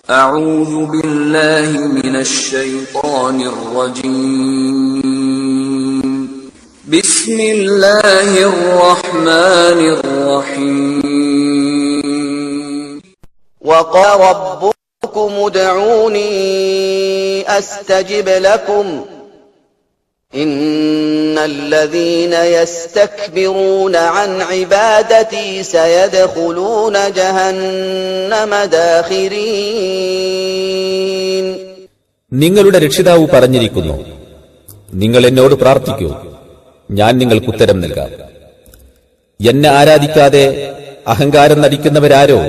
أعوذ بالله من الشيطان الرجيم بسم الله الرحمن الرحيم وقال ربكم ادعوني أستجب لكم إن الذين يستكبرون عن عبادتي سيدخلون جهنم داخرين. നിങ്ങളുടെ രക്ഷിതാവ് പറഞ്ഞിരിക്കുന്നു, നിങ്ങൾ എന്നോട് പ്രാർത്ഥിക്കൂ, ഞാൻ നിങ്ങൾക്ക് ഉത്തരം നൽകാം. എന്നെ ആരാധിക്കാതെ അഹങ്കാരം നടിക്കുന്നവരാരോ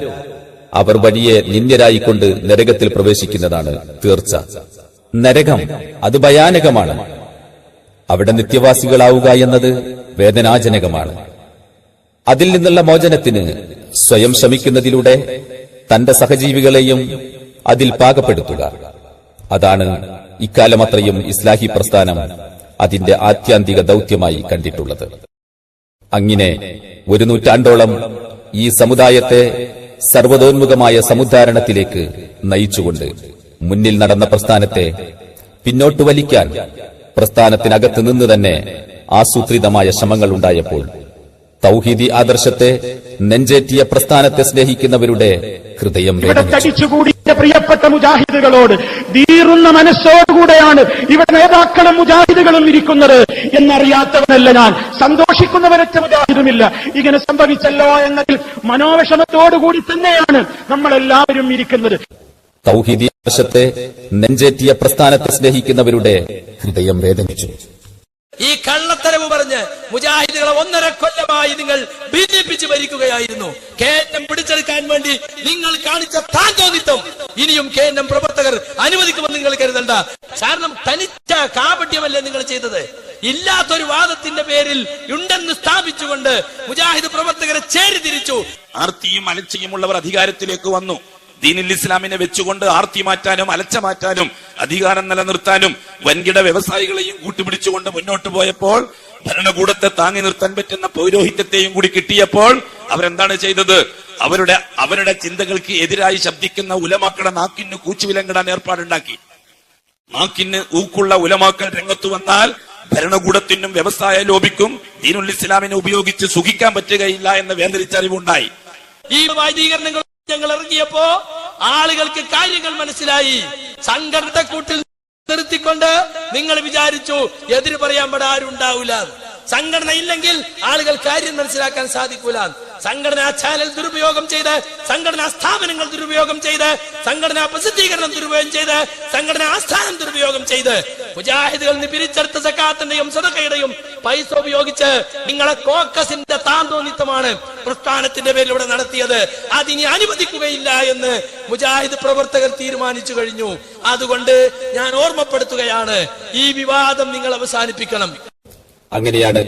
അവർ വഴിയെ നിന്ദ്യരായിക്കൊണ്ട് നരകത്തിൽ പ്രവേശിക്കുന്നതാണ് തീർച്ച. നരകം അത് ഭയാനകമാണ്. അവിടെ നിത്യവാസികളാവുക എന്നത് വേദനാജനകമാണ്. അതിൽ നിന്നുള്ള മോചനത്തിന് സ്വയം ശ്രമിക്കുന്നതിലൂടെ തന്റെ സഹജീവികളെയും അതിൽ പാകപ്പെടുത്തുക, അതാണ് ഇക്കാലമത്രയും ഇസ്ലാഹി പ്രസ്ഥാനം അതിന്റെ ആത്യന്തിക ദൗത്യമായി കണ്ടിട്ടുള്ളത്. അങ്ങനെ 100 നൂറ്റാണ്ടോളം ഈ സമുദായത്തെ സർവ്വതോന്മുഖമായ സമുദ്ധാരണത്തിലേക്ക് നയിച്ചുകൊണ്ട് മുന്നിൽ നടന്ന പ്രസ്ഥാനത്തെ പിന്നോട്ട് വലിക്കാൻ പ്രസ്ഥാനത്തിനകത്ത് നിന്ന് തന്നെ ആസൂത്രിതമായ ശ്രമങ്ങളുണ്ടായപ്പോൾ തൗഹീദി ആദർശത്തെ നെഞ്ചേറ്റിയ പ്രസ്ഥാനത്തെ സ്നേഹിക്കുന്നവരുടെ ഹൃദയം തടിച്ചുകൂടിയ പ്രിയപ്പെട്ട മുജാഹിദുകളോട് ദീറുന്ന മനസ്സോടുകൂടെയാണ് ഇവിടെ നേതാക്കളും മുജാഹിദുകളും ഇരിക്കുന്നത് എന്നറിയാത്തവനല്ല ഞാൻ. സന്തോഷിക്കുന്നവരൊറ്റ മുജാഹിദുമില്ല. ഇങ്ങനെ സംഭവിച്ചല്ലോ എന്നതിൽ മനോവിഷമത്തോടുകൂടി തന്നെയാണ് നമ്മളെല്ലാവരും ഇരിക്കുന്നത്. തൗഹീദി ആദർശത്തെ നെഞ്ചേറ്റിയ പ്രസ്ഥാനത്തെ സ്നേഹിക്കുന്നവരുടെ ഹൃദയം വേദനിച്ചു. ഈ കള്ളത്തരവ് പറഞ്ഞ് മുജാഹിദുകളെ 1.5 കൊല്ലമായി നിങ്ങൾ ഭിന്നിപ്പിച്ച് ഭരിക്കുകയായിരുന്നു. KNM പിടിച്ചെടുക്കാൻ വേണ്ടി നിങ്ങൾ കാണിച്ച താന്തോന്നിത്തം ഇനിയും KNM പ്രവർത്തകർ അനുവദിക്കുമെന്ന് നിങ്ങൾ കരുതണ്ട. കാരണം തനിച്ച കാപട്യമല്ലേ നിങ്ങൾ ചെയ്തത്. ഇല്ലാത്തൊരു വാദത്തിന്റെ പേരിൽ ഉണ്ടെന്ന് സ്ഥാപിച്ചുകൊണ്ട് മുജാഹിദ് പ്രവർത്തകരെ ചേരിതിരിച്ചു. ആർത്തിയും അലച്ചയുമുള്ളവർ അധികാരത്തിലേക്ക് വന്നു. ദീനുൽ ഇസ്ലാമിനെ വെച്ചുകൊണ്ട് ആർത്തി മാറ്റാനും അലച്ച മാറ്റാനും അധികാരം നിലനിർത്താനും വൻകിട വ്യവസായികളെയും കൂട്ടുപിടിച്ചുകൊണ്ട് മുന്നോട്ട് പോയപ്പോൾ ഭരണകൂടത്തെ താങ്ങി നിർത്താൻ പറ്റുന്ന പൗരോഹിത്യത്തെയും കൂടി കിട്ടിയപ്പോൾ അവരെന്താണ് ചെയ്തത്? അവരുടെ ചിന്തകൾക്ക് എതിരായി ശബ്ദിക്കുന്ന ഉലമാക്കളുടെ നാക്കിന് കൂച്ചുവിലങ്ങിടാൻ ഏർപ്പാടുണ്ടാക്കി. നാക്കിന് ഊക്കുള്ള ഉലമാക്കൾ രംഗത്തു വന്നാൽ ഭരണകൂടത്തിനും വ്യവസായ ലോബിക്കും ദീനുൽ ഇസ്ലാമിനെ ഉപയോഗിച്ച് സുഖിക്കാൻ പറ്റുകയില്ല എന്ന വേർതിരിച്ചറിവുണ്ടായി. ഈ വൈദികരണങ്ങൾ ഞങ്ങൾ ഇറങ്ങിയപ്പോ ആളുകൾക്ക് കാര്യങ്ങൾ മനസ്സിലായി. സംഘടനത്തെ കൂട്ടിൽ നിർത്തിക്കൊണ്ട് നിങ്ങൾ വിചാരിച്ചു എതിര് പറയാൻ ഇവിടെ ആരും ഉണ്ടാവില്ല. സംഘടന ഇല്ലെങ്കിൽ ആളുകൾ കാര്യം മനസ്സിലാക്കാൻ സാധിക്കൂല. സംഘടനാ ചാനൽ ദുരുപയോഗം ചെയ്ത്, സംഘടനാ സ്ഥാപനങ്ങൾ ദുരുപയോഗം ചെയ്ത്, സംഘടനാ പ്രസിദ്ധീകരണം ദുരുപയോഗം ചെയ്ത്, സംഘടനാ ആസ്ഥാനം ദുരുപയോഗം ചെയ്ത് മുജാഹിദുകളിൽ നിന്ന് പിരിച്ചെടുത്ത സക്കാത്തിന്റെയും സദഖയുടെയും പൈസ ഉപയോഗിച്ച് നിങ്ങളെ കോക്കസിന്റെ താന്തോന്നിത്തമാണ് പ്രസ്ഥാനത്തിന്റെ പേരിലൂടെ നടത്തിയത്. അതിനി അനുവദിക്കുകയില്ല എന്ന് മുജാഹിദ് പ്രവർത്തകർ തീരുമാനിച്ചു കഴിഞ്ഞു. അതുകൊണ്ട് ഞാൻ ഓർമ്മപ്പെടുത്തുകയാണ്, ഈ വിവാദം നിങ്ങൾ അവസാനിപ്പിക്കണം. അങ്ങനെയാണ്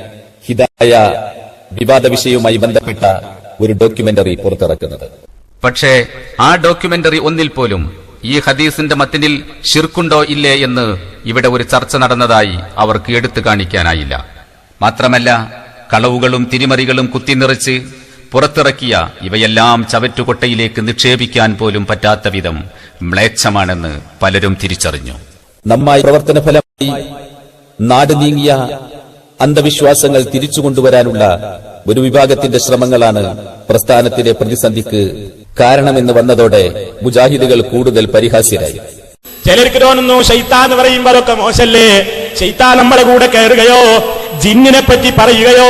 ഹിദായ വിവാദ വിഷയവുമായി ബന്ധപ്പെട്ട ഒരു ഡോക്യുമെന്ററി പുറത്തിറക്കുന്നത്. പക്ഷേ ആ ഡോക്യുമെന്ററി ഒന്നിൽ പോലും ഈ ഹദീസിന്റെ മത്തിനിൽ ശിർക്കുണ്ടോ ഇല്ലേ എന്ന് ഇവിടെ ഒരു ചർച്ച നടന്നതായി അവർക്ക് എടുത്തു കാണിക്കാനായില്ല. മാത്രമല്ല കളവുകളും തിരിമറികളും കുത്തിനിറച്ച് പുറത്തിറക്കിയ ഇവയെല്ലാം ചവറ്റുകൊട്ടയിലേക്ക് നിക്ഷേപിക്കാൻ പോലും പറ്റാത്ത വിധം മ്ലേച്ഛമാണെന്ന് പലരും തിരിച്ചറിഞ്ഞു. നന്നായി പ്രവർത്തന ഫലമായി നാട് നീങ്ങിയ അന്ധവിശ്വാസങ്ങൾ തിരിച്ചുകൊണ്ടുവരാനുള്ള ഒരു വിഭാഗത്തിന്റെ ശ്രമങ്ങളാണ് പ്രസ്ഥാനത്തിലെ പ്രതിസന്ധിക്ക് കാരണമെന്ന് വന്നതോടെ മുജാഹിദുകൾ കൂടുതൽ പരിഹാസ്യരായി. ചിലർക്ക് തോന്നുന്നു ശൈത്താൻ എന്ന് പറയുമ്പോ അതൊക്കെ മോശല്ലേ, ശൈത്താൻ നമ്മളെ കൂടെ കയറുകയോ ജിന്നിനെ പറ്റി പറയുകയോ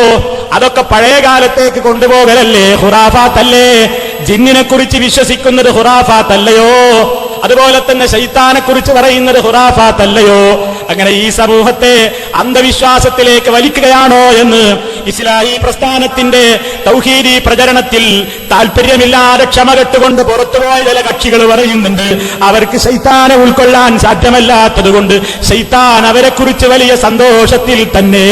അതൊക്കെ പഴയ കാലത്തേക്ക് കൊണ്ടുപോകലല്ലേ, ഖുറാഫാത്തല്ലേ. ജിന്നിനെ കുറിച്ച് വിശ്വസിക്കുന്നത് ഖുറാഫാത്തല്ലയോ? അതുപോലെ തന്നെ ശൈത്താനെ കുറിച്ച് പറയുന്നത് ഖുറാഫാത്തല്ലയോ? അങ്ങനെ ഈ സമൂഹത്തെ അന്ധവിശ്വാസത്തിലേക്ക് വലിക്കുകയാണോ എന്ന് ഇസ്ലാഹി പ്രസ്ഥാനത്തിന്റെ തൗഹീദി പ്രചരണത്തിൽ താല്പര്യമില്ലാതെ ക്ഷമ കെട്ടുകൊണ്ട് പുറത്തുപോയ ചില കക്ഷികൾ പറയുന്നുണ്ട്. അവർക്ക് ശൈത്താനെ ഉൾക്കൊള്ളാൻ സാധ്യമല്ലാത്തതുകൊണ്ട് ശൈത്താൻ അവരെ കുറിച്ച് വലിയ സന്തോഷത്തിൽ തന്നെ.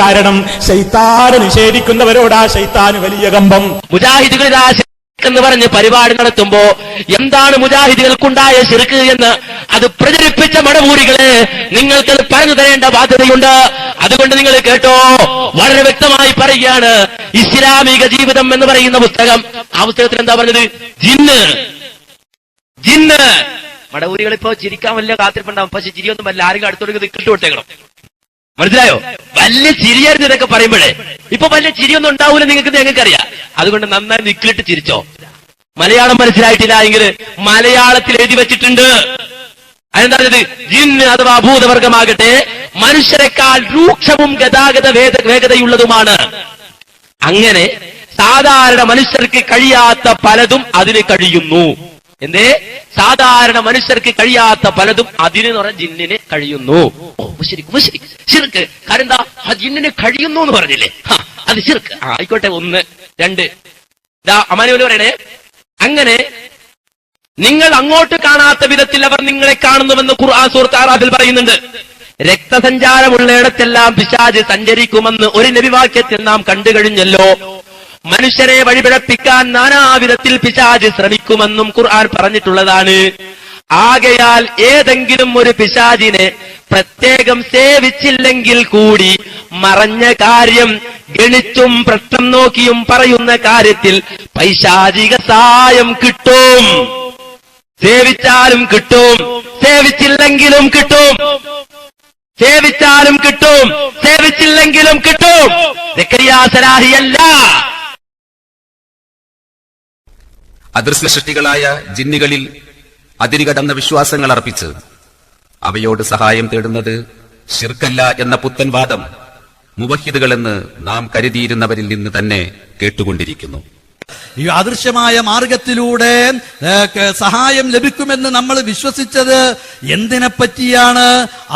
കാരണം ശൈത്താനെ നിഷേധിക്കുന്നവരോടാ ശൈത്താന് വലിയ കമ്പം. മുജാഹിദുകൾ എന്ന് പറഞ്ഞ് പരിപാടി നടത്തുമ്പോ എന്താണ് മുജാഹിദുകൾക്കുണ്ടായ ശിർക്ക് എന്ന് അത് പ്രചരിപ്പിച്ച മടമൂരികളെ നിങ്ങൾക്കത് പറഞ്ഞു തരേണ്ട ബാധ്യതയുണ്ട്. അതുകൊണ്ട് നിങ്ങൾ കേട്ടോ, വളരെ വ്യക്തമായി പറയുകയാണ്. ഇസ്ലാമിക ജീവിതം എന്ന് പറയുന്ന പുസ്തകം, ആ പുസ്തകത്തിൽ എന്താ പറഞ്ഞത്? ജിന്ന് മടവൂരികൾ ഇപ്പോ ചിരിക്കാൻ വലിയ കാത്തിരിപ്പുണ്ടാവും, പക്ഷെ ചിരിയൊന്നും വല്ല ആരെങ്കിലും അടുത്തോട്ട് നിക്കിട്ട് കൊടുത്തേക്കണം. മനസ്സിലായോ? വലിയ ചിരിയായിരുന്നു ഇതൊക്കെ പറയുമ്പോഴേ. ഇപ്പൊ വലിയ ചിരിയൊന്നും ഉണ്ടാവൂല ഞങ്ങൾക്കറിയാം. അതുകൊണ്ട് നന്നായി നിക്കിലിട്ട് ചിരിച്ചോ. മലയാളം മനസ്സിലായിട്ടില്ല എങ്കിൽ മലയാളത്തിൽ എഴുതി വെച്ചിട്ടുണ്ട്. അതെന്താ പറഞ്ഞത്? ജിന്ന് അഥവാ ഭൂതവർഗമാകട്ടെ മനുഷ്യരെക്കാൾ രൂക്ഷവും ഗതാഗത വേഗതയുള്ളതുമാണ്. അങ്ങനെ സാധാരണ മനുഷ്യർക്ക് കഴിയാത്ത പലതും അതിന് കഴിയുന്നു. എന്തേ? സാധാരണ മനുഷ്യർക്ക് കഴിയാത്ത പലതും അതിന് എന്ന് പറഞ്ഞ ജിന്നിന് കഴിയുന്നു. ശിർക്ക്. കാരണം എന്താ? ആ ജിന്നിന് കഴിയുന്നു എന്ന് പറഞ്ഞില്ലേ, അത് ശിർക്ക്. ആയിക്കോട്ടെ. 1, 2 അമാനുവല് പറയണേ. അങ്ങനെ നിങ്ങൾ അങ്ങോട്ട് കാണാത്ത വിധത്തിൽ അവർ നിങ്ങളെ കാണുന്നുവെന്ന് ഖുർആൻ സൂറത്ത് അറാഫിൽ പറയുന്നുണ്ട്. രക്തസഞ്ചാരമുള്ളയിടത്തെല്ലാം പിശാച് സഞ്ചരിക്കുമെന്ന് ഒരു നബിവാക്യത്തിൽ നാം കണ്ടു കഴിഞ്ഞല്ലോ. മനുഷ്യരെ വഴിപിഴപ്പിക്കാൻ നാനാവിധത്തിൽ പിശാച് ശ്രമിക്കുമെന്നും ഖുർആൻ പറഞ്ഞിട്ടുള്ളതാണ്. ആകയാൽ ഏതെങ്കിലും ഒരു പിശാചിനെ പ്രത്യേകം സേവിച്ചില്ലെങ്കിൽ കൂടി മറഞ്ഞ കാര്യം ഗണിച്ചും പ്രശ്നം നോക്കിയും പറയുന്ന കാര്യത്തിൽ പൈശാചിക സഹായം കിട്ടും. സേവിച്ചാലും കിട്ടും, സേവിച്ചില്ലെങ്കിലും കിട്ടും. സേവിച്ചാലും കിട്ടും, സേവിച്ചില്ലെങ്കിലും കിട്ടും. സക്കരിയാ സലാഹിയല്ല. അദൃശ്യ സൃഷ്ടികളായ ജിന്നുകളിൽ അതിരുകടന്ന വിശ്വാസങ്ങൾ അർപ്പിച്ച് അവയോട് സഹായം തേടുന്നത് ശിർക്കല്ല എന്ന പുത്തൻ വാദം മുവഹിദുകളെന്ന് നാം കരുതിയിരുന്നവരിൽ നിന്ന് തന്നെ കേട്ടുകൊണ്ടിരിക്കുന്നു. ഈ അദൃശ്യമായ മാർഗത്തിലൂടെ സഹായം ലഭിക്കുമെന്ന് നമ്മൾ വിശ്വസിച്ചത് എന്തിനെ പറ്റിയാണ്?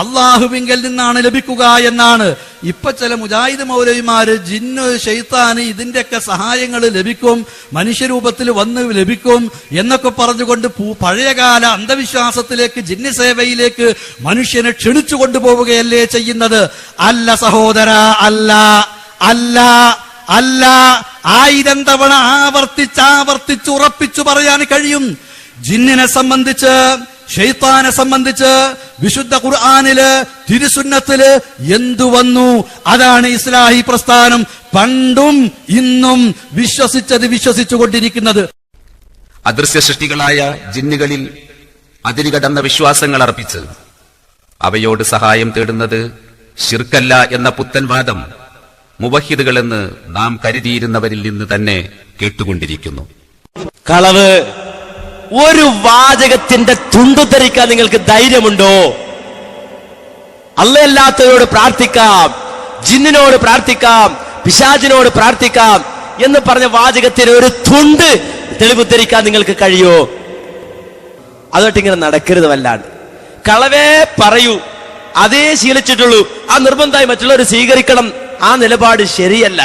അള്ളാഹുവിങ്കൽ നിന്നാണ് ലഭിക്കുക എന്നാണ്. ഇപ്പൊ ചില മുജാഹിദ് മൗലവിമാര് ജിന്ന്, ശൈത്താന് ഇതിന്റെയൊക്കെ സഹായങ്ങൾ ലഭിക്കും, മനുഷ്യരൂപത്തിൽ വന്ന് ലഭിക്കും എന്നൊക്കെ പറഞ്ഞുകൊണ്ട് പഴയകാല അന്ധവിശ്വാസത്തിലേക്ക്, ജിന്ന് സേവയിലേക്ക് മനുഷ്യനെ ക്ഷണിച്ചു കൊണ്ടുപോവുകയല്ലേ ചെയ്യുന്നത്? അല്ല സഹോദര, അല്ല അല്ല അല്ല. 1000 തവണ ആവർത്തിച്ച് ഉറപ്പിച്ചു പറയാൻ കഴിയും. ജിന്നിനെ സംബന്ധിച്ച്, ശൈത്താനെ സംബന്ധിച്ച് വിശുദ്ധ ഖുർആനില്, തിരുസുന്നത്തില് എന്തു വന്നു അതാണ് ഇസ്ലാഹി പ്രസ്ഥാനം പണ്ടും ഇന്നും വിശ്വസിച്ചുകൊണ്ടിരിക്കുന്നത്. അദൃശ്യ സൃഷ്ടികളായ ജിന്നുകളിൽ അതിരുകടന്ന വിശ്വാസങ്ങൾ അർപ്പിച്ച് അവയോട് സഹായം തേടുന്നത് ശിർക്കല്ല എന്ന പുത്തൻ വാദം മുവഹിദുകളെന്ന് നാം കരുതിയിരുന്നവരിൽ നിന്ന് തന്നെ കേട്ടുകൊണ്ടിരിക്കുന്നു. കളവ്. ഒരു വാചകത്തിന്റെ തുണ്ടുധരിക്കാൻ നിങ്ങൾക്ക് ധൈര്യമുണ്ടോ? അല്ലാത്തവരോട് പ്രാർത്ഥിക്കാം, ജിന്നിനോട് പ്രാർത്ഥിക്കാം, പിശാചിനോട് പ്രാർത്ഥിക്കാം എന്ന് പറഞ്ഞ വാചകത്തിന് ഒരു തുണ്ട് തെളിവുദ്ധരിക്കാൻ നിങ്ങൾക്ക് കഴിയോ? അതോട്ട് ഇങ്ങനെ നടക്കരുത്. വല്ലാണ്ട് കളവേ പറയൂ, അതേ ശീലിച്ചിട്ടുള്ളൂ. ആ നിർബന്ധമായി മറ്റുള്ളവർ സ്വീകരിക്കണം. ആ നിലപാട് ശരിയല്ല.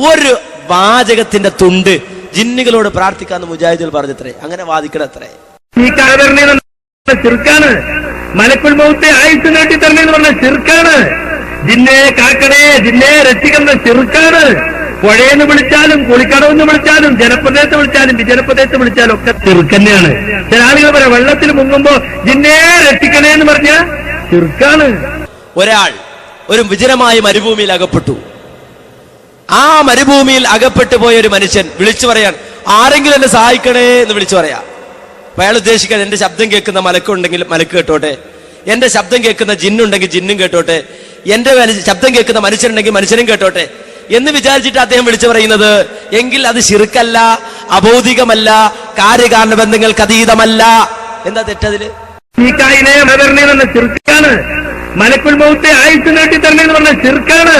ഒരു വാചകത്തിന്റെ തുണ്ട് ജിന്നുകളോട് പ്രാർത്ഥിക്കാന്ന് മുജാഹിദുകൾ പറഞ്ഞത്രേ. അങ്ങനെ വാദിക്കണത്രേ. ഈ ചെറുക്കാണ്. മലക്കുൽ മൗത്തെ ആയുസ് നീട്ടി തരണെന്ന് പറഞ്ഞ ചെറുക്കാണ്. ജിന്നെ കാക്കണേ, ജിന്നെ രക്ഷിക്കുന്ന ചെറുക്കാണ്. പുഴയെന്ന് വിളിച്ചാലും, കുളിക്കടവെന്ന് വിളിച്ചാലും, ജനപ്രദേശത്ത് വിളിച്ചാലും, വിജനപ്രദേശത്ത് വിളിച്ചാലും ഒക്കെ ചെറുക്കന്നെയാണ്. ചില ആളുകൾ പറയാം വെള്ളത്തിൽ മുങ്ങുമ്പോ ജിന്നെ രക്ഷിക്കണേ എന്ന് പറഞ്ഞ ചെറുക്കാണ്. ഒരാൾ ഒരു വിജനമായ മരുഭൂമിയിൽ അകപ്പെട്ടു. ആ മരുഭൂമിയിൽ അകപ്പെട്ടു പോയ ഒരു മനുഷ്യൻ വിളിച്ചു പറയാൻ, ആരെങ്കിലും എന്നെ സഹായിക്കണേ എന്ന് വിളിച്ചു പറയാ. അയാൾ ഉദ്ദേശിക്കാൻ, എന്റെ ശബ്ദം കേൾക്കുന്ന മലക്കുണ്ടെങ്കിൽ മലക്ക് കേട്ടോട്ടെ, എന്റെ ശബ്ദം കേൾക്കുന്ന ജിന്നുണ്ടെങ്കിൽ ജിന്നും കേട്ടോട്ടെ, എന്റെ ശബ്ദം കേൾക്കുന്ന മനുഷ്യനുണ്ടെങ്കിൽ മനുഷ്യനും കേട്ടോട്ടെ എന്ന് വിചാരിച്ചിട്ട് അദ്ദേഹം വിളിച്ചു പറയുന്നത്. എങ്കിൽ അത് ശിർക്കല്ല, അബൗദികമല്ല, കാര്യകാരണ ബന്ധങ്ങൾക്ക് അതീതമല്ല. എന്താ തെറ്റതില്? ചെറുക്കാണ്. മലക്കുൽ മൗത്തെ ആയുസ് നീട്ടി തരണെന്ന് പറഞ്ഞ ചെറുക്കാണ്.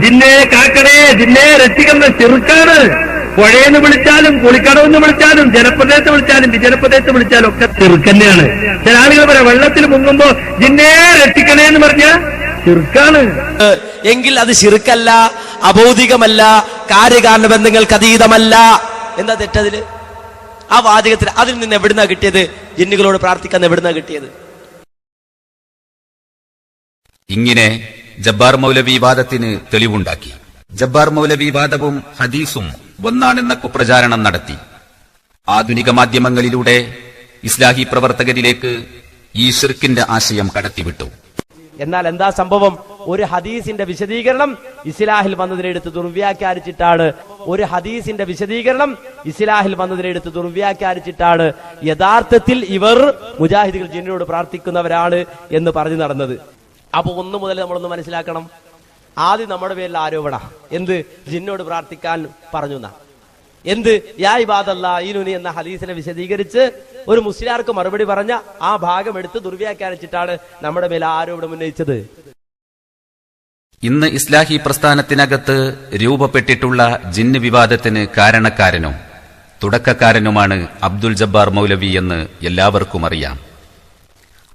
ജിന്നെ കാക്കണേ, ജിന്നെ രക്ഷിക്കുന്ന ചെറുക്കാണ്. പുഴയെന്ന് വിളിച്ചാലും, കുളിക്കടവെന്ന് വിളിച്ചാലും, ജനപ്രദേശത്ത് വിളിച്ചാലും, വിജനപ്രദേശത്ത് വിളിച്ചാലും ഒക്കെ ചെറുക്കന്നെയാണ്. ചില ആളുകൾ പറയാം വെള്ളത്തിൽ മുങ്ങുമ്പോ ജിന്നെ രക്ഷിക്കണേ എന്ന് പറഞ്ഞ ചെറുക്കാണ്. എങ്കിൽ അത് ശിർക്കല്ല, അബൗദികമല്ല, കാര്യകാരണ ബന്ധങ്ങൾക്ക് അതീതമല്ല. എന്താ തെറ്റതില്? ആ വാചകത്തിൽ അതിൽ നിന്ന് എവിടുന്നാ കിട്ടിയത്? ജിന്നുകളോട് പ്രാർത്ഥിക്കാൻ എവിടുന്നാ കിട്ടിയത്? ഇങ്ങനെ ജബ്ബാർ മൗലവി വാദത്തിന് തെളിവുണ്ടാക്കി. ജബ്ബാർ മൗലവി വാദവും ഹദീസും ഒന്നാണെന്ന കുപ്രചാരണം നടത്തി. ആധുനിക മാധ്യമങ്ങളിലൂടെ ഇസ്ലാഹി പ്രവർത്തകരിലേക്ക് ഈ ശിർക്കിന്റെ ആശയം കടത്തിവിട്ടു. എന്നാൽ എന്താ സംഭവം? ഒരു ഹദീസിന്റെ വിശദീകരണം ഇസ്ലാഹിൽ വന്നതിനെടുത്ത് ദുർവ്യാഖ്യാനിച്ചിട്ടാണ് യഥാർത്ഥത്തിൽ ഇവർ മുജാഹിദുകൾ ജിന്നിനോട് പ്രാർത്ഥിക്കുന്നവരാണ് എന്ന് പറഞ്ഞു നടന്നത്. അപ്പൊ ഒന്നു മുതൽ നമ്മളൊന്ന് മനസ്സിലാക്കണം. ആദ്യം നമ്മുടെ പേരിൽ ആരോപണ എന്ത് ജിന്നോട് പ്രാർത്ഥിക്കാൻ പറഞ്ഞു എന്ത് യാ ഇബാദല്ലാ ഈനുനി എന്ന ഹദീസിനെ വിശദീകരിച്ച് ഒരു മുസ്ലിയാർക്ക് മറുപടി പറഞ്ഞ ആ ഭാഗം എടുത്ത് ദുർവ്യാഖ്യാനിച്ചിട്ടാണ് നമ്മുടെ മേൽ ആരോപണം ഉന്നയിച്ചത്. ഇന്ന് ഇസ്ലാഹി പ്രസ്ഥാനത്തിനകത്ത് രൂപപ്പെട്ടിട്ടുള്ള ജിന്ന് വിവാദത്തിന് കാരണക്കാരനും തുടക്കക്കാരനുമാണ് അബ്ദുൽ ജബ്ബാർ മൗലവി എന്ന് എല്ലാവർക്കും അറിയാം.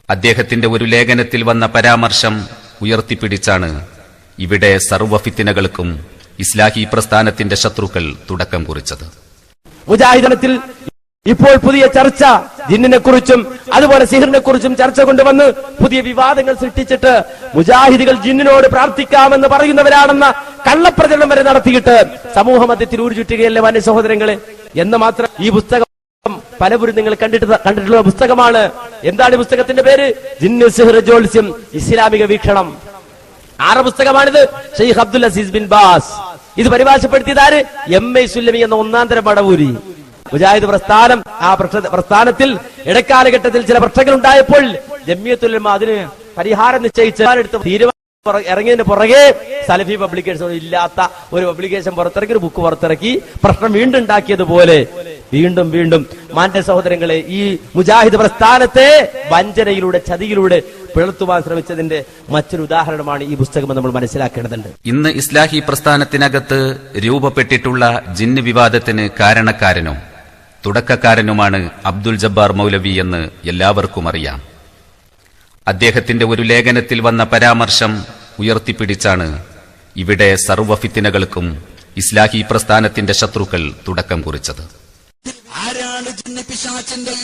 അദ്ദേഹത്തിന്റെ ഒരു ലേഖനത്തിൽ വന്ന പരാമർശം ഉയർത്തിപ്പിടിച്ചാണ് ഇവിടെ സർവ്വഫിത്തിനകൾക്കും ഇസ്ലാഹി പ്രസ്ഥാനത്തിന്റെ ശത്രുക്കൾ തുടക്കം കുറിച്ചത്. മുജാഹിദനത്തിൽ ഇപ്പോൾ പുതിയ ചർച്ച ജിന്നിനെ കുറിച്ചും അതുപോലെ സിഹിറിനെ കുറിച്ചും ചർച്ച കൊണ്ടുവന്ന് പുതിയ വിവാദങ്ങൾ സൃഷ്ടിച്ചിട്ട് മുജാഹിദികൾ ജിന്നിനോട് പ്രാർത്ഥിക്കാമെന്ന് പറയുന്നവരാണെന്ന കള്ളപ്രചരണം വരെ നടത്തിയിട്ട് സമൂഹ മധ്യത്തിൽ ഊരുചുറ്റുകയല്ലേ മാന്യ സഹോദരങ്ങളെ എന്ന് മാത്രം. ഈ പുസ്തകം പലവരും നിങ്ങൾ കണ്ടിട്ടുള്ള പുസ്തകമാണ്. എന്താണ് ഈ പുസ്തകത്തിന്റെ പേര്? ജിന്ന് സിഹിർ ജ്യോത്സ്യം ഇസ്ലാമിക വീക്ഷണം. ആറ് പുസ്തകമാണിത്. Sheikh Abdul Aziz bin Baz. ഇത് പരിഭാഷപ്പെടുത്തിയതാര്? എം.എ. സുല്ലമി എന്ന ഒന്നാന്തരം മടവൂരി. മുജാഹിദ് പ്രസ്ഥാനം, ആ പ്രസ്ഥാനത്തിൽ ഇടക്കാലഘട്ടത്തിൽ ചില പ്രശ്നങ്ങൾ ഉണ്ടായപ്പോൾ ജമിയത്തുൽ ഉലമ അതിന് പരിഹാരം നിശ്ചയിച്ച് തീരുമാനം ഇറങ്ങിയതിന് പുറകെ സലഫി പബ്ലിക്കേഷൻ ഇല്ലാത്ത ഒരു പബ്ലിക്കേഷൻ പുറത്തിറക്കി, ഒരു ബുക്ക് പുറത്തിറക്കി, പ്രശ്നം വീണ്ടും ഉണ്ടാക്കിയതുപോലെ വീണ്ടും വീണ്ടും മാന്യ സഹോദരങ്ങളെ ഈ മുജാഹിദ് പ്രസ്ഥാനത്തെ വഞ്ചനയിലൂടെ ചതിയിലൂടെ പിളർത്തുവാൻ ശ്രമിച്ചതിന്റെ മറ്റൊരു ഉദാഹരണമാണ് ഈ പുസ്തകം നമ്മൾ മനസ്സിലാക്കേണ്ടതുണ്ട്. ഇന്ന് ഇസ്ലാഹി പ്രസ്ഥാനത്തിനകത്ത് രൂപപ്പെട്ടിട്ടുള്ള ജിന്ന് വിവാദത്തിന് കാരണക്കാരനും തുടക്കക്കാരനുമാണ് അബ്ദുൽ ജബ്ബാർ മൗലവി എന്ന് എല്ലാവർക്കും അറിയാം. അദ്ദേഹത്തിന്റെ ഒരു ലേഖനത്തിൽ വന്ന പരാമർശം ഉയർത്തിപ്പിടിച്ചാണ് ഇവിടെ സർവ്വഫിത്തിനകൾക്കും ഇസ്ലാഹി പ്രസ്ഥാനത്തിന്റെ ശത്രുക്കൾ തുടക്കം കുറിച്ചത്. ആരാണ് ജിന്ന് പിശാചിന്റെ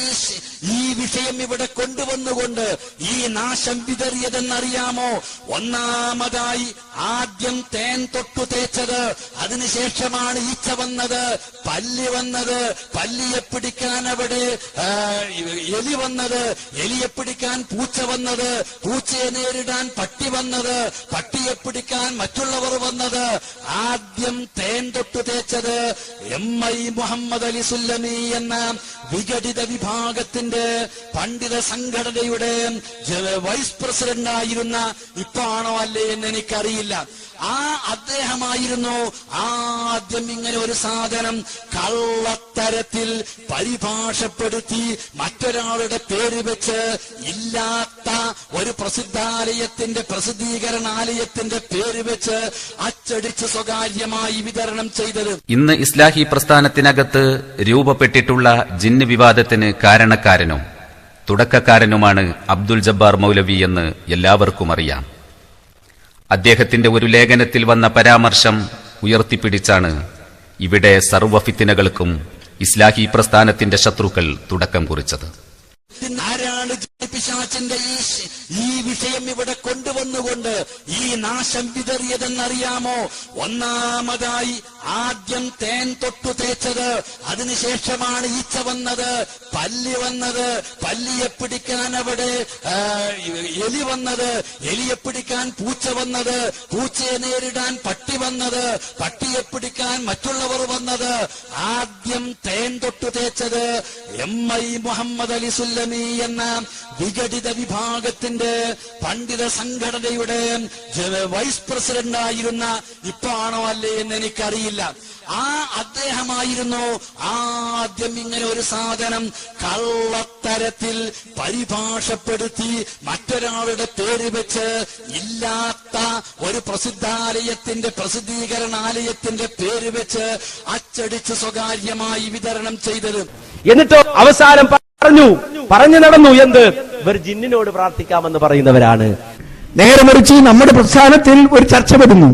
ഈ വിഷയം ഇവിടെ കൊണ്ടുവന്നുകൊണ്ട് ഈ നാശം വിതറിയതെന്നറിയാമോ? ഒന്നാമതായി ആദ്യം തേൻ തൊട്ടു തേച്ചത്, അതിനുശേഷമാണ് ഈച്ച വന്നത്, പല്ലി വന്നത്, പല്ലിയെ പിടിക്കാൻ അവിടെ എലി വന്നത്, എലിയെ പിടിക്കാൻ പൂച്ച വന്നത്, പൂച്ചയെ നേരിടാൻ പട്ടി വന്നത്, പട്ടിയെ പിടിക്കാൻ മറ്റുള്ളവർ വന്നത്. ആദ്യം തേൻ തൊട്ടു തേച്ചത് എം.ഐ. മുഹമ്മദ് അലി സുല്ലമി എന്ന വിഘടിത വിഭാഗത്തിന്റെ പണ്ഡിത സംഘടനയുടെ വൈസ് പ്രസിഡന്റ് ആയിരുന്ന, ഇപ്പൊ ആണോ അല്ലേ എന്ന് എനിക്കറിയില്ല, ആ അദ്ദേഹമായിരുന്നു ആദ്യം ഇങ്ങനെ ഒരു സാധനം കള്ളത്തരത്തിൽ പരിഭാഷപ്പെടുത്തി മറ്റൊരാളുടെ പേര് വെച്ച് ഇല്ലാത്ത ഒരു പ്രസിദ്ധാലയത്തിന്റെ പ്രസിദ്ധീകരണാലയത്തിന്റെ പേര് വെച്ച് അച്ചടിച്ച് സ്വകാര്യമായി വിതരണം ചെയ്തത്. ഇന്ന് ഇസ്ലാഹി പ്രസ്ഥാനത്തിനകത്ത് രൂപപ്പെട്ടിട്ടുള്ള ജിന്ന് വിവാദത്തിന് കാരണക്കാരനും തുടക്കക്കാരനുമാണ് അബ്ദുൽ ജബ്ബാർ മൗലവി എന്ന് എല്ലാവർക്കും അറിയാം. അദ്ദേഹത്തിന്റെ ഒരു ലേഖനത്തിൽ വന്ന പരാമർശം ഉയർത്തിപ്പിടിച്ചാണ് ഇവിടെ സർവ്വഫിത്തിനകൾക്കും ഇസ്ലാഹി പ്രസ്ഥാനത്തിന്റെ ശത്രുക്കൾ തുടക്കം കുറിച്ചത്. ആരാണ് പിശാചിന്റെ ഈ വിഷയം ഇവിടെ കൊണ്ടുവന്നുകൊണ്ട് ഈ നാശം വിതറിയതെന്നറിയാമോ? ഒന്നാമതായി ആദ്യം തേൻ തൊട്ടു തേച്ചത്, അതിനുശേഷമാണ് ഈച്ച വന്നത്, പല്ലി വന്നത്, പല്ലിയെ പിടിക്കാൻ അവിടെ എലി വന്നത്, എലിയെ പിടിക്കാൻ പൂച്ച വന്നത്, പൂച്ചയെ നേരിടാൻ പട്ടി വന്നത്, പട്ടിയെ പിടിക്കാൻ മറ്റുള്ളവർ വന്നത്. ആദ്യം തേൻ തൊട്ടു തേച്ചത് എം.ഐ. മുഹമ്മദ് അലി സുല്ലമി എന്ന വിഘടിത വിഭാഗത്തിന്റെ പണ്ഡിത സംഘടനയുടെ വൈസ് പ്രസിഡന്റ് ആയിരുന്ന, ഇപ്പൊ ആണോ അല്ലേ എന്ന് എനിക്കറിയില്ല, ആ അദ്ദേഹമായിരുന്നു ആദ്യം ഇങ്ങനെ ഒരു സാധനം കള്ളത്തരത്തിൽ പരിഭാഷപ്പെടുത്തി മറ്റൊരാളുടെ പേര് വെച്ച് ഇല്ലാത്ത ഒരു പ്രസിദ്ധാലയത്തിന്റെ പ്രസിദ്ധീകരണാലയത്തിന്റെ പേര് വെച്ച് അച്ചടിച്ച് സ്വകാര്യമായി വിതരണം ചെയ്തത്. എന്നിട്ടോ അവസാനം പറഞ്ഞു നടന്നു എന്ത്? ഇവർ ജിന്നിനോട് പ്രാർത്ഥിക്കാമെന്ന് പറയുന്നവരാണ്. നേരെ മറിച്ച് നമ്മുടെ പ്രസ്ഥാനത്തിൽ ഒരു ചർച്ച വരുന്നു,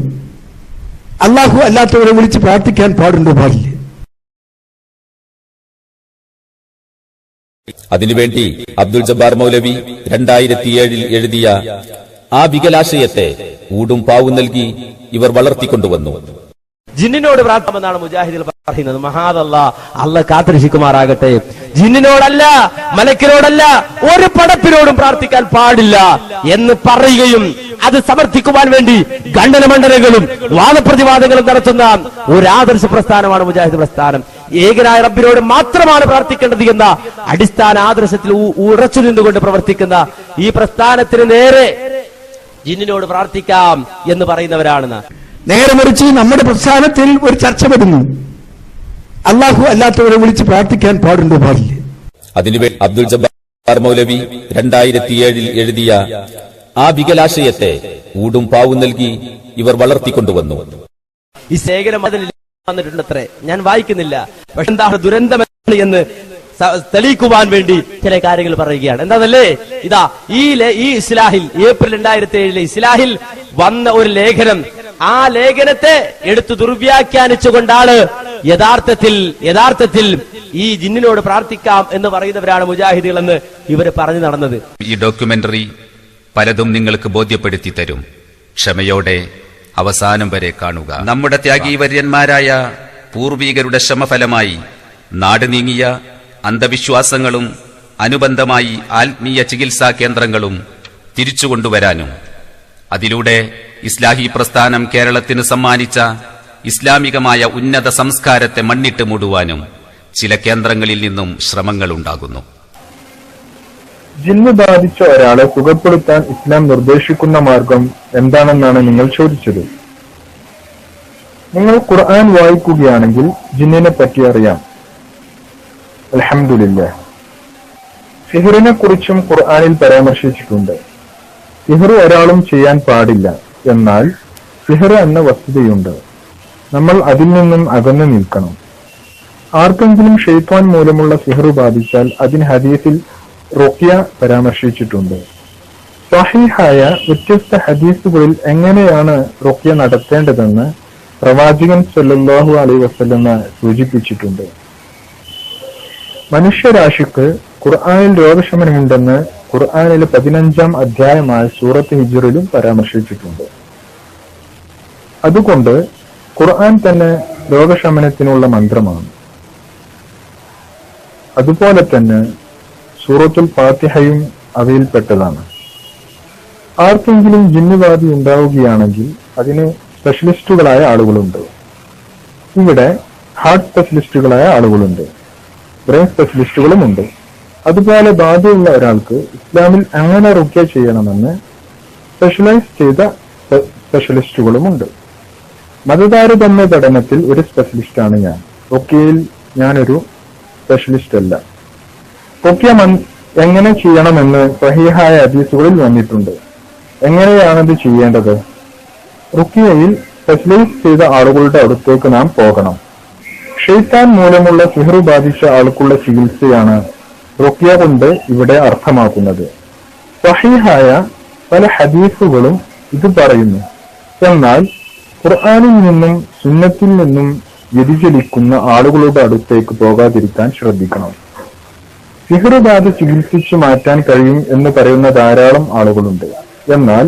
അള്ളാഹു അല്ലാത്തവരെ വിളിച്ച് പ്രാർത്ഥിക്കാൻ പാടുണ്ടോ പാടില്ല. അതിനുവേണ്ടി അബ്ദുൽ ജബ്ബാർ മൗലവി 2007 എഴുതിയ ആ വികലാശയത്തെ ഊടും പാവും നൽകി ഇവർ വളർത്തിക്കൊണ്ടുവന്നു. ജിന്നിനോട് പ്രാർത്ഥിക്കാമെന്നാണ് മുജാഹിദുകൾ പറയുന്നത്. മഹാദല്ലാ, അല്ല കാത്തിരക്ഷിക്കുമാറാകട്ടെ. ജിന്നിനോടല്ല, മലക്കിനോടല്ല, ഒരു പടപ്പിനോടും പ്രാർത്ഥിക്കാൻ പാടില്ല എന്ന് പറയുകയും അത് സമർത്ഥിക്കുവാൻ വേണ്ടി ഖണ്ഡനമണ്ഡനങ്ങളും വാദപ്രതിവാദങ്ങളും നടത്തുന്ന ഒരു ആദർശ പ്രസ്ഥാനമാണ് മുജാഹിദ് പ്രസ്ഥാനം. ഏകനായ റബ്ബിനോട് മാത്രമാണ് പ്രാർത്ഥിക്കേണ്ടത് എന്ന അടിസ്ഥാന ആദർശത്തിൽ ഉറച്ചു നിന്നുകൊണ്ട് പ്രവർത്തിക്കുന്ന ഈ പ്രസ്ഥാനത്തിന് നേരെ ജിന്നിനോട് പ്രാർത്ഥിക്കാം എന്ന് പറയുന്നവരാണ്. നേരെ മറിച്ച് നമ്മുടെ പ്രസ്ഥാനത്തിൽ ഒരു ചർച്ച വരുന്നു, അള്ളാഹു അല്ലാത്തവരെ വിളിച്ച് പ്രാർത്ഥിക്കാൻ പാടുണ്ടോ പാടില്ല. അതിനുവേണ്ടി അബ്ദുൽ ജബ്ബാർ മൗലവി 2007 എഴുതിയ ആ വികലാശയത്തെ ഊടും പാവും നൽകി ഇവർ വളർത്തിക്കൊണ്ടുവന്നു. ഈ സേകരം അതിൽ വന്നിട്ടുണ്ടത്രേ, ഞാൻ വായിക്കുന്നില്ല. പക്ഷെ എന്താണ് ദുരന്തമെന്ന് എന്ന് തെളിയിക്കുവാൻ വേണ്ടി ചില കാര്യങ്ങൾ പറയുകയാണ്. എന്താണല്ലേ, ഇതാ ഈ ഇസ്ലാഹിൽ ഏപ്രിൽ 2007 ഇസ്ലാഹിൽ വന്ന ഒരു ലേഖനം, ആ ലേഖനത്തെ എടുത്തു ദുർവ്യാഖ്യാനിച്ചുകൊണ്ടാണ് യഥാർത്ഥത്തിൽ ഈ ജിന്നിനോട് പ്രാർത്ഥിക്കാം എന്ന് പറയുന്നവരാണ് മുജാഹിദുകൾ എന്ന് ഇവർ പറഞ്ഞു നടന്നത്. ഈ ഡോക്യുമെന്ററി പലതും നിങ്ങൾക്ക് ബോധ്യപ്പെടുത്തി തരും. ക്ഷമയോടെ അവസാനം വരെ കാണുക. നമ്മുടെ ത്യാഗീവര്യന്മാരായ പൂർവീകരുടെ ശ്രമഫലമായി നാട് നീങ്ങിയ അന്ധവിശ്വാസങ്ങളും അനുബന്ധമായി ആത്മീയ ചികിത്സാ കേന്ദ്രങ്ങളും തിരിച്ചുകൊണ്ടുവരാനും അതിലൂടെ ഇസ്ലാഹി പ്രസ്ഥാനം കേരളത്തിന് സമ്മാനിച്ച ഇസ്ലാമികമായ ഉന്നത സംസ്കാരത്തെ മണ്ണിട്ട് മൂടുവാനും ചില കേന്ദ്രങ്ങളിൽ നിന്നും ശ്രമങ്ങളുണ്ടാകുന്നു. ജിന്ന് ബാധിച്ച ഒരാളെ സുഖപ്പെടുത്താൻ ഇസ്ലാം നിർദ്ദേശിക്കുന്ന മാർഗം എന്താണെന്നാണ് നിങ്ങൾ ചോദിച്ചത്. നിങ്ങൾ ഖുർആൻ വായിക്കുകയാണെങ്കിൽ ജിന്നിനെ പറ്റി അറിയാം. അൽഹംദുലില്ലാഹ്. സിഹറിനെ കുറിച്ചും ഖുർആനിൽ പരാമർശിച്ചിട്ടുണ്ട്. സിഹർ ഒരാളും ചെയ്യാൻ പാടില്ല, എന്നാൽ സിഹർ എന്ന വസ്തുതയുണ്ട്. നമ്മൾ അതിൽ നിന്നും അകന്നു നിൽക്കണം. ആർക്കെങ്കിലും ഷെയ്ത്താൻ മൂലമുള്ള സിഹർ ബാധിച്ചാൽ അതിന് ഹദീസിൽ റുഖ്യ പരാമർശിച്ചിട്ടുണ്ട്. സ്വഹീഹായ വ്യത്യസ്ത ഹദീസുകളിൽ എങ്ങനെയാണ് റുഖ്യ നടത്തേണ്ടതെന്ന് പ്രവാചകൻ സല്ലല്ലാഹു അലൈഹി വസല്ലം സൂചിപ്പിച്ചിട്ടുണ്ട്. മനുഷ്യരാശിക്ക് ഖുർആനിൽ രോഗശമനമുണ്ടെന്ന് ഖുർആനിലെ 15-ാം അധ്യായമായ സൂറത്ത് ഹിജ്റിലും പരാമർശിച്ചിട്ടുണ്ട്. അതുകൊണ്ട് ഖുർആൻ തന്നെ രോഗശമനത്തിനുള്ള മന്ത്രമാണ്. അതുപോലെ തന്നെ സൂറത്തുൽ ഫാത്തിഹയും അവയിൽപ്പെട്ടതാണ്. ആർക്കെങ്കിലും ജിന്നുബാധ ഉണ്ടാവുകയാണെങ്കിൽ അതിന് സ്പെഷ്യലിസ്റ്റുകളായ ആളുകളുണ്ട്. ഇവിടെ ഹാർട്ട് സ്പെഷ്യലിസ്റ്റുകളായ ആളുകളുണ്ട്, ബ്രെയിൻ സ്പെഷ്യലിസ്റ്റുകളുമുണ്ട്. അതുപോലെ ബാധയുള്ള ഒരാൾക്ക് ഇസ്ലാമിൽ എങ്ങനെ റുഖ്യ ചെയ്യണമെന്ന് സ്പെഷ്യലൈസ് ചെയ്ത സ്പെഷ്യലിസ്റ്റുകളുമുണ്ട്. മതതാരതമ്യ പഠനത്തിൽ ഒരു സ്പെഷ്യലിസ്റ്റാണ് ഞാൻ. റുഖ്യയിൽ ഞാനൊരു സ്പെഷ്യലിസ്റ്റ് അല്ല. റുഖ്യ എങ്ങനെ ചെയ്യണമെന്ന് സഹീഹായ ഹദീസുകളിൽ വന്നിട്ടുണ്ട്. എങ്ങനെയാണത് ചെയ്യേണ്ടത്? റുഖ്യയിൽ സ്പെഷ്യലൈസ് ചെയ്ത ആളുകളുടെ അടുത്തേക്ക് നാം പോകണം. ഷെയ്ത്താൻ മൂലമുള്ള സിഹർ ബാധിച്ച ആൾക്കുള്ള ചികിത്സയാണ് റുഖ്യ കൊണ്ട് ഇവിടെ അർത്ഥമാക്കുന്നത്. സഹീഹായ പല ഹദീസുകളും ഇത് പറയുന്നു. എന്നാൽ ഖുർആനിൽ നിന്നും സുന്നത്തിൽ നിന്നും വ്യതിചലിക്കുന്ന ആളുകളുടെ അടുത്തേക്ക് പോകാതിരിക്കാൻ ശ്രദ്ധിക്കണം. സിഹർ ബാധ ചികിത്സിച്ചു മാറ്റാൻ കഴിയും എന്ന് പറയുന്ന ധാരാളം ആളുകളുണ്ട്. എന്നാൽ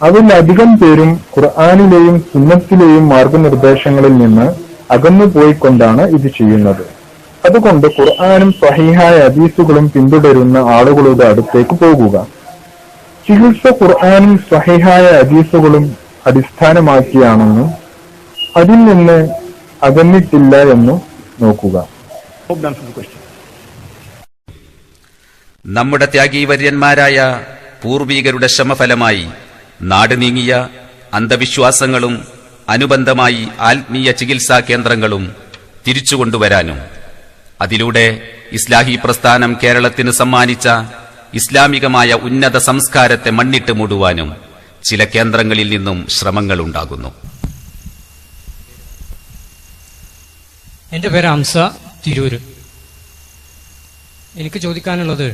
അതിലധികം പേരും ഖുർആനിലെയും സുന്നത്തിലെയും മാർഗനിർദ്ദേശങ്ങളിൽ നിന്ന് അകന്നു പോയിക്കൊണ്ടാണ് ഇത് ചെയ്യുന്നത്. അതുകൊണ്ട് ഖുർആനും സ്വഹീഹായ ഹദീസുകളും പിന്തുടരുന്ന ആളുകളുടെ അടുത്തേക്ക് പോകുക. ചികിത്സ ഖുർആനും സ്വഹീഹായ ഹദീസുകളും അടിസ്ഥാനമാക്കിയാണെന്നും അതിൽ നിന്ന് അകന്നിട്ടില്ല എന്നും നോക്കുക. നമ്മുടെ ത്യാഗീവര്യന്മാരായ പൂർവീകരുടെ ശ്രമഫലമായി നാട് നീങ്ങിയ അന്ധവിശ്വാസങ്ങളും അനുബന്ധമായി ആത്മീയ ചികിത്സാ കേന്ദ്രങ്ങളും തിരിച്ചുകൊണ്ടുവരാനും അതിലൂടെ ഇസ്ലാഹി പ്രസ്ഥാനം കേരളത്തിന് സമ്മാനിച്ച ഇസ്ലാമികമായ ഉന്നത സംസ്കാരത്തെ മണ്ണിട്ട് മൂടുവാനും ചില കേന്ദ്രങ്ങളിൽ നിന്നും ശ്രമങ്ങളുണ്ടാകുന്നു. എൻ്റെ പേര് ഹംസ, തിരൂര്. എനിക്ക് ചോദിക്കാനുള്ളത്,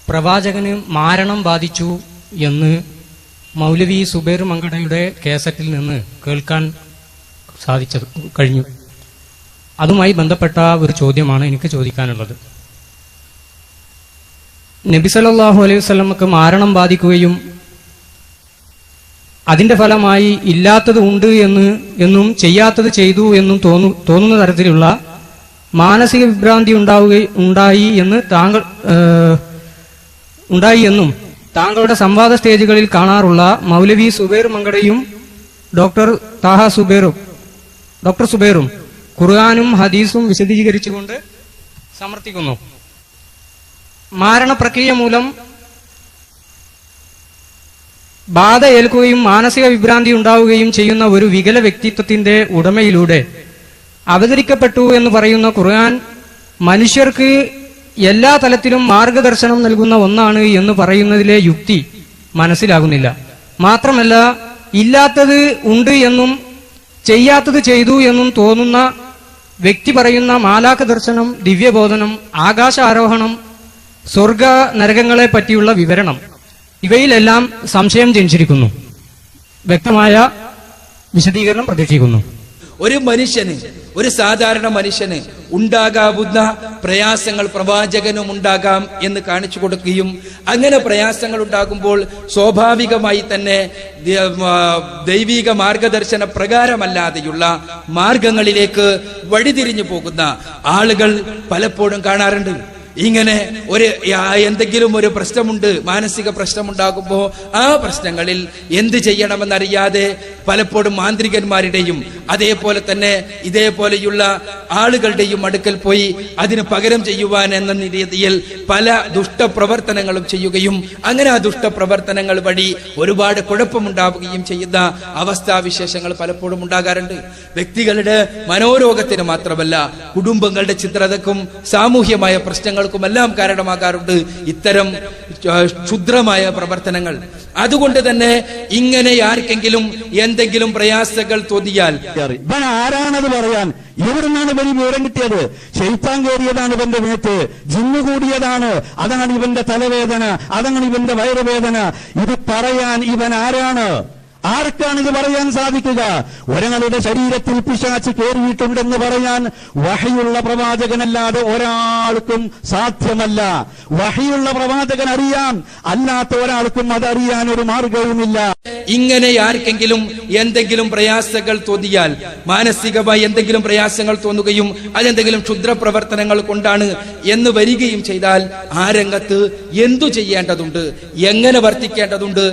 പ്രവാചകന് മാരണം ബാധിച്ചു എന്ന് മൗലവി സുബൈർ മങ്കടയുടെ കേസറ്റിൽ നിന്ന് കേൾക്കാൻ കഴിഞ്ഞു. അതുമായി ബന്ധപ്പെട്ട ഒരു ചോദ്യമാണ് എനിക്ക് ചോദിക്കാനുള്ളത്. നബി സല്ലല്ലാഹു അലൈഹി വസല്ലമക്ക് മാരണം ബാധിക്കുകയും അതിന്റെ ഫലമായി ഇല്ലാത്തത് ഉണ്ട് എന്നും ചെയ്യാത്തത് ചെയ്തു എന്നും തോന്നുന്ന തരത്തിലുള്ള മാനസിക വിഭ്രാന്തി ഉണ്ടായി എന്നും താങ്കളുടെ സംവാദ സ്റ്റേജുകളിൽ കാണാറുള്ള മൗലവി സുബൈർ മങ്കടയും ഡോക്ടർ സുബൈറും ഖുർആനും ഹദീസും വിശദീകരിച്ചുകൊണ്ട് സമർത്ഥിക്കുന്നു. മാരണപ്രക്രിയ മൂലം ബാധ ഏൽക്കുകയും മാനസിക വിഭ്രാന്തി ഉണ്ടാവുകയും ചെയ്യുന്ന ഒരു വികല വ്യക്തിത്വത്തിന്റെ ഉടമയിലൂടെ അവതരിക്കപ്പെട്ടു എന്ന് പറയുന്ന ഖുർആൻ മനുഷ്യർക്ക് എല്ലാ തലത്തിലും മാർഗദർശനം നൽകുന്ന ഒന്നാണ് എന്ന് പറയുന്നതിലെ യുക്തി മനസ്സിലാകുന്നില്ല. മാത്രമല്ല, ഇല്ലാത്തത് ഉണ്ട് എന്നും ചെയ്യാത്തത് ചെയ്തു എന്നും തോന്നുന്ന വ്യക്തി പറയുന്ന മാലാഖ ദർശനം, ദിവ്യബോധനം, ആകാശ ആരോഹണം, സ്വർഗ നരകങ്ങളെ പറ്റിയുള്ള വിവരണം, ഇവയിലെല്ലാം സംശയം ജനിച്ചിരിക്കുന്നു. വ്യക്തമായ വിശദീകരണം പ്രതീക്ഷിക്കുന്നു. ഒരു മനുഷ്യന്, ഒരു സാധാരണ മനുഷ്യന് ഉണ്ടാകാവുന്ന പ്രയാസങ്ങൾ പ്രവാചകനും ഉണ്ടാകാം എന്ന് കാണിച്ചു കൊടുക്കുകയും അങ്ങനെ പ്രയാസങ്ങൾ ഉണ്ടാകുമ്പോൾ സ്വാഭാവികമായി തന്നെ ദൈവിക മാർഗദർശന പ്രകാരമല്ലാതെയുള്ള മാർഗങ്ങളിലേക്ക് വഴിതിരിഞ്ഞു പോകുന്ന ആളുകൾ പലപ്പോഴും കാണാറുണ്ട്. ഇങ്ങനെ എന്തെങ്കിലും ഒരു പ്രശ്നമുണ്ട്, മാനസിക പ്രശ്നമുണ്ടാകുമ്പോൾ ആ പ്രശ്നങ്ങളിൽ എന്ത് ചെയ്യണമെന്നറിയാതെ പലപ്പോഴും മാന്ത്രികന്മാരുടെയും അതേപോലെ തന്നെ ഇതേപോലെയുള്ള ആളുകളുടെയും അടുക്കൽ പോയി അതിന് പകരം ചെയ്യുവാൻ എന്ന രീതിയിൽ പല ദുഷ്ടപ്രവർത്തനങ്ങളും ചെയ്യുകയും അങ്ങനെ ആ ദുഷ്ടപ്രവർത്തനങ്ങൾ വഴി ഒരുപാട് കുഴപ്പമുണ്ടാവുകയും ചെയ്യുന്ന അവസ്ഥാവിശേഷങ്ങൾ പലപ്പോഴും ഉണ്ടാകാറുണ്ട്. വ്യക്തികളുടെ മനോരോഗത്തിന് മാത്രമല്ല, കുടുംബങ്ങളുടെ ചിത്രതക്കും സാമൂഹ്യമായ പ്രശ്നങ്ങൾക്കുമെല്ലാം കാരണമാകാറുണ്ട് ഇത്തരം ക്ഷുദ്രമായ പ്രവർത്തനങ്ങൾ. അതുകൊണ്ട് തന്നെ ഇങ്ങനെ ആർക്കെങ്കിലും എന്തെങ്കിലും പ്രയാസങ്ങൾ തോന്നിയാൽ ഇവൻ ആരാണത് പറയാൻ? എവിടുന്നാണ് ഇവന് വിവരം കിട്ടിയത്? ശൈത്താൻ കയറിയതാണ് ഇവന്റെ മേത്ത്, ജിന്ന് കൂടിയതാണ്, അതാണ് ഇവന്റെ തലവേദന, അതാണ് ഇവന്റെ വയറുവേദന. ഇത് പറയാൻ ഇവൻ ആരാണ്? ആർക്കാണ് ഇത് പറയാൻ സാധിക്കുക? ഒരാളുടെ ശരീരത്തിൽ പിശാച് കയറിയിട്ടുണ്ടെന്ന് പറയാൻ വഹയുള്ള പ്രവാചകനല്ലാതെ ഒരാൾക്കും സാധ്യമല്ല. വഹയുള്ള പ്രവാചകൻ അറിയാം, അല്ലാത്ത ഒരാൾക്കും അതറിയാൻ ഒരു മാർഗവുമില്ല. ഇങ്ങനെ ആർക്കെങ്കിലും എന്തെങ്കിലും പ്രയാസങ്ങൾ തോന്നിയാൽ, മാനസികമായി എന്തെങ്കിലും പ്രയാസങ്ങൾ തോന്നുകയും അതെന്തെങ്കിലും ക്ഷുദ്ര പ്രവർത്തനങ്ങൾ കൊണ്ടാണ് എന്ന് വരികയും ചെയ്താൽ ആ രംഗത്ത് എന്തു ചെയ്യേണ്ടതുണ്ട്, എങ്ങനെ വർത്തിക്കേണ്ടതുണ്ട്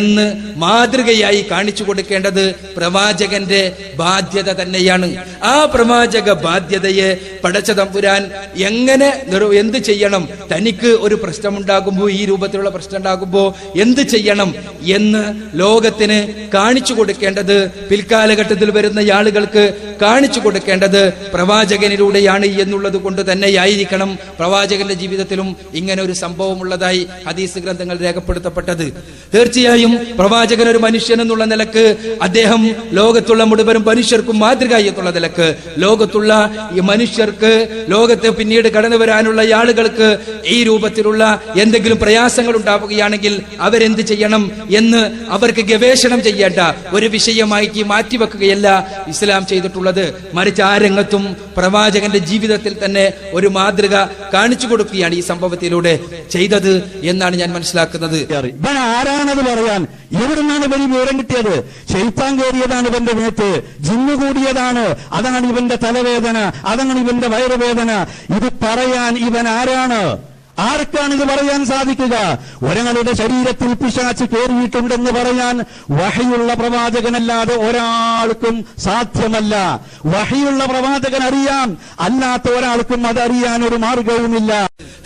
എന്ന് മാതൃകയായി കാണിച്ചു കൊടുക്കേണ്ടത് പ്രവാചകന്റെ ബാധ്യത തന്നെയാണ്. ആ പ്രവാചക ബാധ്യതയെ പടച്ച തമ്പുരാൻ എന്ത് ചെയ്യണം, തനിക്ക് ഒരു പ്രശ്നമുണ്ടാകുമ്പോൾ, ഈ രൂപത്തിലുള്ള പ്രശ്നം ഉണ്ടാകുമ്പോൾ എന്ത് ചെയ്യണം എന്ന് ലോകത്തിന് കാണിച്ചു കൊടുക്കേണ്ടത്, പിൽക്കാലഘട്ടത്തിൽ വരുന്ന ആളുകൾക്ക് കാണിച്ചു കൊടുക്കേണ്ടത് പ്രവാചകനിലൂടെയാണ് എന്നുള്ളത് കൊണ്ട് തന്നെയായിരിക്കണം പ്രവാചകന്റെ ജീവിതത്തിലും ഇങ്ങനെ ഒരു സംഭവം ഉള്ളതായി ഹദീസ് ഗ്രന്ഥങ്ങൾ രേഖപ്പെടുത്തപ്പെട്ടത്. തീർച്ചയായും പ്രവാചകൻ ഒരു മനുഷ്യൻ എന്നുള്ള നിലക്ക് അദ്ദേഹം ലോകത്തുള്ള മുഴുവനും മനുഷ്യർക്കും മാതൃക എന്നുള്ള നിലക്ക് ലോകത്തുള്ള ഈ മനുഷ്യർക്ക്, ലോകത്ത് പിന്നീട് കടന്നു വരാനുള്ള ആളുകൾക്ക് ഈ രൂപത്തിലുള്ള എന്തെങ്കിലും പ്രയാസങ്ങൾ ഉണ്ടാവുകയാണെങ്കിൽ അവരെന്ത് ചെയ്യണം എന്ന് അവർക്ക് ഗവേഷണം ചെയ്യേണ്ട ഒരു വിഷയമായി മാറ്റിവെക്കുകയല്ല ഇസ്ലാം ചെയ്തിട്ടുള്ളത്. മറിച്ച് ആ രംഗത്തും പ്രവാചകന്റെ ജീവിതത്തിൽ തന്നെ ഒരു മാതൃക കാണിച്ചു കൊടുക്കുകയാണ് ഈ സംഭവത്തിലൂടെ ചെയ്തത് എന്നാണ് ഞാൻ മനസ്സിലാക്കുന്നത്. ഇവൻ ആരാണത് പറയാൻ? എവിടുന്നാണ് ഇവന് വിവരം കിട്ടിയത്? ശൈത്താൻ കയറിയതാണ് ഇവന്റെ മേത്ത്, ജിന്ന് കൂടിയതാണ്, അതാണ് ഇവന്റെ തലവേദന, അതാണ് ഇവന്റെ വയറുവേദന. ഇത് പറയാൻ ഇവൻ ആരാണ്? ആർക്കാണ് ഇത് പറയാൻ സാധിക്കുക? ഒരാളുടെ ശരീരത്തിൽ പിശാച് കയറിയിട്ടുണ്ടെന്ന് പറയാൻ വഹയുള്ള പ്രവാചകനല്ലാതെ ഒരാൾക്കും സാധ്യമല്ല. വഹയുള്ള പ്രവാചകൻ അറിയാം, അല്ലാത്ത ഒരാൾക്കും അതറിയാൻ ഒരു മാർഗവുമില്ല.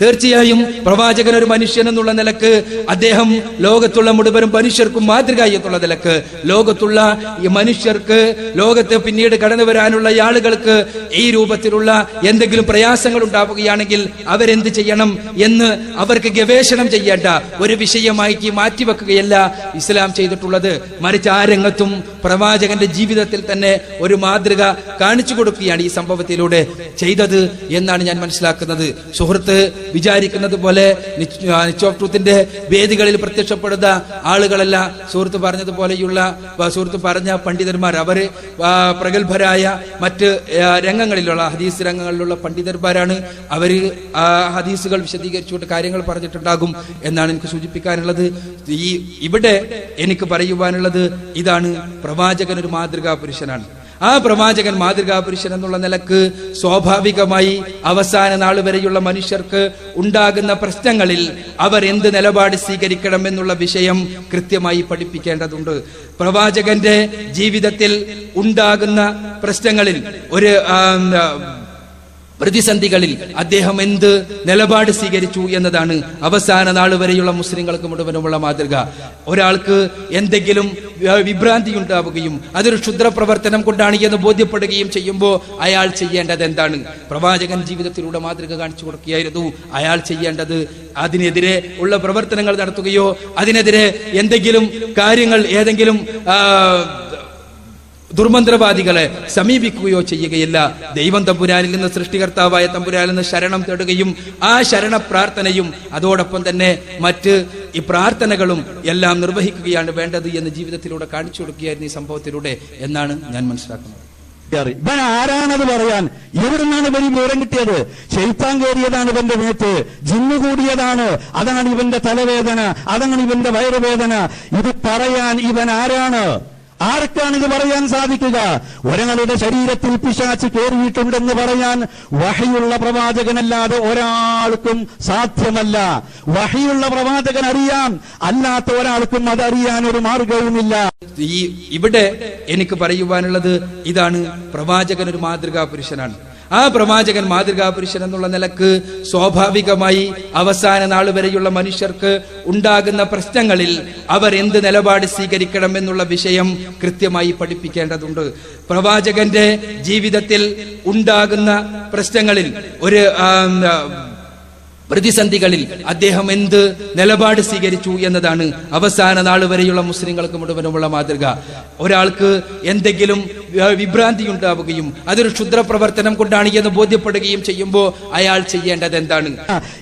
തീർച്ചയായും പ്രവാചകൻ ഒരു മനുഷ്യൻ എന്നുള്ള നിലക്ക് അദ്ദേഹം ലോകത്തുള്ള മുഴുവനും മനുഷ്യർക്കും മാതൃക എന്നുള്ള നിലക്ക് ലോകത്തുള്ള ഈ മനുഷ്യർക്ക്, ലോകത്ത് പിന്നീട് കടന്നു വരാനുള്ള ആളുകൾക്ക് ഈ രൂപത്തിലുള്ള എന്തെങ്കിലും പ്രയാസങ്ങൾ ഉണ്ടാവുകയാണെങ്കിൽ അവരെന്ത് ചെയ്യണം എന്ന് അവർക്ക് ഗവേഷണം ചെയ്യേണ്ട ഒരു വിഷയമായി മാറ്റിവെക്കുകയല്ല ഇസ്ലാം ചെയ്തിട്ടുള്ളത്. മറിച്ച് ആ രംഗത്തും പ്രവാചകന്റെ ജീവിതത്തിൽ തന്നെ ഒരു മാതൃക കാണിച്ചു കൊടുക്കുകയാണ് ഈ സംഭവത്തിലൂടെ ചെയ്തത് എന്നാണ് ഞാൻ മനസ്സിലാക്കുന്നത്. സുഹൃത്ത് വിചാരിക്കുന്നത് പോലെ നിച്ച് ഓഫ് ട്രൂത്തിന്റെ വേദികളിൽ പ്രത്യക്ഷപ്പെടുന്ന ആളുകളല്ല സുഹൃത്ത് പറഞ്ഞതുപോലെയുള്ള സുഹൃത്ത് പറഞ്ഞ പണ്ഡിതന്മാർ. അവര് പ്രഗത്ഭരായ മറ്റ് രംഗങ്ങളിലുള്ള ഹദീസ് രംഗങ്ങളിലുള്ള പണ്ഡിതന്മാരാണ്. അവര് ഹദീസുകൾ വിശദീകരിക്കും വിശദീകരിച്ചുകൊണ്ട് കാര്യങ്ങൾ പറഞ്ഞിട്ടുണ്ടാകും എന്നാണ് എനിക്ക് സൂചിപ്പിക്കാനുള്ളത്. ഇവിടെ എനിക്ക് പറയുവാനുള്ളത് ഇതാണ്: പ്രവാചകൻ ഒരു മാതൃകാ പുരുഷനാണ്. ആ പ്രവാചകൻ മാതൃകാ പുരുഷൻ എന്നുള്ള നിലക്ക് സ്വാഭാവികമായി അവസാന നാൾ വരെയുള്ള മനുഷ്യർക്ക് ഉണ്ടാകുന്ന പ്രശ്നങ്ങളിൽ അവർ എന്ത് നിലപാട് സ്വീകരിക്കണം എന്നുള്ള വിഷയം കൃത്യമായി പഠിപ്പിക്കേണ്ടതുണ്ട്. പ്രവാചകന്റെ ജീവിതത്തിൽ ഉണ്ടാകുന്ന പ്രശ്നങ്ങളിൽ ഒരു പ്രതിസന്ധികളിൽ അദ്ദേഹം എന്ത് നിലപാട് സ്വീകരിച്ചു എന്നതാണ് അവസാന നാൾ വരെയുള്ള മുസ്ലിങ്ങൾക്ക് മുഴുവനുമുള്ള മാതൃക. ഒരാൾക്ക് എന്തെങ്കിലും വിഭ്രാന്തി ഉണ്ടാവുകയും അതൊരു ക്ഷുദ്ര പ്രവർത്തനം കൊണ്ടാണ് എന്ന് ബോധ്യപ്പെടുകയും ചെയ്യുമ്പോൾ അയാൾ ചെയ്യേണ്ടത് എന്താണ്? പ്രവാചകൻ ജീവിതത്തിലൂടെ മാതൃക കാണിച്ചു കൊടുക്കുകയായിരുന്നു. അയാൾ ചെയ്യേണ്ടത് അതിനെതിരെ ഉള്ള പ്രവർത്തനങ്ങൾ നടത്തുകയോ അതിനെതിരെ എന്തെങ്കിലും കാര്യങ്ങൾ ഏതെങ്കിലും ദുർമന്ത്രവാദികളെ സമീപിക്കുകയോ ചെയ്യുകയില്ല. ദൈവം തമ്പുരാനിൽ നിന്ന്, സൃഷ്ടികർത്താവായ തമ്പുരാനിൽ നിന്ന് ശരണം തേടുകയും ആ ശരണ പ്രാർത്ഥനയും അതോടൊപ്പം തന്നെ മറ്റ് ഈ പ്രാർത്ഥനകളും എല്ലാം നിർവഹിക്കുകയാണ് വേണ്ടത് എന്ന് ജീവിതത്തിലൂടെ കാണിച്ചു കൊടുക്കുകയായിരുന്നു ഈ സംഭവത്തിലൂടെ എന്നാണ് ഞാൻ മനസ്സിലാക്കുന്നത്. ഇവൻ ആരാണത് പറയാൻ? എവിടുന്നാണ് ഇവന് വിവരം കിട്ടിയത്? ശൈത്താൻ കയറിയതാണ് ഇവന്റെ മേത്ത്, ജിന്ന് കൂടിയതാണ്, അതാണ് ഇവന്റെ തലവേദന, അതാണ് ഇവന്റെ വയറുവേദന. ഇത് പറയാൻ ഇവൻ ആരാണ്? ആർക്കാണ് ഇത് പറയാൻ സാധിക്കുക? ഒരാളുടെ ശരീരത്തിൽ പിശാച് കയറിയിട്ടുണ്ടെന്ന് പറയാൻ വഹയുള്ള പ്രവാചകനല്ലാതെ ഒരാൾക്കും സാധ്യമല്ല. വഹയുള്ള പ്രവാചകൻ അറിയാം, അല്ലാത്ത ഒരാൾക്കും അതറിയാൻ ഒരു മാർഗവുമില്ല. ഇവിടെ എനിക്ക് പറയുവാനുള്ളത് ഇതാണ്: പ്രവാചകൻ ഒരു മാതൃകാ പുരുഷനാണ്. ആ പ്രവാചകൻ മാതൃകാ പുരുഷൻ എന്നുള്ള നിലക്ക് സ്വാഭാവികമായി അവസാന നാൾ വരെയുള്ള മനുഷ്യർക്ക് ഉണ്ടാകുന്ന പ്രശ്നങ്ങളിൽ അവർ എന്ത് നിലപാട് സ്വീകരിക്കണം എന്നുള്ള വിഷയം കൃത്യമായി പഠിപ്പിക്കേണ്ടതുണ്ട്. പ്രവാചകന്റെ ജീവിതത്തിൽ ഉണ്ടാകുന്ന പ്രശ്നങ്ങളിൽ ഒരു പ്രതിസന്ധികളിൽ അദ്ദേഹം എന്ത് നിലപാട് സ്വീകരിച്ചു എന്നതാണ് അവസാന നാൾ വരെയുള്ള മുസ്ലിങ്ങൾക്ക് മുഴുവനുമുള്ള മാതൃക. ഒരാൾക്ക് എന്തെങ്കിലും വിഭ്രാന്തി ഉണ്ടാവുകയും അതൊരു ക്ഷുദ്ര പ്രവർത്തനം കൊണ്ടാണ് എന്ന് ബോധ്യപ്പെടുകയും ചെയ്യുമ്പോൾ അയാൾ ചെയ്യേണ്ടത് എന്താണ്?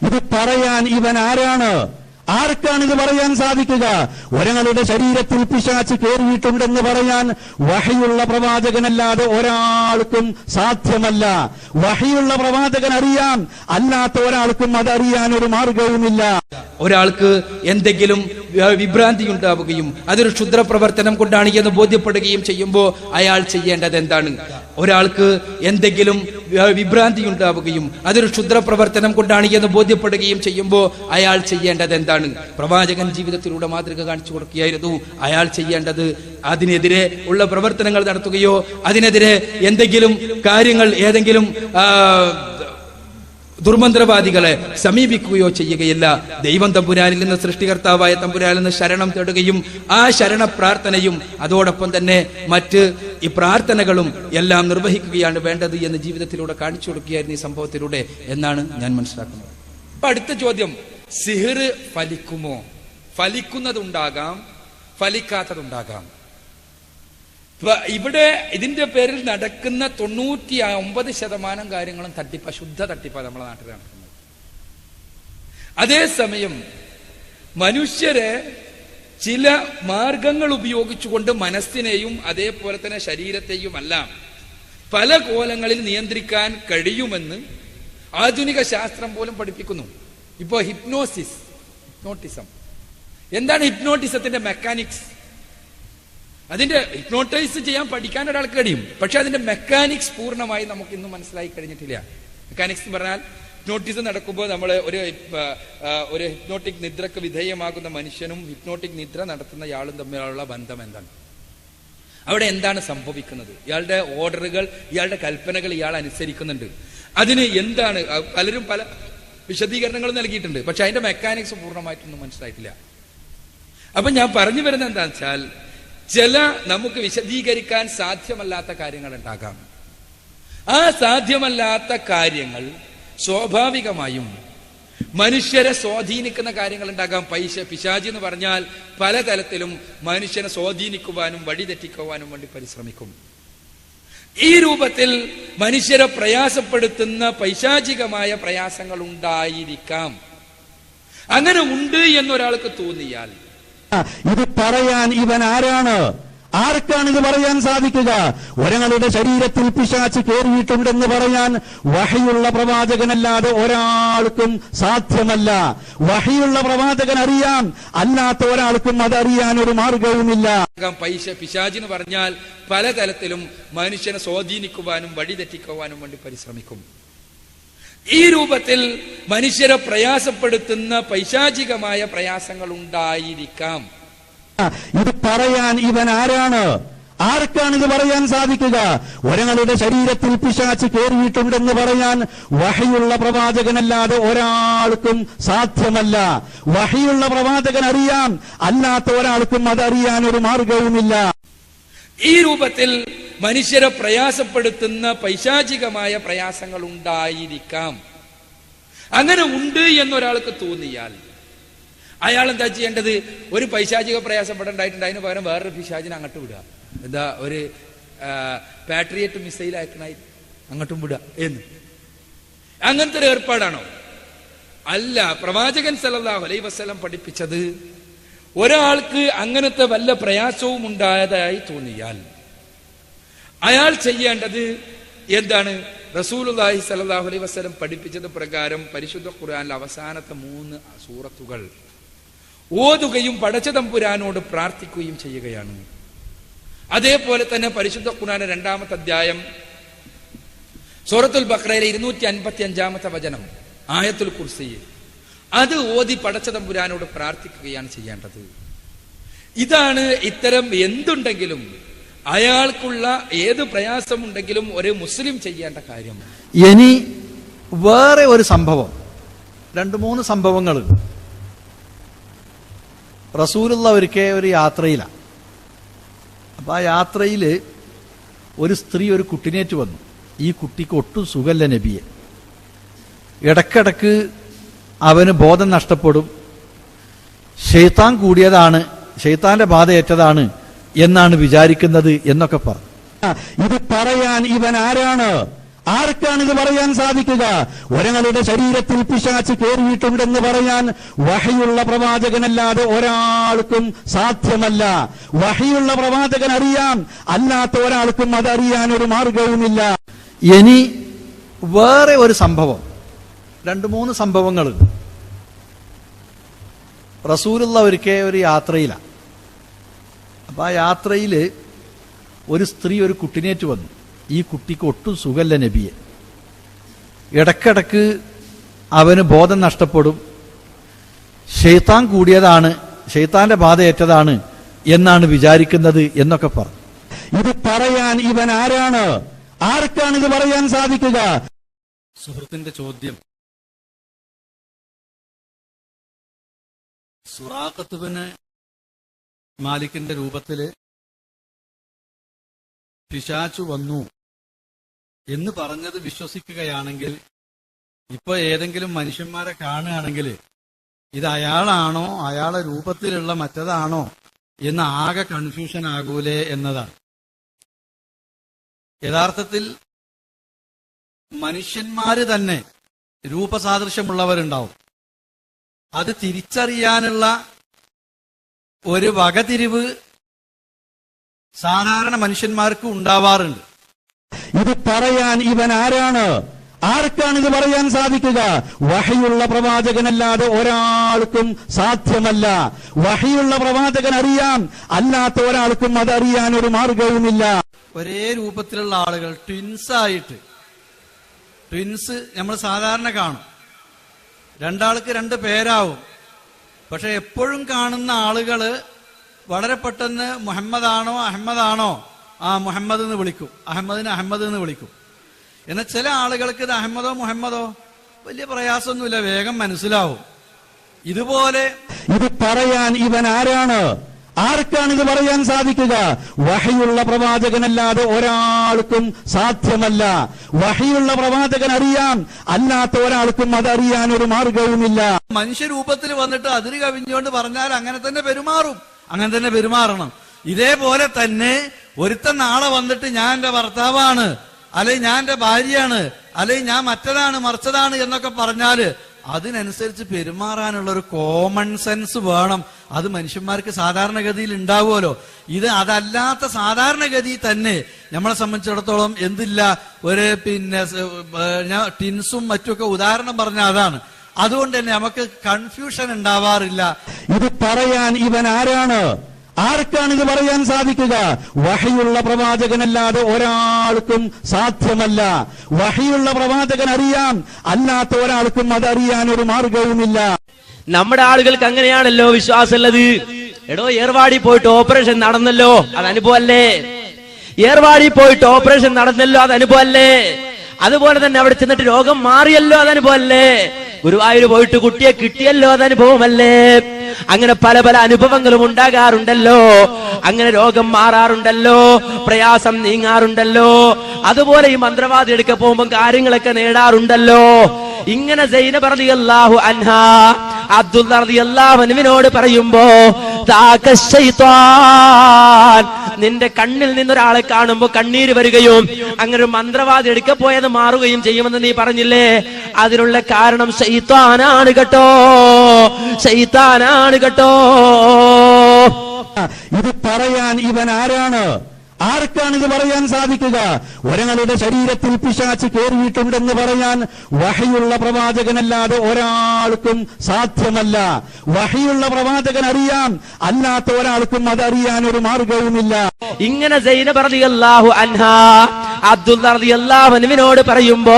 ഇത് പറയാൻ ഇവൻ ആരാണ്? ആർക്കാണ് ഇത് പറയാൻ സാധിക്കുക? ഒരാളുടെ ശരീരത്തിൽ പിശാച് കയറിയിട്ടുണ്ടെന്ന് പറയാൻ വഹയുള്ള പ്രവാചകനല്ലാതെ ഒരാൾക്കും സാധ്യമല്ല. വഹയുള്ള പ്രവാചകൻ അറിയാം, അല്ലാത്ത ഒരാൾക്കും അതറിയാൻ ഒരു മാർഗവുമില്ല. ഒരാൾക്ക് എന്തെങ്കിലും വിഭ്രാന്തി ഉണ്ടാവുകയും അതൊരു ക്ഷുദ്ര പ്രവർത്തനം കൊണ്ടാണ് എന്ന് ബോധ്യപ്പെടുകയും ചെയ്യുമ്പോൾ അയാൾ ചെയ്യേണ്ടത് എന്താണ്? ഒരാൾക്ക് എന്തെങ്കിലും വിഭ്രാന്തി ഉണ്ടാവുകയും അതൊരു ക്ഷുദ്ര പ്രവർത്തനം കൊണ്ടാണ് എന്ന് ബോധ്യപ്പെടുകയും ചെയ്യുമ്പോൾ അയാൾ ചെയ്യേണ്ടത് എന്താണ്? പ്രവാചകൻ ജീവിതത്തിലൂടെ മാതൃക കാണിച്ചു കൊടുക്കുകയായിരുന്നു. അയാൾ ചെയ്യേണ്ടത് അതിനെതിരെ ഉള്ള പ്രവർത്തനങ്ങൾ നടത്തുകയോ അതിനെതിരെ എന്തെങ്കിലും കാര്യങ്ങൾ ഏതെങ്കിലും ദുർമന്ത്രവാദികളെ സമീപിക്കുകയോ ചെയ്യുകയില്ല. ദൈവം തമ്പുരാനിൽ നിന്ന്, സൃഷ്ടികർത്താവായ തമ്പുരാനിൽ നിന്ന് ശരണം തേടുകയും ആ ശരണ പ്രാർത്ഥനയും അതോടൊപ്പം തന്നെ മറ്റ് ഈ പ്രാർത്ഥനകളും എല്ലാം നിർവഹിക്കുകയാണ് വേണ്ടത് എന്ന് ജീവിതത്തിലൂടെ കാണിച്ചു കൊടുക്കുകയായിരുന്നു ഈ സംഭവത്തിലൂടെ എന്നാണ് ഞാൻ മനസ്സിലാക്കുന്നത്. അപ്പൊ അടുത്ത ചോദ്യം: സിഹിർ ഫലിക്കുമോ? ഫലിക്കുന്നതുണ്ടാകാം, ഫലിക്കാത്തതുണ്ടാകാം. ഇവിടെ ഇതിന്റെ പേരിൽ നടക്കുന്ന 99% കാര്യങ്ങളും തട്ടിപ്പ, ശുദ്ധ തട്ടിപ്പ നമ്മുടെ നാട്ടിൽ നടക്കുന്നത്. അതേസമയം മനുഷ്യരെ ചില മാർഗങ്ങൾ ഉപയോഗിച്ചുകൊണ്ട് മനസ്സിനെയും അതേപോലെ തന്നെ ശരീരത്തെയും എല്ലാം പല കോലങ്ങളിൽ നിയന്ത്രിക്കാൻ കഴിയുമെന്ന് ആധുനിക ശാസ്ത്രം പോലും പഠിപ്പിക്കുന്നു. ഇപ്പോ ഹിപ്നോട്ടിസം. എന്താണ് ഹിപ്നോട്ടിസത്തിന്റെ മെക്കാനിക്സ്? അതിന്റെ ഹിപ്നോട്ടൈസ് ചെയ്യാൻ പഠിക്കാൻ ഒരാൾക്ക് കഴിയും, പക്ഷെ അതിന്റെ മെക്കാനിക്സ് പൂർണ്ണമായി നമുക്ക് ഇന്നും മനസ്സിലായി കഴിഞ്ഞിട്ടില്ല. മെക്കാനിക്സ് എന്ന് പറഞ്ഞാൽ ഹിപ്നോട്ടിസം നടക്കുമ്പോൾ നമ്മൾ ഒരു ഹിപ്നോട്ടിക് നിദ്രക്ക് വിധേയമാകുന്ന മനുഷ്യനും ഹിപ്നോട്ടിക് നിദ്ര നടത്തുന്ന ഇയാളും തമ്മിലുള്ള ബന്ധം എന്താണ്? അവിടെ എന്താണ് സംഭവിക്കുന്നത്? ഇയാളുടെ ഓർഡറുകൾ, ഇയാളുടെ കൽപ്പനകൾ ഇയാൾ അനുസരിക്കുന്നുണ്ട്. അതിന് എന്താണ്? പലരും പല വിശദീകരണങ്ങൾ നൽകിയിട്ടുണ്ട്, പക്ഷെ അതിന്റെ മെക്കാനിക്സ് പൂർണ്ണമായിട്ടൊന്നും മനസ്സിലായിട്ടില്ല. അപ്പൊ ഞാൻ പറഞ്ഞു വരുന്നത് എന്താണെന്ന് വെച്ചാൽ, ചില നമുക്ക് വിശദീകരിക്കാൻ സാധ്യമല്ലാത്ത കാര്യങ്ങൾ ഉണ്ടാകാം. ആ സാധ്യമല്ലാത്ത കാര്യങ്ങൾ സ്വാഭാവികമായും മനുഷ്യരെ സ്വാധീനിക്കുന്ന കാര്യങ്ങൾ ഉണ്ടാകാം. പിശാചി എന്ന് പറഞ്ഞാൽ പലതരത്തിലും മനുഷ്യനെ സ്വാധീനിക്കുവാനും വഴിതെറ്റിക്കുവാനും വേണ്ടി പരിശ്രമിക്കും. ഈ രൂപത്തിൽ മനുഷ്യരെ പ്രയാസപ്പെടുത്തുന്ന പൈശാചികമായ പ്രയാസങ്ങൾ ഉണ്ടായിരിക്കാം. അങ്ങനെ ഉണ്ട് എന്നൊരാൾക്ക് തോന്നിയാൽ ഇത് പറയാൻ ഇവൻ ആരാണ്? ആർക്കാണ് ഇത് പറയാൻ സാധിക്കുക? ഒരാളുടെ ശരീരത്തിൽ പിശാച് കയറിയിട്ടുണ്ടെന്ന് പറയാൻ വഹയുള്ള പ്രവാചകനല്ലാതെ ഒരാൾക്കും സാധ്യമല്ല. വഹയുള്ള പ്രവാചകൻ അറിയാം, അല്ലാത്ത ഒരാൾക്കും അതറിയാൻ ഒരു മാർഗവുമില്ല. പിശാച് എന്ന് പറഞ്ഞാൽ പലതരത്തിലും മനുഷ്യനെ സ്വാധീനിക്കുവാനും വഴിതെറ്റിക്കുവാനും വേണ്ടി പരിശ്രമിക്കും. ഈ രൂപത്തിൽ മനുഷ്യരെ പ്രയാസപ്പെടുത്തുന്ന പൈശാചികമായ പ്രയാസങ്ങൾ ഉണ്ടായിരിക്കാം. ഇത് പറയാൻ ഇവൻ ആരാണ്? ആർക്കാണ് ഇത് പറയാൻ സാധിക്കുക? ഒരാളുടെ ശരീരത്തിൽ പിശാച് കയറിയിട്ടുണ്ടെന്ന് പറയാൻ വഹയുള്ള പ്രവാചകനല്ലാതെ ഒരാൾക്കും സാധ്യമല്ല. വഹയുള്ള പ്രവാചകൻ അറിയാം, അല്ലാത്ത ഒരാൾക്കും അതറിയാൻ ഒരു മാർഗവുമില്ല. ഈ രൂപത്തിൽ മനുഷ്യരെ പ്രയാസപ്പെടുത്തുന്ന പൈശാചികമായ പ്രയാസങ്ങൾ ഉണ്ടായിരിക്കാം. അങ്ങനെ ഉണ്ട് എന്നൊരാൾക്ക് തോന്നിയാൽ അയാൾ എന്താ ചെയ്യേണ്ടത്? ഒരു പൈശാചിക പ്രയാസപ്പെടേണ്ടായിട്ടുണ്ട്, അതിന് പകരം വേറൊരു പിശാചിനെ അങ്ങോട്ട് വിടുക. എന്താ, ഒരു പാട്രിയറ്റ് മിസൈൽ അയക്കണായി അങ്ങോട്ടും വിടുക എന്ന്. അങ്ങനത്തെ ഒരു ഏർപ്പാടാണോ? അല്ല. പ്രവാചകൻ സല്ലല്ലാഹു അലൈഹി വസല്ലം പഠിപ്പിച്ചത്, ഒരാൾക്ക് അങ്ങനത്തെ വല്ല പ്രയാസവും ഉണ്ടായതായി തോന്നിയാൽ അയാൾ ചെയ്യേണ്ടത് എന്താണ്? റസൂലുള്ളാഹി സ്വല്ലല്ലാഹു അലൈഹി വസല്ലം പഠിപ്പിച്ചത് പ്രകാരം പരിശുദ്ധ ഖുർആനിലെ അവസാനത്തെ 3 സൂറത്തുകൾ ഓതുകയും പടച്ചതമ്പുരാനോട് പ്രാർത്ഥിക്കുകയും ചെയ്യുകയാണ്. അതേപോലെ തന്നെ പരിശുദ്ധ ഖുർആനിലെ 2-ാമത്തെ അധ്യായം സൂറത്തുൽ ബഖറയിലെ 255-ാമത്തെ വചനം ആയത്തുൽ കുർസി, അത് ഓതി പടച്ചതമ്പുരാനോട് പ്രാർത്ഥിക്കുകയാണ് ചെയ്യേണ്ടത്. ഇതാണ് ഇത്തരം എന്തുണ്ടെങ്കിലും അയാൾക്കുള്ള ഏത് പ്രയാസമുണ്ടെങ്കിലും ഒരു മുസ്ലിം ചെയ്യേണ്ട കാര്യം. ഇനി വേറെ ഒരു സംഭവം, 2-3 സംഭവങ്ങൾ. റസൂലുള്ള ഒരിക്കൽ ഒരു യാത്രയിലാണ്. അപ്പൊ ആ യാത്രയിൽ ഒരു സ്ത്രീ ഒരു കുട്ടിനേറ്റ് വന്നു. ഈ കുട്ടിക്ക് ഒട്ടും സുഖല്ല നബിയെ. ഇടക്കിടക്ക് അവന് ബോധം നഷ്ടപ്പെടും, ശൈത്താൻ കൂടിയതാണ്, ശൈത്താന്റെ ബാധയേറ്റതാണ് എന്നാണ് വിചാരിക്കുന്നത് എന്നൊക്കെ പറഞ്ഞു. ഇത് പറയാൻ ഇവൻ ആരാണ്? ആർക്കാണ് ഇത് പറയാൻ സാധിക്കുക? ഒരാളുടെ ശരീരത്തിൽ പിശാച് കയറിയിട്ടുണ്ടെന്ന് പറയാൻ വഹയുള്ള പ്രവാചകനല്ലാതെ ഒരാൾക്കും സാധ്യമല്ല. വഹയുള്ള പ്രവാചകൻ അറിയാം, അല്ലാത്ത ഒരാൾക്കും അതറിയാൻ ഒരു മാർഗവുമില്ല. ഇനി വേറെ ഒരു സംഭവം, 2-3 സംഭവങ്ങൾ. റസൂലുള്ള ഒരിക്കൽ ഒരു യാത്രയിലാണ്. അപ്പൊ ആ യാത്രയിൽ ഒരു സ്ത്രീ ഒരു കുട്ടിനേറ്റ് വന്നു. ഈ കുട്ടിക്ക് ഒട്ടും സുഖല്ല നബിയെ. ഇടക്കിടക്ക് അവന് ബോധം നഷ്ടപ്പെടും, ശൈത്താൻ കൂടിയതാണ്, ശൈത്താന്റെ ബാധയേറ്റതാണ് എന്നാണ് വിചാരിക്കുന്നത് എന്നൊക്കെ പറഞ്ഞു. ഇത് പറയാൻ ഇവൻ ആരാണ്? ആർക്കാണ് ഇത് പറയാൻ സാധിക്കുക? സുഹൃത്തിന്റെ ചോദ്യം, സുറാഖത്ത് ബിൻ മാലിക്കിന്റെ രൂപത്തില് പിശാചു വന്നു എന്ന് പറഞ്ഞത് വിശ്വസിക്കുകയാണെങ്കിൽ, ഇപ്പൊ ഏതെങ്കിലും മനുഷ്യന്മാരെ കാണുകയാണെങ്കിൽ ഇത് അയാളാണോ അയാളെ രൂപത്തിലുള്ള മറ്റതാണോ എന്ന് ആകെ കൺഫ്യൂഷൻ ആകൂലേ എന്നതാണ്. യഥാർത്ഥത്തിൽ മനുഷ്യന്മാര് തന്നെ രൂപസാദൃശ്യമുള്ളവരുണ്ടാവും. അത് തിരിച്ചറിയാനുള്ള ഒരു വകതിരിവ് സാധാരണ മനുഷ്യന്മാർക്ക് ഉണ്ടാവാറുണ്ട്. ഇത് പറയാൻ ഇവൻ ആരാണ്? ആർക്കാണ് ഇത് പറയാൻ സാധിക്കുക? വഹയുള്ള പ്രവാചകനല്ലാതെ ഒരാൾക്കും സാധ്യമല്ല. വഹയുള്ള പ്രവാചകൻ അറിയാം, അല്ലാത്ത ഒരാൾക്കും അതറിയാൻ ഒരു മാർഗവുമില്ല. ഒരേ രൂപത്തിലുള്ള ആളുകൾ ട്വിൻസ് നമ്മൾ സാധാരണ കാണും. 2 ആൾക്ക് 2 പേരാവും. പക്ഷെ എപ്പോഴും കാണുന്ന ആളുകള് വളരെ പെട്ടെന്ന് മുഹമ്മദാണോ അഹമ്മദാണോ, മുഹമ്മദ് എന്ന് വിളിക്കും, അഹമ്മദിനെ അഹമ്മദ് എന്ന് വിളിക്കും. എന്നാൽ ചില ആളുകൾക്ക് ഇത് അഹമ്മദോ മുഹമ്മദോ വലിയ പ്രയാസമൊന്നുമില്ല, വേഗം മനസ്സിലാവും. ഇതുപോലെ ഇത് പറയാൻ ഇവൻ ആരാണ്? ആർക്കാണ് ഇത് പറയാൻ സാധിക്കുക? വഹയുള്ള പ്രവാചകനല്ലാതെ ഒരാൾക്കും സാധ്യമല്ല. വഹയുള്ള പ്രവാചകൻ അറിയാം, അല്ലാത്ത ഒരാൾക്കും അതറിയാൻ ഒരു മാർഗവുമില്ല. മനുഷ്യരൂപത്തിൽ വന്നിട്ട് അതിര് കവിഞ്ഞുകൊണ്ട് പറഞ്ഞാൽ അങ്ങനെ തന്നെ പെരുമാറും, അങ്ങനെ തന്നെ പെരുമാറണം. ഇതേപോലെ തന്നെ ഒരുത്തൻ നാളെ വന്നിട്ട് ഞാൻ എന്റെ ഭർത്താവാണ്, അല്ലെങ്കിൽ ഞാൻ എന്റെ ഭാര്യയാണ്, അല്ലെങ്കിൽ ഞാൻ മറ്റതാണ് മറിച്ചതാണ് എന്നൊക്കെ പറഞ്ഞാല് അതിനനുസരിച്ച് പെരുമാറാനുള്ള ഒരു കോമൺ സെൻസ് വേണം. അത് മനുഷ്യന്മാർക്ക് സാധാരണഗതിയിൽ ഉണ്ടാവുമല്ലോ. ഇത് അതല്ലാത്ത സാധാരണഗതി തന്നെ നമ്മളെ സംബന്ധിച്ചിടത്തോളം എന്തില്ല, ഒരു ടിൻസും മറ്റുമൊക്കെ ഉദാഹരണം പറഞ്ഞ അതാണ്. അതുകൊണ്ട് തന്നെ നമുക്ക് കൺഫ്യൂഷൻ ഉണ്ടാവാറില്ല. ഇത് പറയാൻ ഇവൻ ആരാണ്? ആർക്കാണ് ഇത് പറയാൻ സാധിക്കുക? വഹയുള്ള പ്രവാചകനല്ലാതെ ഒരാൾക്കും സാധ്യമല്ല. വഹയുള്ള പ്രവാചകൻ അറിയാം, അല്ലാത്ത ഒരാൾക്കും അതറിയാൻ ഒരു മാർഗവുമില്ല. നമ്മുടെ ആളുകൾക്ക് അങ്ങനെയാണല്ലോ വിശ്വാസമുള്ളത്. എടോ, ഏർവാടി പോയിട്ട് ഓപ്പറേഷൻ നടന്നല്ലോ, അത് അനുഭവമല്ലേ? ഏർവാടി പോയിട്ട് ഓപ്പറേഷൻ നടന്നല്ലോ, അത് അനുഭവമല്ലേ? അതുപോലെ തന്നെ അവിടെ ചെന്നിട്ട് രോഗം മാറിയല്ലോ, അത് അനുഭവമല്ലേ? ഗുരുവായൂർ പോയിട്ട് കുട്ടിയെ കിട്ടിയല്ലോ, അത് അനുഭവമല്ലേ? അങ്ങനെ പല പല അനുഭവങ്ങളും ഉണ്ടാകാറുണ്ടല്ലോ. അങ്ങനെ രോഗം മാറാറുണ്ടല്ലോ, പ്രയാസം നീങ്ങാറുണ്ടല്ലോ. അതുപോലെ ഈ മന്ത്രവാദി എടുക്ക പോകുമ്പോൾ കാര്യങ്ങളൊക്കെ നേടാറുണ്ടല്ലോ. ഇങ്ങനെ സൈനബ് റളിയല്ലാഹു അൻഹാ അബ്ദുല്ലാ റളിയല്ലാഹു അൻഹുവിനോട് പറയുമ്പോ നിന്റെ കണ്ണിൽ നിന്നൊരാളെ കാണുമ്പോ കണ്ണീര് വരികയും അങ്ങനെ ഒരു മന്ത്രവാദി എടുക്ക പോയത് മാറുകയും ചെയ്യുമെന്ന് നീ പറഞ്ഞില്ലേ? അതിനുള്ള കാരണം ശൈത്താനാണ് കേട്ടോ, ശൈത്താനാണ് കേട്ടോ. ഇത് പറയാൻ ഇവൻ ആരാണ്? ആർക്കാണ് ഇത് പറയാൻ സാധിക്കുക? ഒരാളുടെ ശരീരത്തിൽ പിശാച് കയറിയിട്ടുണ്ടെന്ന് പറയാൻ വഹയുള്ള പ്രവാചകനല്ലാതെ ഒരാൾക്കും സാധ്യമല്ല. വഹയുള്ള പ്രവാചകൻ അറിയാം, അല്ലാത്ത ഒരാൾക്കും അതറിയാൻ ഒരു മാർഗവുമില്ല. ഇങ്ങനെ സൈനബ് റളിയല്ലാഹു അൻഹാ അബ്ദുല്ലാ റളിയല്ലാഹു അൻഹുവിനോട് പറയുമ്പോ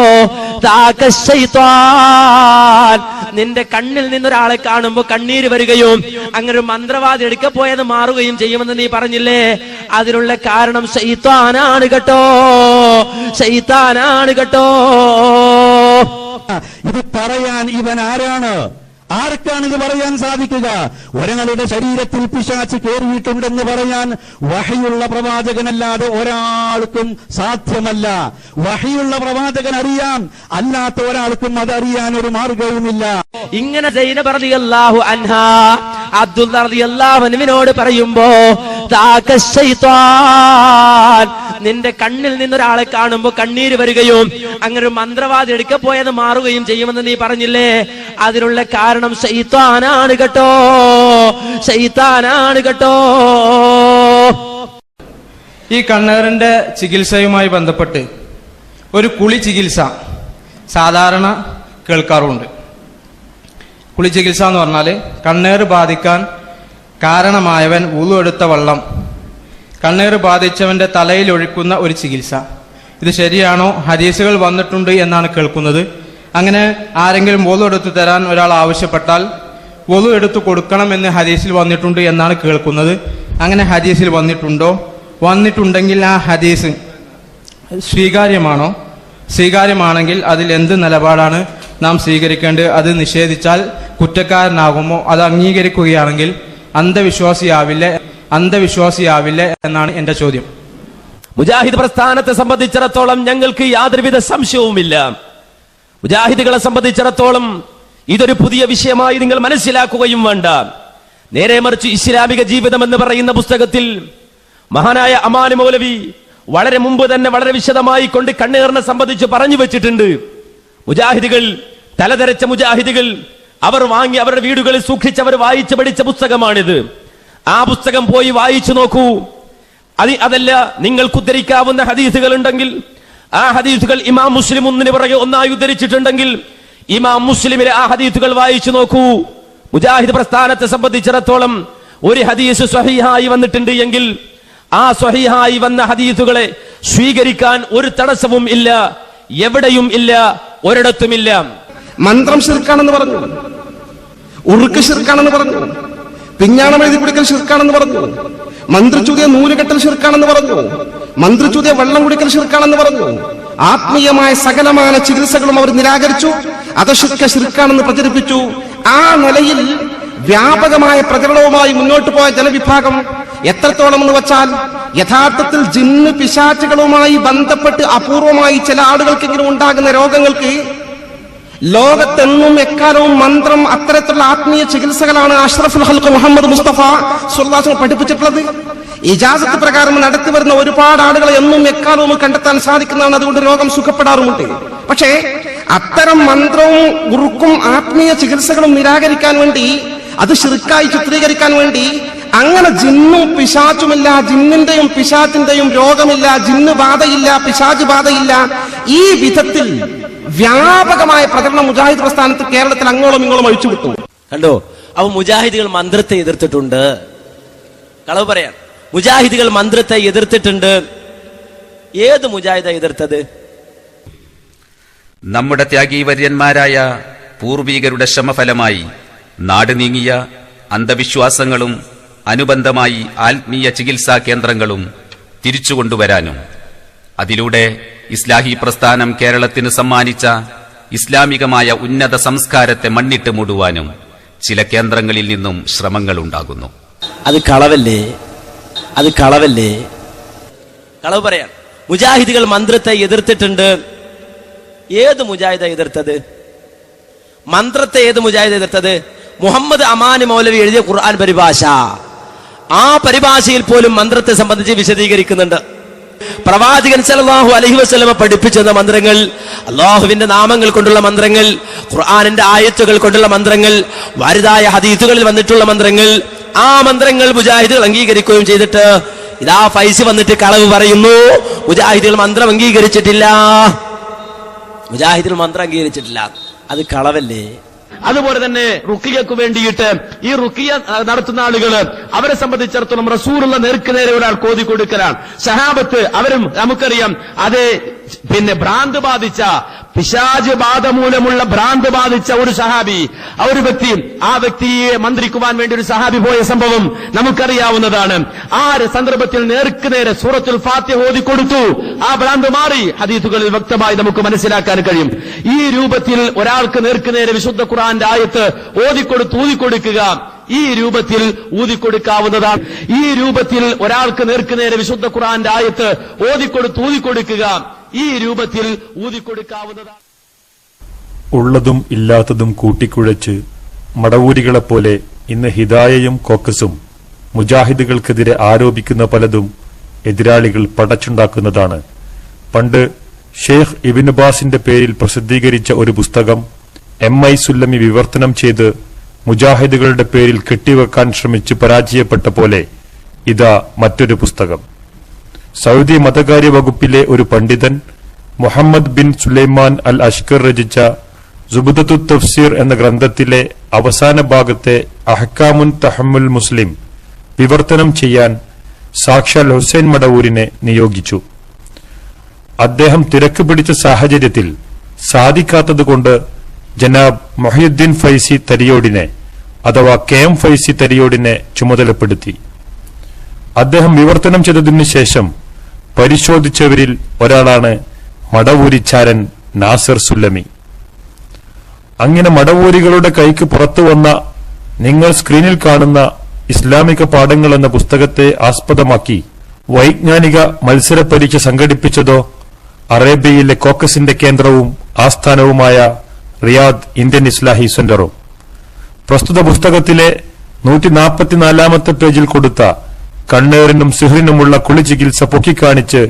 നിന്റെ കണ്ണിൽ നിന്നൊരാളെ കാണുമ്പോ കണ്ണീര് വരികയും അങ്ങനെ ഒരു മന്ത്രവാദി എടുക്ക പോയത് മാറുകയും ചെയ്യുമെന്ന് നീ പറഞ്ഞില്ലേ? അതിനുള്ള കാരണം ശൈത്താനാണ് കേട്ടോ, ശൈത്താനാണ് കേട്ടോ. ഇത് പറയാൻ ഇവൻ ആരാണ്? ആർക്കാണ് ഇത് പറയാൻ സാധിക്കുക? ഒരാളുടെ ശരീരത്തിൽ പിശാച് കയറിയിട്ടുണ്ടെന്ന് പറയാൻ വഹയുള്ള പ്രവാചകനല്ലാതെ ഒരാൾക്കും സാധ്യമല്ല. വഹയുള്ള പ്രവാചകൻ അറിയാം, അല്ലാത്ത ഒരാൾക്കും അതറിയാൻ ഒരു മാർഗവുമില്ല. ഇങ്ങനെ സൈനബ് റളിയല്ലാഹു അൻഹാ അബ്ദുല്ലാ റളിയല്ലാഹു അൻഹുവിനോട് പറയുമ്പോ നിന്റെ കണ്ണിൽ നിന്നൊരാളെ കാണുമ്പോ കണ്ണീര് വരികയും അങ്ങനെ ഒരു മന്ത്രവാദി എടുക്ക പോയത് മാറുകയും ചെയ്യുമെന്ന് നീ പറഞ്ഞില്ലേ? അതിനുള്ള കാരണം ശൈത്താനാണ് കേട്ടോ, ശൈത്താനാണ് കേട്ടോ. ഈ കണ്ണേറിന്റെ ചികിത്സയുമായി ബന്ധപ്പെട്ട് ഒരു കുളി ചികിത്സ സാധാരണ കേൾക്കാറുണ്ട്. കുളി ചികിത്സ എന്ന് പറഞ്ഞാൽ കണ്ണേറ് ബാധിക്കാൻ കാരണമായവൻ വുളു എടുത്ത വെള്ളം കണ്ണേറ് ബാധിച്ചവന്റെ തലയിൽ ഒഴിക്കുന്ന ഒരു ചികിത്സ. ഇത് ശരിയാണോ? ഹദീസുകൾ വന്നിട്ടുണ്ട് എന്നാണ് കേൾക്കുന്നത്. അങ്ങനെ ആരെങ്കിലും വുളു എടുത്തു തരാൻ ഒരാൾ ആവശ്യപ്പെട്ടാൽ വുളു എടുത്തു കൊടുക്കണമെന്ന് ഹദീസിൽ വന്നിട്ടുണ്ട് എന്നാണ് കേൾക്കുന്നത്. അങ്ങനെ ഹദീസിൽ വന്നിട്ടുണ്ടോ? വന്നിട്ടുണ്ടെങ്കിൽ ആ ഹദീസ് സ്വീകാര്യമാണോ? സ്വീകാര്യമാണെങ്കിൽ അതിൽ എന്ത് നിലപാടാണ് നാം സ്വീകരിക്കേണ്ടത്? അത് നിഷേധിച്ചാൽ കുറ്റക്കാരനാകുമോ? അത് അംഗീകരിക്കുകയാണെങ്കിൽ അന്ധവിശ്വാസിയാവില്ല എന്നാണ് എന്റെ ചോദ്യം. മുജാഹിദ് പ്രസ്ഥാനത്തെ സംബന്ധിച്ചിടത്തോളം ഞങ്ങൾക്ക് യാതൊരുവിധ സംശയവുമില്ല. മുജാഹിദുകളെ സംബന്ധിച്ചിടത്തോളം ഇതൊരു പുതിയ വിഷയമായി നിങ്ങൾ മനസ്സിലാക്കുകയും വേണ്ട. നേരെ മറിച്ച് ഇസ്ലാമിക ജീവിതം എന്ന് പറയുന്ന പുസ്തകത്തിൽ മഹാനായ അമാനി മൗലവി വളരെ മുമ്പ് തന്നെ വളരെ വിശദമായി കൊണ്ട് കണ്ണേറിനെ സംബന്ധിച്ച് പറഞ്ഞു വെച്ചിട്ടുണ്ട്. മുജാഹിദുകൾ, തലതെരച്ച മുജാഹിദുകൾ, അവർ വാങ്ങി അവരുടെ വീടുകളിൽ സൂക്ഷിച്ചവർ വായിച്ചു പഠിച്ച പുസ്തകമാണിത്. ആ പുസ്തകം പോയി വായിച്ചു നോക്കൂ. അതല്ല, നിങ്ങൾക്ക് ഉദ്ധരിക്കാവുന്ന ഹദീസുകൾ ഉണ്ടെങ്കിൽ ആ ഹദീസുകൾ ഇമാം മുസ്ലിം ഒന്നിന് പുറകെ ഒന്നായി ഉദ്ധരിച്ചിട്ടുണ്ടെങ്കിൽ ഇമാം മുസ്ലിമിലെ ആ ഹദീസുകൾ വായിച്ചു നോക്കൂ. മുജാഹിദ് പ്രസ്ഥാനത്തെ സംബന്ധിച്ചിടത്തോളം ഒരു ഹദീസ് സ്വഹീഹായി വന്നിട്ടുണ്ട് എങ്കിൽ ആ സ്വഹീഹായി വന്ന ഹദീസുകളെ സ്വീകരിക്കാൻ ഒരു തടസ്സവും ഇല്ല, എവിടെയും ഇല്ല, ഒരിടത്തുമില്ല. മന്ത്രം ശിർക്കാണെന്ന് പറഞ്ഞു, ഉറുക്ക് ശിർക്കാണെന്ന് പറഞ്ഞു, പിഞ്ഞാണം എഴുതി കുടിക്കൽ ശിർക്കാണെന്ന് പറഞ്ഞു, മന്ത്രിച്ചൂതിയ നൂലുകെട്ടൽ ശിർക്കാണെന്ന് പറഞ്ഞു, മന്ത്രിച്ചൂതിയ വെള്ളം കുടിക്കൽ ശിർക്കാണെന്ന് പറഞ്ഞു. ആത്മീയമായ സകലമായ ചികിത്സകളും അവർ നിരാകരിച്ചു. അതൊക്കെ ശിർക്കാണെന്ന് പ്രചരിപ്പിച്ചു. ആ നിലയിൽ വ്യാപകമായ പ്രചരണവുമായി മുന്നോട്ട് പോയ ജനവിഭാഗം എത്രത്തോളം എന്ന് വെച്ചാൽ യഥാർത്ഥത്തിൽ ജിന്ന് പിശാചുകളുമായി ബന്ധപ്പെട്ട് അപൂർവമായി ചില ആളുകൾക്കെങ്കിലും ഉണ്ടാകുന്ന രോഗങ്ങൾക്ക് ലോകത്തെന്നും എക്കാലവും മന്ത്രം അത്തരത്തിലുള്ള ആത്മീയ ചികിത്സകളാണ് അഷ്റഫുൽ ഖൽഖ് മുഹമ്മദ് മുസ്തഫ സ്വല്ലല്ലാഹു അലൈഹി വസല്ലം പഠിപ്പിച്ചിട്ടുള്ളത്. ഇജാസത്ത് പ്രകാരം നടത്തി വരുന്ന ഒരുപാട് ആളുകളെ എന്നും എക്കാലവും കണ്ടെത്താൻ സാധിക്കുന്നതാണ്. അതുകൊണ്ട് രോഗം സുഖപ്പെടാറുമുണ്ട്. പക്ഷേ അത്തരം മന്ത്രവും ഉറുക്കും ആത്മീയ ചികിത്സകളും നിരാകരിക്കാൻ വേണ്ടി, അത് ശിർക്കായി ചിത്രീകരിക്കാൻ വേണ്ടി, അങ്ങനെ ജിന്നും പിശാചുമില്ല, ജിന്നിന്റെയും പിശാചിന്റെയും രോഗമില്ല, ജിന്ന് ബാധയില്ല, പിശാച് ബാധയില്ല, ഈ വിധത്തിൽ വ്യാപകമായ പ്രചരണം മുജാഹിദ് പ്രസ്ഥാനത്ത് കേരളത്തിൽ അങ്ങോളം ഇങ്ങോളം അഴിച്ചുവിട്ടു. കണ്ടോ? അപ്പൊ മുജാഹിദികൾ മന്ത്രത്തെ എതിർത്തിട്ടുണ്ട്. കളവ് പറയാം, മുജാഹിദികൾ മന്ത്രത്തെ എതിർത്തിട്ടുണ്ട്. ഏത് മുജാഹിദ എതിർത്തത്? നമ്മുടെ ത്യാഗീവര്യന്മാരായ പൂർവികരുടെ ശ്രമഫലമായി നാട് നീങ്ങിയ അന്ധവിശ്വാസങ്ങളും അനുബന്ധമായി ആത്മീയ ചികിത്സാ കേന്ദ്രങ്ങളും തിരിച്ചുകൊണ്ടുവരാനും അതിലൂടെ ഇസ്ലാഹി പ്രസ്ഥാനം കേരളത്തിന് സമ്മാനിച്ച ഇസ്ലാമികമായ ഉന്നത സംസ്കാരത്തെ മണ്ണിട്ട് മൂടുവാനും ചില കേന്ദ്രങ്ങളിൽ നിന്നും ശ്രമങ്ങളുണ്ടാകുന്നു. അത് കളവല്ലേ? അത് കളവല്ലേ? കളവ് പറയാം. മുജാഹിദികൾ മന്ത്രത്തെ എതിർത്തിട്ടുണ്ട്. ഏത് മുജാഹിദ എതിർത്തത്? മന്ത്രത്തെ ഏത് മുജാഹിദ എതിർത്തത്? മുഹമ്മദ് അമാനി മൗലവി എഴുതിയ ഖുർആൻ പരിഭാഷ, ആ പരിഭാഷയിൽ പോലും മന്ത്രത്തെ സംബന്ധിച്ച് വിശദീകരിക്കുന്നുണ്ട്. പ്രവാചകൻ സല്ലല്ലാഹു അലൈഹി വസല്ലമ പഠിപ്പിച്ചെന്ന മന്ത്രങ്ങൾ, അല്ലാഹുവിന്റെ നാമങ്ങൾ കൊണ്ടുള്ള മന്ത്രങ്ങൾ, ഖുർആനിന്റെ ആയത്തുകൾ കൊണ്ടുള്ള മന്ത്രങ്ങൾ, വാരിദായ ഹദീസുകളിൽ വന്നിട്ടുള്ള മന്ത്രങ്ങൾ, ആ മന്ത്രങ്ങൾ മുജാഹിദുകൾ അംഗീകരിക്കുകയും ചെയ്തിട്ട് ഇതാ ഫൈസി വന്നിട്ട് കളവ് പറയുന്നു. മുജാഹിദുകൾ മന്ത്രം അംഗീകരിച്ചിട്ടില്ല, മുജാഹിദുകൾ മന്ത്രം അംഗീകരിച്ചിട്ടില്ല. അത് കളവല്ലേ? അതുപോലെ തന്നെ റുഖിയക്ക് വേണ്ടിയിട്ട് ഈ റുഖിയ നടത്തുന്ന ആളുകള്, അവരെ സംബന്ധിച്ചിടത്തോളം റസൂലുള്ള നേർക്കുനേരെ ഒരാൾ കോതി കൊടുക്കലാണ്. സഹാബത്ത് അവരും നമുക്കറിയാം, അത് ഭ്രാന്ത് ബാധിച്ച, പിശാച് ബാധ മൂലമുള്ള ഭ്രാന്ത് ബാധിച്ച ഒരു സഹാബി, ഒരു വ്യക്തി, ആ വ്യക്തിയെ മന്ത്രിക്കുവാൻ വേണ്ടി ഒരു സഹാബി പോയ സംഭവം നമുക്കറിയാവുന്നതാണ്. ആ സന്ദർഭത്തിൽ നേർക്കുനേരെ സൂറത്തുൽ ഫാത്തിഹ ഓതിക്കൊടുത്തു, ആ ഭ്രാന്ത് മാറി. ഹദീസുകളിൽ വ്യക്തമായി നമുക്ക് മനസ്സിലാക്കാൻ കഴിയും. ഈ രൂപത്തിൽ ഒരാൾക്ക് നേർക്കുനേരെ വിശുദ്ധ ഖുർആന്റെ ആയത്ത് ഊതിക്കൊടുക്കുക, ഈ രൂപത്തിൽ ഊതിക്കൊടുക്കാവുന്നതാണ്. ഈ രൂപത്തിൽ ഒരാൾക്ക് നേർക്കുനേരെ വിശുദ്ധ ഖുർആന്റെ ആയത്ത് ഊതിക്കൊടുക്കുക, ഈ രൂപത്തിൽ ഊതിക്കൊടുക്കാവുന്നതാണ്. ഉള്ളതും ഇല്ലാത്തതും കൂട്ടിക്കുഴച്ച് മടവൂരികളെപ്പോലെ ഇന്ന് ഹിദായയും കോക്കസും മുജാഹിദുകൾക്കെതിരെ ആരോപിക്കുന്ന പലതും എതിരാളികൾ പടച്ചുണ്ടാക്കുന്നതാണ്. പണ്ട് ഷെയ്ഖ് ഇബ്നു ബാസിന്റെ പേരിൽ പ്രസിദ്ധീകരിച്ച ഒരു പുസ്തകം MI സുല്ലമി വിവർത്തനം ചെയ്ത് മുജാഹിദുകളുടെ പേരിൽ കെട്ടിവെക്കാൻ ശ്രമിച്ച് പരാജയപ്പെട്ട പോലെ ഇതാ മറ്റൊരു പുസ്തകം. സൗദി മതകാര്യ വകുപ്പിലെ ഒരു പണ്ഡിതൻ മുഹമ്മദ് ബിൻ സുലൈമാൻ അൽ അഷ്കർ രചിച്ച സുബ്ദത്തു തഫ്സീർ എന്ന ഗ്രന്ഥത്തിലെ അവസാന ഭാഗത്തെ അഹ്കാമുൻ തഹമ്മുൽ മുസ്ലിം വിവർത്തനം ചെയ്യാൻ സാക്ഷാൽ ഹുസൈൻ മടവൂരിനെ നിയോഗിച്ചു. അദ്ദേഹം തിരക്ക് പിടിച്ച സാഹചര്യത്തിൽ സാധിക്കാത്തതുകൊണ്ട് ജനാബ് മൊഹീദ്ദീൻ ഫൈസി തരിയോടിനെ അഥവാ KM ഫൈസി തരിയോടിനെ ചുമതലപ്പെടുത്തി. അദ്ദേഹം വിവർത്തനം ചെയ്തതിനു ശേഷം പരിശോധിച്ചവരിൽ ഒരാളാണ് മടവൂരിച്ചാരൻ നാസർ സുല്ലമി. അങ്ങനെ മടവൂരികളുടെ കൈക്ക് പുറത്തു വന്ന നിങ്ങൾ സ്ക്രീനിൽ കാണുന്ന ഇസ്ലാമിക പാഠങ്ങൾ എന്ന പുസ്തകത്തെ ആസ്പദമാക്കി വൈജ്ഞാനിക മത്സര പരീക്ഷ സംഘടിപ്പിച്ചതോ അറേബ്യയിലെ കോക്കസിന്റെ കേന്ദ്രവും ആസ്ഥാനവുമായ റിയാദ് ഇന്ത്യൻ ഇസ്ലാഹി സെന്ററും. പ്രസ്തുത പുസ്തകത്തിലെ 144-ാമത്തെ പേജിൽ കൊടുത്ത കണ്ണേറിനും സിഹ്റിനുമുള്ള കുളി ചികിത്സ പൊക്കിക്കാണിച്ച്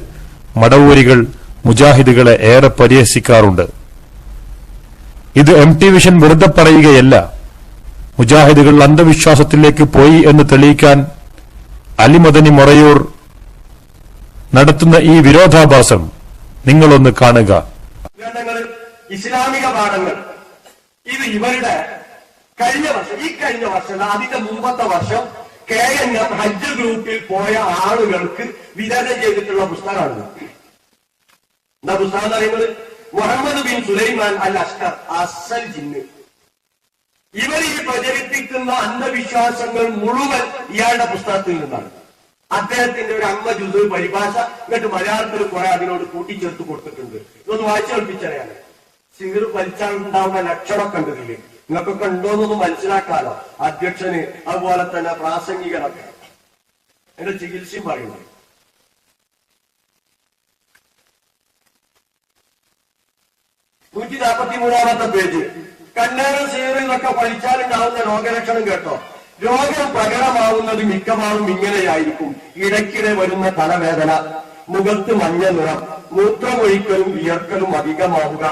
മടവൂരികൾ മുജാഹിദുകളെ ഏറെ പരിഹസിക്കാറുണ്ട്. ഇത് MT വിഷൻ വെറുതെ പറയുകയല്ല. മുജാഹിദുകൾ അന്ധവിശ്വാസത്തിലേക്ക് പോയി എന്ന് തെളിയിക്കാൻ അലിമദനി മൊറയൂർ നടത്തുന്ന ഈ വിരോധാഭാസം നിങ്ങളൊന്ന് കാണുക. ഇസ്ലാമിക പാഠങ്ങൾ ഇത് ഇവരുടെ കഴിഞ്ഞ വർഷം അതിന്റെ മുമ്പത്തെ വർഷം KNM ഹജ്ജ് ഗ്രൂപ്പിൽ പോയ ആളുകൾക്ക് വിതരണം ചെയ്തിട്ടുള്ള പുസ്തകമാണ്. എന്താ പുസ്തകം എന്ന് പറയുന്നത്? മുഹമ്മദ് ബിൻ സുലൈമാൻ അൽ അഷ്കർ അസൽ ജിന്ന്. ഇവർ ഈ പ്രചരിപ്പിക്കുന്ന അന്ധവിശ്വാസങ്ങൾ മുഴുവൻ ഇയാളുടെ പുസ്തകത്തിൽ നിന്നാണ്. അദ്ദേഹത്തിന്റെ ഒരു 5 ജുസ് പരിഭാഷ എന്നിട്ട് മലയാളത്തിൽ കുറെ അതിനോട് കൂട്ടിച്ചേർത്ത് കൊടുത്തിട്ടുണ്ട്. ഇതൊന്ന് വായിച്ചു കേൾപ്പിച്ചറിയാണ്. സിഗർ വലിച്ചാൽ ഉണ്ടാവുന്ന ലക്ഷണമൊക്കെ ഉണ്ട് ഇതില്. നിങ്ങൾക്കൊക്കെ ഉണ്ടോന്നൊന്നും മനസ്സിലാക്കാലോ. അധ്യക്ഷന് അതുപോലെ തന്നെ പ്രാസംഗികനൊക്കെ എന്റെ ചികിത്സയും പറയുന്നു. ാമത്തെ പേജ്. കണ്ണേറും സീറിലൊക്കെ വലിച്ചാലുണ്ടാവുന്ന രോഗലക്ഷണം കേട്ടോ. രോഗം പ്രകടമാവുന്നത് മിക്കവാറും ഇങ്ങനെയായിരിക്കും: ഇടയ്ക്കിടെ വരുന്ന തലവേദന, മുഖത്ത് മഞ്ഞ നിറം, മൂത്രമൊഴിക്കലും വിയർക്കലും അധികമാവുക,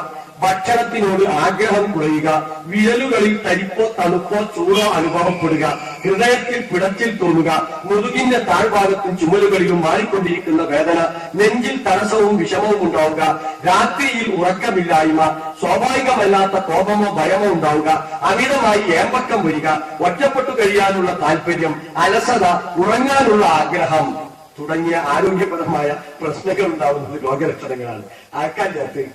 ഭക്ഷണത്തിനോട് ആഗ്രഹം കുറയുക, വിരലുകളിൽ തരിപ്പോ തണുപ്പോ ചൂടോ അനുഭവപ്പെടുക, ഹൃദയത്തിൽ പിടച്ചിൽ തോന്നുക, മുതുകിന്റെ താഴ്ഭാഗത്തും ചുമലുകളിലും മാറിക്കൊണ്ടിരിക്കുന്ന വേദന, നെഞ്ചിൽ തടസ്സവും വിഷമവും ഉണ്ടാവുക, രാത്രിയിൽ ഉറക്കമില്ലായ്മ, സ്വാഭാവികമല്ലാത്ത കോപമോ ഭയമോ ഉണ്ടാവുക, അമിതമായി ഏമ്പക്കം വരിക, ഒറ്റപ്പെട്ടു കഴിയാനുള്ള താല്പര്യം, അലസത, ഉറങ്ങാനുള്ള ആഗ്രഹം തുടങ്ങിയ ആരോഗ്യപരമായ പ്രശ്നങ്ങൾ ഉണ്ടാവുന്നത് രോഗലക്ഷണങ്ങളാണ്. ആൾക്കാരുടെ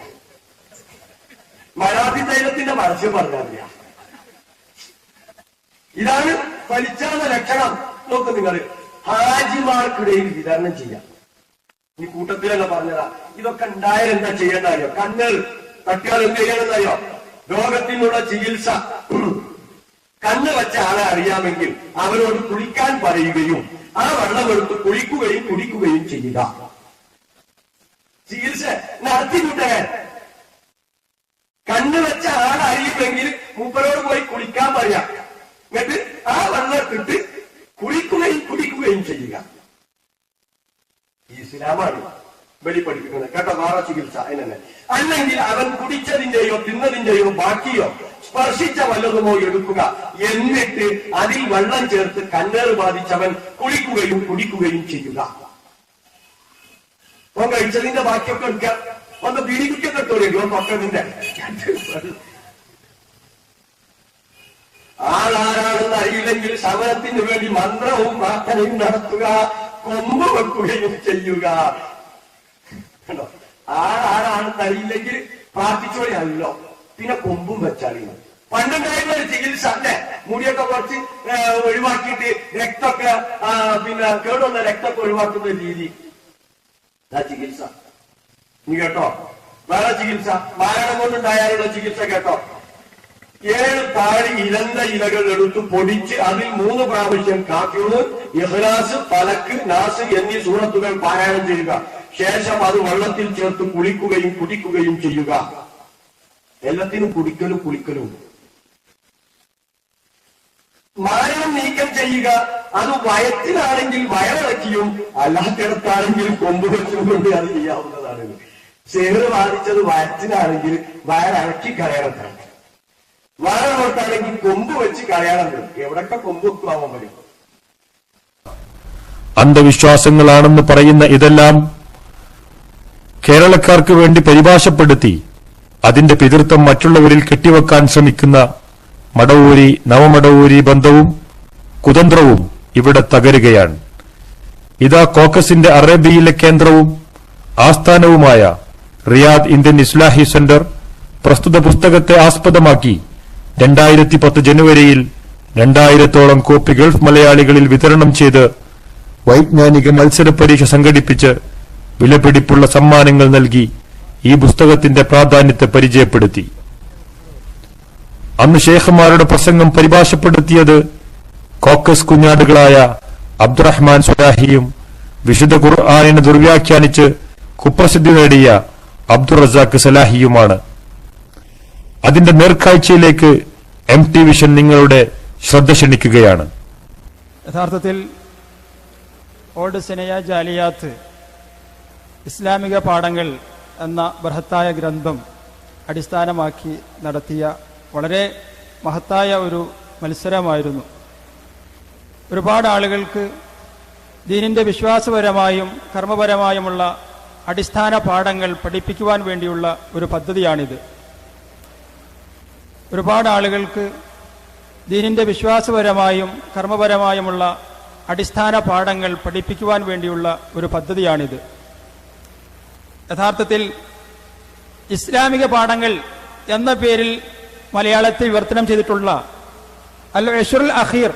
മരാഠി തൈലത്തിന്റെ പരസ്യം പറഞ്ഞാൽ ഇതാണ് ഫലിച്ചാന്ന ലക്ഷണം. നോക്ക് നിങ്ങൾ, ഹാജിമാർക്കിടയിൽ വിതരണം ചെയ്യാം. ഈ കൂട്ടത്തിലല്ല പറഞ്ഞതാ. ഇതൊക്കെ ഉണ്ടായാൽ എന്താ ചെയ്യേണ്ടറിയോ? കണ്ണ് തട്ടിയാൽ എന്ത് ചെയ്യണമെന്നറിയോ? രോഗത്തിനുള്ള ചികിത്സ. കണ്ണ് വെച്ച ആളെ അറിയാമെങ്കിൽ അവരോട് കുളിക്കാൻ പറയുകയും ആ വെള്ളമെടുത്ത് കുളിക്കുകയും കുടിക്കുകയും ചെയ്യുക. ചികിത്സ നടത്തിവിട്ടേ. കണ്ണ് വെച്ച ആളറിയുമെങ്കിൽ മൂപ്പരോട് പോയി കുളിക്കാൻ പറയാം. എന്നിട്ട് ആ വെള്ളത്തിട്ട് കുളിക്കുകയും കുടിക്കുകയും ചെയ്യുക. ഇസ്ലാമാണ് വെളിപ്പെടുത്തിക്കുന്നത് കേട്ടോ. വേറെ ചികിത്സ അതിനെ. അല്ലെങ്കിൽ അവൻ കുടിച്ചതിന്റെയോ തിന്നതിന്റെയോ ബാക്കിയോ സ്പർശിച്ച വല്ലതുമോ എടുക്കുക, എന്നിട്ട് അതിൽ വെള്ളം ചേർത്ത് കണ്ണേറ് ബാധിച്ചവൻ കുളിക്കുകയും കുടിക്കുകയും ചെയ്യുക. ഓൻ കഴിച്ചതിന്റെ ബാക്കിയൊക്കെ എടുക്കുക. ഒന്ന് ബീഡിക്കൊക്കെ തോന്നിയോ തൊക്കതിന്റെ. ആളാരാണെന്ന് അറിയില്ലെങ്കിൽ സമരത്തിന് വേണ്ടി മന്ത്രവും പ്രാർത്ഥനയും നടത്തുക, കൊമ്പ് വെക്കുകയും ചെയ്യുക. ആളാരാണെന്ന് അറിയില്ലെങ്കിൽ പ്രാർത്ഥിച്ചോളിയല്ലോ, പിന്നെ കൊമ്പും വെച്ചാളിയോ. പണ്ടുണ്ടായിരുന്ന ഒരു ചികിത്സ അല്ലെ, മുടിയൊക്കെ കുറച്ച് ഒഴിവാക്കിയിട്ട് രക്തമൊക്കെ പിന്നെ കേടുള്ള രക്തമൊക്കെ ഒഴിവാക്കുന്ന രീതി. ചികിത്സ നീ കേട്ടോ. വേറെ ചികിത്സ, മാരണം കൊണ്ടുണ്ടായാലുള്ള ചികിത്സ കേട്ടോ. 7 താഴി ഇലந்த ഇലകൾ എടുത്ത് പൊടിച്ച് അതിൽ 3 പ്രാവശ്യം കാഫിറൂൻ, ഇഖ്ലാസ്, ഫലക്ക്, നാസ് എന്നീ സൂറത്തുകൾ പാരായണം ചെയ്യുക. ശേഷം അത് വെള്ളത്തിൽ ചേർത്ത് കുളിക്കുകയും കുടിക്കുകയും ചെയ്യുക. എല്ലാത്തിനും കുടിക്കലും കുളിക്കലും. മാരണം നീക്കം ചെയ്യുക. അത് വയറ്റിലാണെങ്കിൽ വയറിളക്കിയും അല്ലാത്തിടത്താണെങ്കിൽ കൊമ്പ് വെച്ചുകൊണ്ട് അത് ചെയ്യാവുന്നതാണ്. സിഹ്ർ ബാധിച്ചത് വയറ്റിനാണെങ്കിൽ വയറിളക്കി കളയണം. വയറിളത്താണെങ്കിൽ കൊമ്പ് വെച്ച് കളയണം. എവിടൊക്കെ കൊമ്പ് വെക്കുവാൻ വരും. അന്ധവിശ്വാസങ്ങളാണെന്ന് പറയുന്ന ഇതെല്ലാം കേരളക്കാർക്ക് വേണ്ടി പരിഭാഷപ്പെടുത്തി അതിന്റെ പിതൃത്വം മറ്റുള്ളവരിൽ കെട്ടിവെക്കാൻ ശ്രമിക്കുന്ന മടവൂരി നവമടവൂരി ബന്ധവും കുതന്ത്രവും ഇവിടെ തകരുകയാണ്. ഇതാ കോക്കസിന്റെ അറേബ്യയിലെ കേന്ദ്രവും ആസ്ഥാനവുമായ റിയാദ് ഇന്ത്യൻ ഇസ്ലാഹി സെന്റർ പ്രസ്തുത പുസ്തകത്തെ ആസ്പദമാക്കി 2010 ജനുവരിയിൽ 2000-ഓളം കോപ്പി ഗൾഫ് മലയാളികളിൽ വിതരണം ചെയ്ത് വൈജ്ഞാനിക മത്സര പരീക്ഷ സംഘടിപ്പിച്ച് വിലപിടിപ്പുള്ള സമ്മാനങ്ങൾ നൽകി ഈ പുസ്തകത്തിന്റെ പ്രാധാന്യത്തെ പരിചയപ്പെടുത്തി. അന്ന് ഷേഖുമാരുടെ പ്രസംഗം പരിഭാഷപ്പെടുത്തിയത് കോക്കസ് കുഞ്ഞാടുകളായ അബ്ദുറഹ്മാൻ സ്വലാഹിയും വിശുദ്ധ ഖുർആനിനെ ദുർവ്യാഖ്യാനിച്ച് കുപ്രസിദ്ധി നേടിയ അബ്ദുൾ റസാഖ് സലാഹിയുമാണ്. അതിന്റെ നേർക്കാഴ്ചയിലേക്ക് MT വിഷൻ നിങ്ങളുടെ ശ്രദ്ധ ക്ഷണിക്കുകയാണ്. യഥാർത്ഥത്തിൽ ഓൾഡ് സിനയ ജാലിയാത്ത് ഇസ്ലാമിക പാഠങ്ങൾ എന്ന ബൃഹത്തായ ഗ്രന്ഥം അടിസ്ഥാനമാക്കി നടത്തിയ വളരെ മഹത്തായ ഒരു മത്സരമായിരുന്നു. ഒരുപാട് ആളുകൾക്ക് ദീനിന്റെ വിശ്വാസപരമായും കർമ്മപരമായുമുള്ള അടിസ്ഥാന പാഠങ്ങൾ പഠിപ്പിക്കുവാൻ വേണ്ടിയുള്ള ഒരു പദ്ധതിയാണിത്. ഒരുപാട് ആളുകൾക്ക് ദീനിന്റെ വിശ്വാസപരമായും കർമ്മപരമായുമുള്ള അടിസ്ഥാന പാഠങ്ങൾ പഠിപ്പിക്കുവാൻ വേണ്ടിയുള്ള ഒരു പദ്ധതിയാണിത്. യഥാർത്ഥത്തിൽ ഇസ്ലാമിക പാഠങ്ങൾ എന്ന പേരിൽ മലയാളത്തിൽ വിവർത്തനം ചെയ്തിട്ടുള്ള അൽ അഷ്റുൽ അഖീർ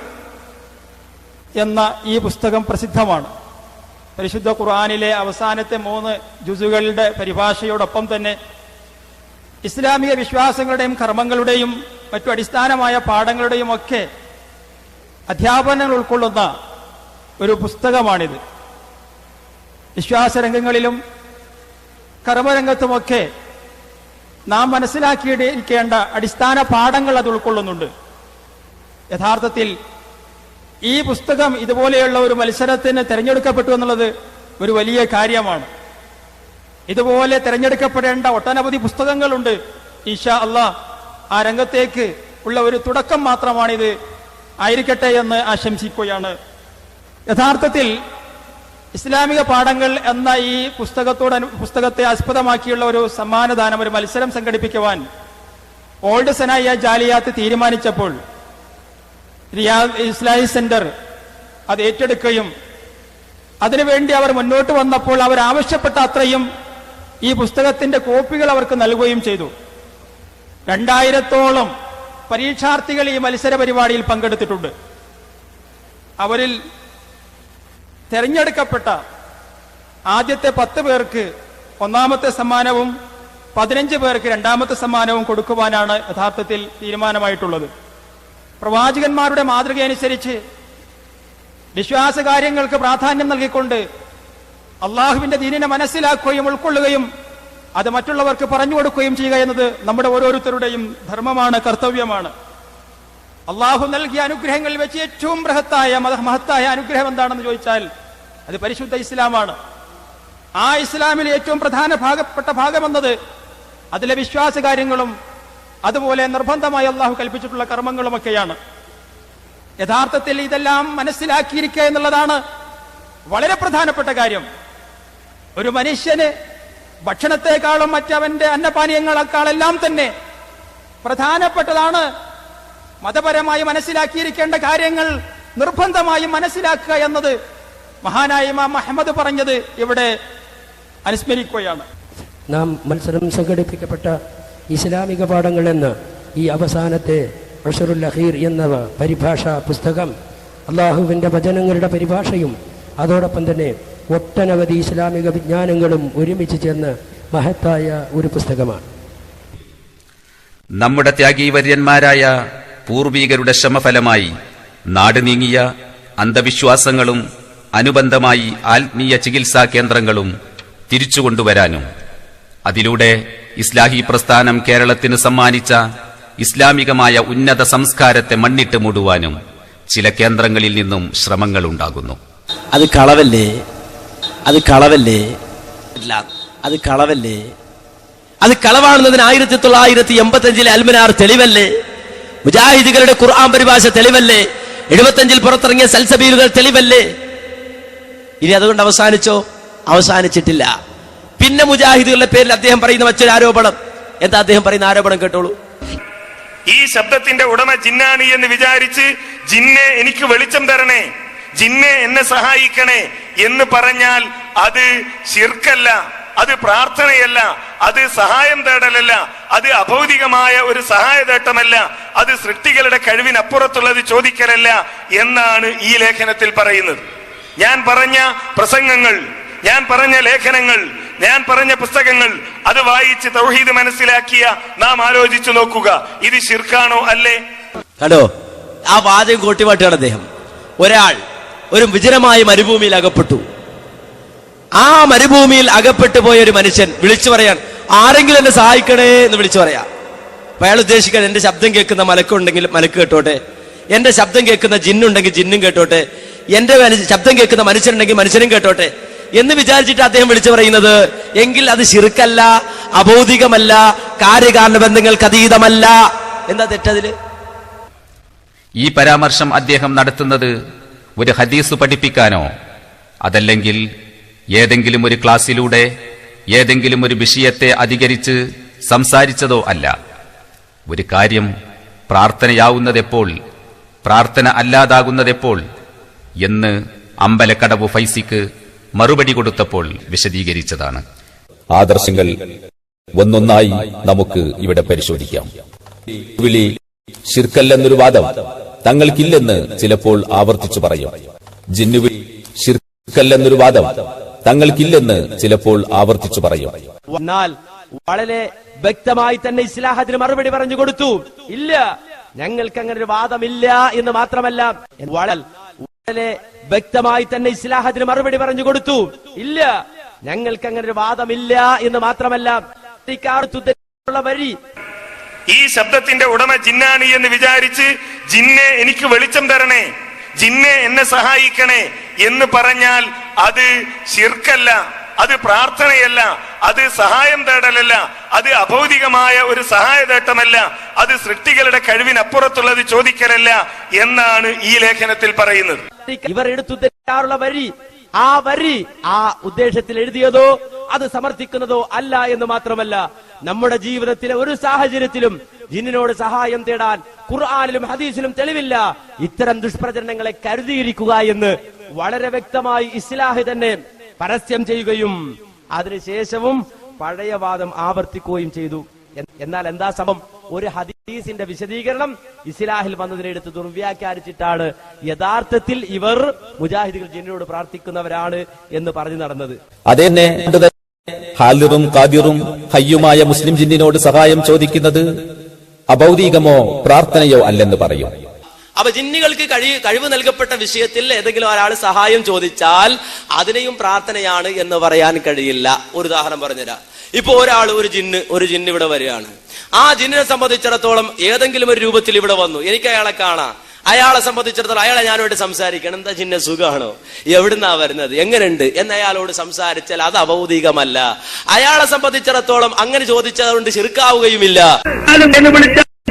എന്ന ഈ പുസ്തകം പ്രസിദ്ധമാണ്. പരിശുദ്ധ ഖുർആനിലെ അവസാനത്തെ 3 ജുസുകളുടെ പരിഭാഷയോടൊപ്പം തന്നെ ഇസ്ലാമിക വിശ്വാസങ്ങളുടെയും കർമ്മങ്ങളുടെയും മറ്റു അടിസ്ഥാനമായ പാഠങ്ങളുടെയും ഒക്കെ അധ്യാപനങ്ങൾ ഉൾക്കൊള്ളുന്ന ഒരു പുസ്തകമാണിത്. വിശ്വാസരംഗങ്ങളിലും കർമ്മരംഗത്തുമൊക്കെ നാം മനസ്സിലാക്കിയിരിക്കേണ്ട അടിസ്ഥാന പാഠങ്ങൾ അത് ഉൾക്കൊള്ളുന്നുണ്ട്. യഥാർത്ഥത്തിൽ ഈ പുസ്തകം ഇതുപോലെയുള്ള ഒരു മത്സരത്തിന് തിരഞ്ഞെടുക്കപ്പെട്ടു എന്നുള്ളത് ഒരു വലിയ കാര്യമാണ്. ഇതുപോലെ തിരഞ്ഞെടുക്കപ്പെടേണ്ട ഒട്ടനവധി പുസ്തകങ്ങളുണ്ട് ഇൻഷാ അല്ലാഹ് ആ രംഗത്തേക്ക് ഉള്ള ഒരു തുടക്കം മാത്രമാണിത്, ആയിരിക്കട്ടെ എന്ന് ആശംസിക്കുകയാണ്. യഥാർത്ഥത്തിൽ ഇസ്ലാമിക പാഠങ്ങൾ എന്ന ഈ പുസ്തകത്തെ ആസ്പദമാക്കിയുള്ള ഒരു സമ്മാനദാനം, ഒരു മത്സരം സംഘടിപ്പിക്കുവാൻ old Sanaya ജാലിയാത്ത് തീരുമാനിച്ചപ്പോൾ Riyadh Islamic centre അത് ഏറ്റെടുക്കുകയും അതിനുവേണ്ടി അവർ മുന്നോട്ട് വന്നപ്പോൾ അവർ ആവശ്യപ്പെട്ട അത്രയും ഈ പുസ്തകത്തിന്റെ കോപ്പികൾ അവർക്ക് നൽകുകയും ചെയ്തു. 2000-ഓളം പരീക്ഷാർത്ഥികൾ ഈ മത്സര പരിപാടിയിൽ പങ്കെടുത്തിട്ടുണ്ട്. അവരിൽ തെരഞ്ഞെടുക്കപ്പെട്ട ആദ്യത്തെ 10 പേർക്ക് ഒന്നാമത്തെ സമ്മാനവും 15 പേർക്ക് രണ്ടാമത്തെ സമ്മാനവും കൊടുക്കുവാനാണ് യഥാർത്ഥത്തിൽ തീരുമാനമായിട്ടുള്ളത്. പ്രവാചകന്മാരുടെ മാതൃകയനുസരിച്ച് വിശ്വാസകാര്യങ്ങൾക്ക് പ്രാധാന്യം നൽകിക്കൊണ്ട് അള്ളാഹുവിന്റെ ദീനിനെ മനസ്സിലാക്കുകയും ഉൾക്കൊള്ളുകയും അത് മറ്റുള്ളവർക്ക് പറഞ്ഞു കൊടുക്കുകയും ചെയ്യുക എന്നത് നമ്മുടെ ഓരോരുത്തരുടെയും ധർമ്മമാണ്, കർത്തവ്യമാണ്. അള്ളാഹു നൽകിയ അനുഗ്രഹങ്ങളിൽ വെച്ച് ഏറ്റവും മഹത്തായ അനുഗ്രഹം എന്താണെന്ന് ചോദിച്ചാൽ അത് പരിശുദ്ധ ഇസ്ലാമാണ്. ആ ഇസ്ലാമിലെ ഏറ്റവും പ്രധാനപ്പെട്ട ഭാഗമെന്നത് അതിലെ വിശ്വാസകാര്യങ്ങളും അതുപോലെ നിർബന്ധമായി അള്ളാഹു കൽപ്പിച്ചിട്ടുള്ള കർമ്മങ്ങളുമൊക്കെയാണ്. യഥാർത്ഥത്തിൽ ഇതെല്ലാം മനസ്സിലാക്കിയിരിക്കുക എന്നുള്ളതാണ് വളരെ പ്രധാനപ്പെട്ട കാര്യം. ഒരു മനുഷ്യന് ഭക്ഷണത്തെക്കാളും മറ്റവന്റെ അന്നപാനീയങ്ങളെക്കാളെല്ലാം തന്നെ പ്രധാനപ്പെട്ടതാണ് മതപരമായി മനസ്സിലാക്കിയിരിക്കേണ്ട കാര്യങ്ങൾ നിർബന്ധമായും മനസ്സിലാക്കുക എന്നത് മഹാനായ ഇമാം അഹ്മദ് പറഞ്ഞത് ഇവിടെ അനുസ്മരിക്കുകയാണ്. നാം മത്സരം സംഘടിപ്പിക്കപ്പെട്ട ഇസ്ലാമിക പാഠങ്ങൾ എന്ന ഈ അവസാനത്തെ അഷറുൽ അഖീർ എന്ന പരിഭാഷാ പുസ്തകം അള്ളാഹുവിൻ്റെ വചനങ്ങളുടെ പരിഭാഷയും അതോടൊപ്പം തന്നെ ഒട്ടനവധി ഇസ്ലാമിക വിജ്ഞാനങ്ങളും ഒരുമിച്ച് ചേർന്ന മഹത്തായ ഒരു പുസ്തകമാണ്. നമ്മുടെ ത്യാഗീവര്യന്മാരായ പൂർവികരുടെ ശ്രമഫലമായി നാട് നീങ്ങിയ അന്ധവിശ്വാസങ്ങളും അനുബന്ധമായി ആത്മീയ ചികിത്സാ കേന്ദ്രങ്ങളും തിരിച്ചുകൊണ്ടുവരാനും അതിലൂടെ ഇസ്ലാഹി പ്രസ്ഥാനം കേരളത്തിന് സമ്മാനിച്ച ഇസ്ലാമികമായ ഉന്നത സംസ്കാരത്തെ മണ്ണിട്ട് മൂടുവാനും ചില കേന്ദ്രങ്ങളിൽ നിന്നും ശ്രമങ്ങളുണ്ടാകുന്നു. അത് കളവല്ലേ, അത് കളവല്ലേ, അത് കളവല്ലേ, അത് കളവാണെന്നതിന് 1985 അൽമനാർ തെളിവല്ലേ, മുജാഹിദുകളുടെ ഖുർആൻ പരിഭാഷ തെളിവല്ലേ, 75 പുറത്തിറങ്ങിയ സൽസബീലുകൾ തെളിവല്ലേ. ഇനി അതുകൊണ്ട് അവസാനിച്ചോ? അവസാനിച്ചിട്ടില്ല. പിന്നെ മുജാഹിദുകളുടെ പേരിൽ അദ്ദേഹം പറയുന്ന മറ്റൊരു ആരോപണം എന്താ? അദ്ദേഹം പറയുന്ന ആരോപണം കേട്ടോളൂ. ഈ ശബ്ദത്തിന്റെ ഉടമ ജിന്നാണ് എന്ന് വിചാരിച്ച് ജിന്നെ എനിക്ക് വെളിച്ചം തരണേ, ജിന്നെ എന്നെ സഹായിക്കണേ എന്ന് പറഞ്ഞാൽ അത് ശിർക്കല്ല, അത് പ്രാർത്ഥനയല്ല, അത് സഹായം തേടലല്ല, അത് അഭൗതികമായ ഒരു സഹായ തേട്ടമല്ല, അത് സൃഷ്ടികളുടെ കഴിവിനപ്പുറത്തുള്ളത് ചോദിക്കലല്ല എന്നാണ് ഈ ലേഖനത്തിൽ പറയുന്നത്. ഞാൻ പറഞ്ഞ പ്രസംഗങ്ങൾ, ഞാൻ പറഞ്ഞ ലേഖനങ്ങൾ, ഞാൻ പറഞ്ഞ പുസ്തകങ്ങൾ അത് വായിച്ച് തൗഹീദ് മനസ്സിലാക്കിയ നാം ആലോചിച്ചു നോക്കുക, ഇത് ശിർക്കാണോ അല്ലേ? കണ്ടോ, ആ വാചകം കോട്ടിമാട്ടാണ് അദ്ദേഹം. ഒരാൾ ഒരു വിജനമായ മരുഭൂമിയിൽ അകപ്പെട്ടു. ആ മരുഭൂമിയിൽ അകപ്പെട്ടു പോയ ഒരു മനുഷ്യൻ വിളിച്ചു പറയാൻ, ആരെങ്കിലും എന്നെ സഹായിക്കണേ എന്ന് വിളിച്ചു പറയാം. അപ്പൊ അയാൾ ഉദ്ദേശിക്കാൻ, എന്റെ ശബ്ദം കേൾക്കുന്ന മലക്കുണ്ടെങ്കിൽ മലക്ക് കേട്ടോട്ടെ, എന്റെ ശബ്ദം കേൾക്കുന്ന ജിന്നുണ്ടെങ്കിൽ ജിന്നും കേട്ടോട്ടെ, എന്റെ ശബ്ദം കേൾക്കുന്ന മനുഷ്യനുണ്ടെങ്കിൽ മനുഷ്യനും കേട്ടോട്ടെ എന്ന് വിചാരിച്ചിട്ട് അദ്ദേഹം വിളിച്ചു പറയുന്നത്. എങ്കിൽ അത് ശിർക്കല്ല, അബൗദികമല്ല, കാര്യകാരണ ബന്ധങ്ങൾക്ക് അതീതമല്ല. എന്താ തെറ്റതില്? ഈ പരാമർശം അദ്ദേഹം നടത്തുന്നത് ഒരു ഹദീസ് പഠിപ്പിക്കാനോ അതല്ലെങ്കിൽ ഏതെങ്കിലും ഒരു ക്ലാസ്സിലൂടെ ഏതെങ്കിലും ഒരു വിഷയത്തെ അധികരിച്ച് സംസാരിച്ചതോ അല്ല. ഒരു കാര്യം പ്രാർത്ഥനയാവുന്നതെപ്പോൾ, പ്രാർത്ഥന അല്ലാതാകുന്നതെപ്പോൾ എന്ന് അമ്പലക്കടവ് ഫൈസിക്ക് മറുപടി കൊടുത്തപ്പോൾ വിശദീകരിച്ചതാണ്. ആദർശങ്ങൾ ഒന്നൊന്നായി നമുക്ക് ഇവിടെ പരിശോധിക്കാം. വിളി ശിർക്കല്ലെന്നൊരു വാദം തങ്ങൾക്കില്ലെന്ന് ചിലപ്പോൾ ആവർത്തിച്ചു പറയും. ജിന്നുവിളി ശിർക്കല്ലെന്നൊരു വാദം തങ്ങൾക്കില്ലെന്ന് ചിലപ്പോൾ ആവർത്തിച്ചു പറയും. എന്നാൽ വളരെ വ്യക്തമായി തന്നെ ഇസ്ലാഹത്തിന് മറുപടി പറഞ്ഞു കൊടുത്തു. ഇല്ല, ഞങ്ങൾക്ക് അങ്ങനെ ഒരു വാദമില്ല എന്ന് മാത്രമല്ല, വളരെ വ്യക്തമായി തന്നെ ഇസ്ലാഹത്തിന് മറുപടി പറഞ്ഞു കൊടുത്തു. ഇല്ല, ഞങ്ങൾക്ക് അങ്ങനെ ഒരു വാദമില്ല എന്ന് മാത്രമല്ല, വഴി ഈ ശബ്ദത്തിന്റെ ഉടമ ജിന്നാണ് എന്ന് വിചാരിച്ച് ജിന്നെ എനിക്ക് വെളിച്ചം തരണേ, ജിന്നെ എന്നെ സഹായിക്കണേ എന്ന് പറഞ്ഞാൽ അത് ശിർക്കല്ല, അത് പ്രാർത്ഥനയല്ല, അത് സഹായം തേടലല്ല, അത് അഭൗതികമായ ഒരു സഹായതേട്ടമല്ല, അത് സൃഷ്ടികളുടെ കഴിവിനപ്പുറത്തുള്ളത് ചോദിക്കലല്ല എന്നാണ് ഈ ലേഖനത്തിൽ പറയുന്നത്. ഇവർ എടുത്തു തരാറുള്ള വരി, ആ വരി ആ ഉദ്ദേശത്തിൽ എഴുതിയതോ അത് സമർത്ഥിക്കുന്നതോ അല്ല എന്ന് മാത്രമല്ല, നമ്മുടെ ജീവിതത്തിലെ ഒരു സാഹചര്യത്തിലും ജിന്നിനോട് സഹായം തേടാൻ ഖുർആനിലും ഹദീസിലും തെളിവില്ല. ഇത്തരം ദുഷ്പ്രചരണങ്ങളെ കരുതിയിരിക്കുക എന്ന് വളരെ വ്യക്തമായി ഇസ്ലാഹ് തന്നെ പരസ്യം ചെയ്യുകയും അതിനുശേഷവും പഴയ വാദം ആവർത്തിക്കുകയും ചെയ്തു. എന്നാൽ എന്താ സംഭവം? ഒരു ഹദീസിന്റെ വിശദീകരണം ഇസ്ലാഹിൽ വന്നതിനെടുത്ത് ദുർവ്യാഖ്യാനിച്ചിട്ടാണ് യഥാർത്ഥത്തിൽ ഇവർ മുജാഹിദുകൾ ജിന്നിനോട് പ്രാർത്ഥിക്കുന്നവരാണ് എന്ന് പറഞ്ഞു നടന്നത്. അതന്നെ ഹാലിറും ഖാദിറും ഹയ്യുമായ മുസ്ലിം ജിന്നിനോട് സഹായം ചോദിക്കുന്നത് അഭൗതികമോ പ്രാർത്ഥനയോ അല്ലെന്ന് പറയും. അപ്പൊ ജിന്നുകൾക്ക് കഴിവ് നൽകപ്പെട്ട വിഷയത്തിൽ ഏതെങ്കിലും ഒരാൾ സഹായം ചോദിച്ചാൽ അതിനെയും പ്രാർത്ഥനയാണ് എന്ന് പറയാൻ കഴിയില്ല. ഒരു ഉദാഹരണം പറഞ്ഞുതരാം. ഇപ്പൊ ഒരു ജിന്ന് ഇവിടെ വരികയാണ്. ആ ജിന്നിനെ സംബന്ധിച്ചിടത്തോളം ഏതെങ്കിലും ഒരു രൂപത്തിൽ ഇവിടെ വന്നു, എനിക്ക് അയാളെ കാണാം. അയാളെ സംബന്ധിച്ചിടത്തോളം അയാളെ ഞാനോട് സംസാരിക്കണം. എന്താ ജിന്ന സുഖാണോ, എവിടുന്നാ വരുന്നത്, എങ്ങനെയുണ്ട് എന്ന് അയാളോട് സംസാരിച്ചാൽ അത് അഭൗതികമല്ല. അയാളെ സംബന്ധിച്ചിടത്തോളം അങ്ങനെ ചോദിച്ചതുകൊണ്ട് ശിർക്കാവുകയുമില്ല.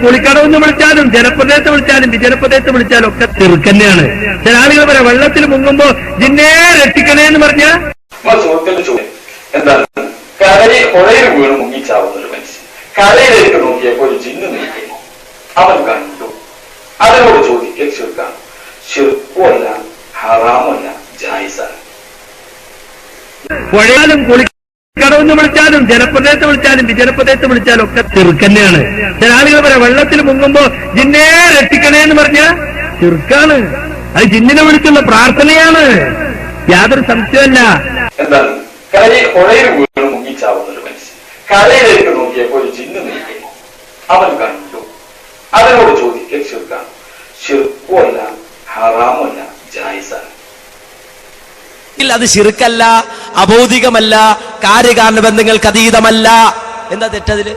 കുളിക്കടവെന്ന് വിളിച്ചാലും ജനപ്രദേശത്ത് വിളിച്ചാലും വിജനപ്രദേശത്ത് വിളിച്ചാലും ഒക്കെ ചെറുക്കന്നെയാണ്. ചില ആളുകൾ പറയാം വെള്ളത്തിൽ മുങ്ങുമ്പോ ജിന്നേ രക്ഷിക്കണേ എന്ന് പറഞ്ഞ എന്താണ് കരയിൽ പുഴയിൽ വീണ് മുങ്ങിച്ചാവുന്ന ഒരു മനുഷ്യൻ കരയിലേക്ക് നോക്കിയപ്പോ ഒരു ജിന്ന് നീക്കുന്നു. അവൻ കണ്ടു. അതിനോട് ചോദിക്കൽ ശിർക്കാണ്. ശിർക്കുമല്ല, ഹറാമല്ല, ജായിസാണ്. പുഴയാലും കുളിക്കടവെന്ന് വിളിച്ചാലും ജനപ്രദേശത്ത് വിളിച്ചാലും വിജനപ്രദേശത്ത് വിളിച്ചാലും ഒക്കെ ചെറുക്കന്നെയാണ്. ചില ആളുകൾ പറയാം വെള്ളത്തിൽ മുങ്ങുമ്പോ ജിന്നേ രക്ഷിക്കണേ എന്ന് പറഞ്ഞ ചെറുക്കാണ്. അത് ജിന്നിനെ വിളിച്ചുള്ള പ്രാർത്ഥനയാണ്, യാതൊരു സംശയമല്ല. എന്താണ് കരയിൽ പുഴയിൽ വീണ് മുങ്ങിച്ചാവുന്ന ഒരു മനുഷ്യൻ കരയിലേക്ക് നോക്കിയപ്പോ ഒരു ജിന്ന് നീക്കുന്നു. അവൻ കണ്ടു. അതിനോട് ചോദിക്കൽ ശിർക്കാണ്. ശിർക്കുമല്ല, ഹറാമല്ല, ജായിസാണ്. അത് ശിർക്കല്ല, അഭൗതികമല്ല, കാര്യകാരണ ബന്ധങ്ങൾക്ക് അതീതമല്ല. എന്താ തെറ്റതില്?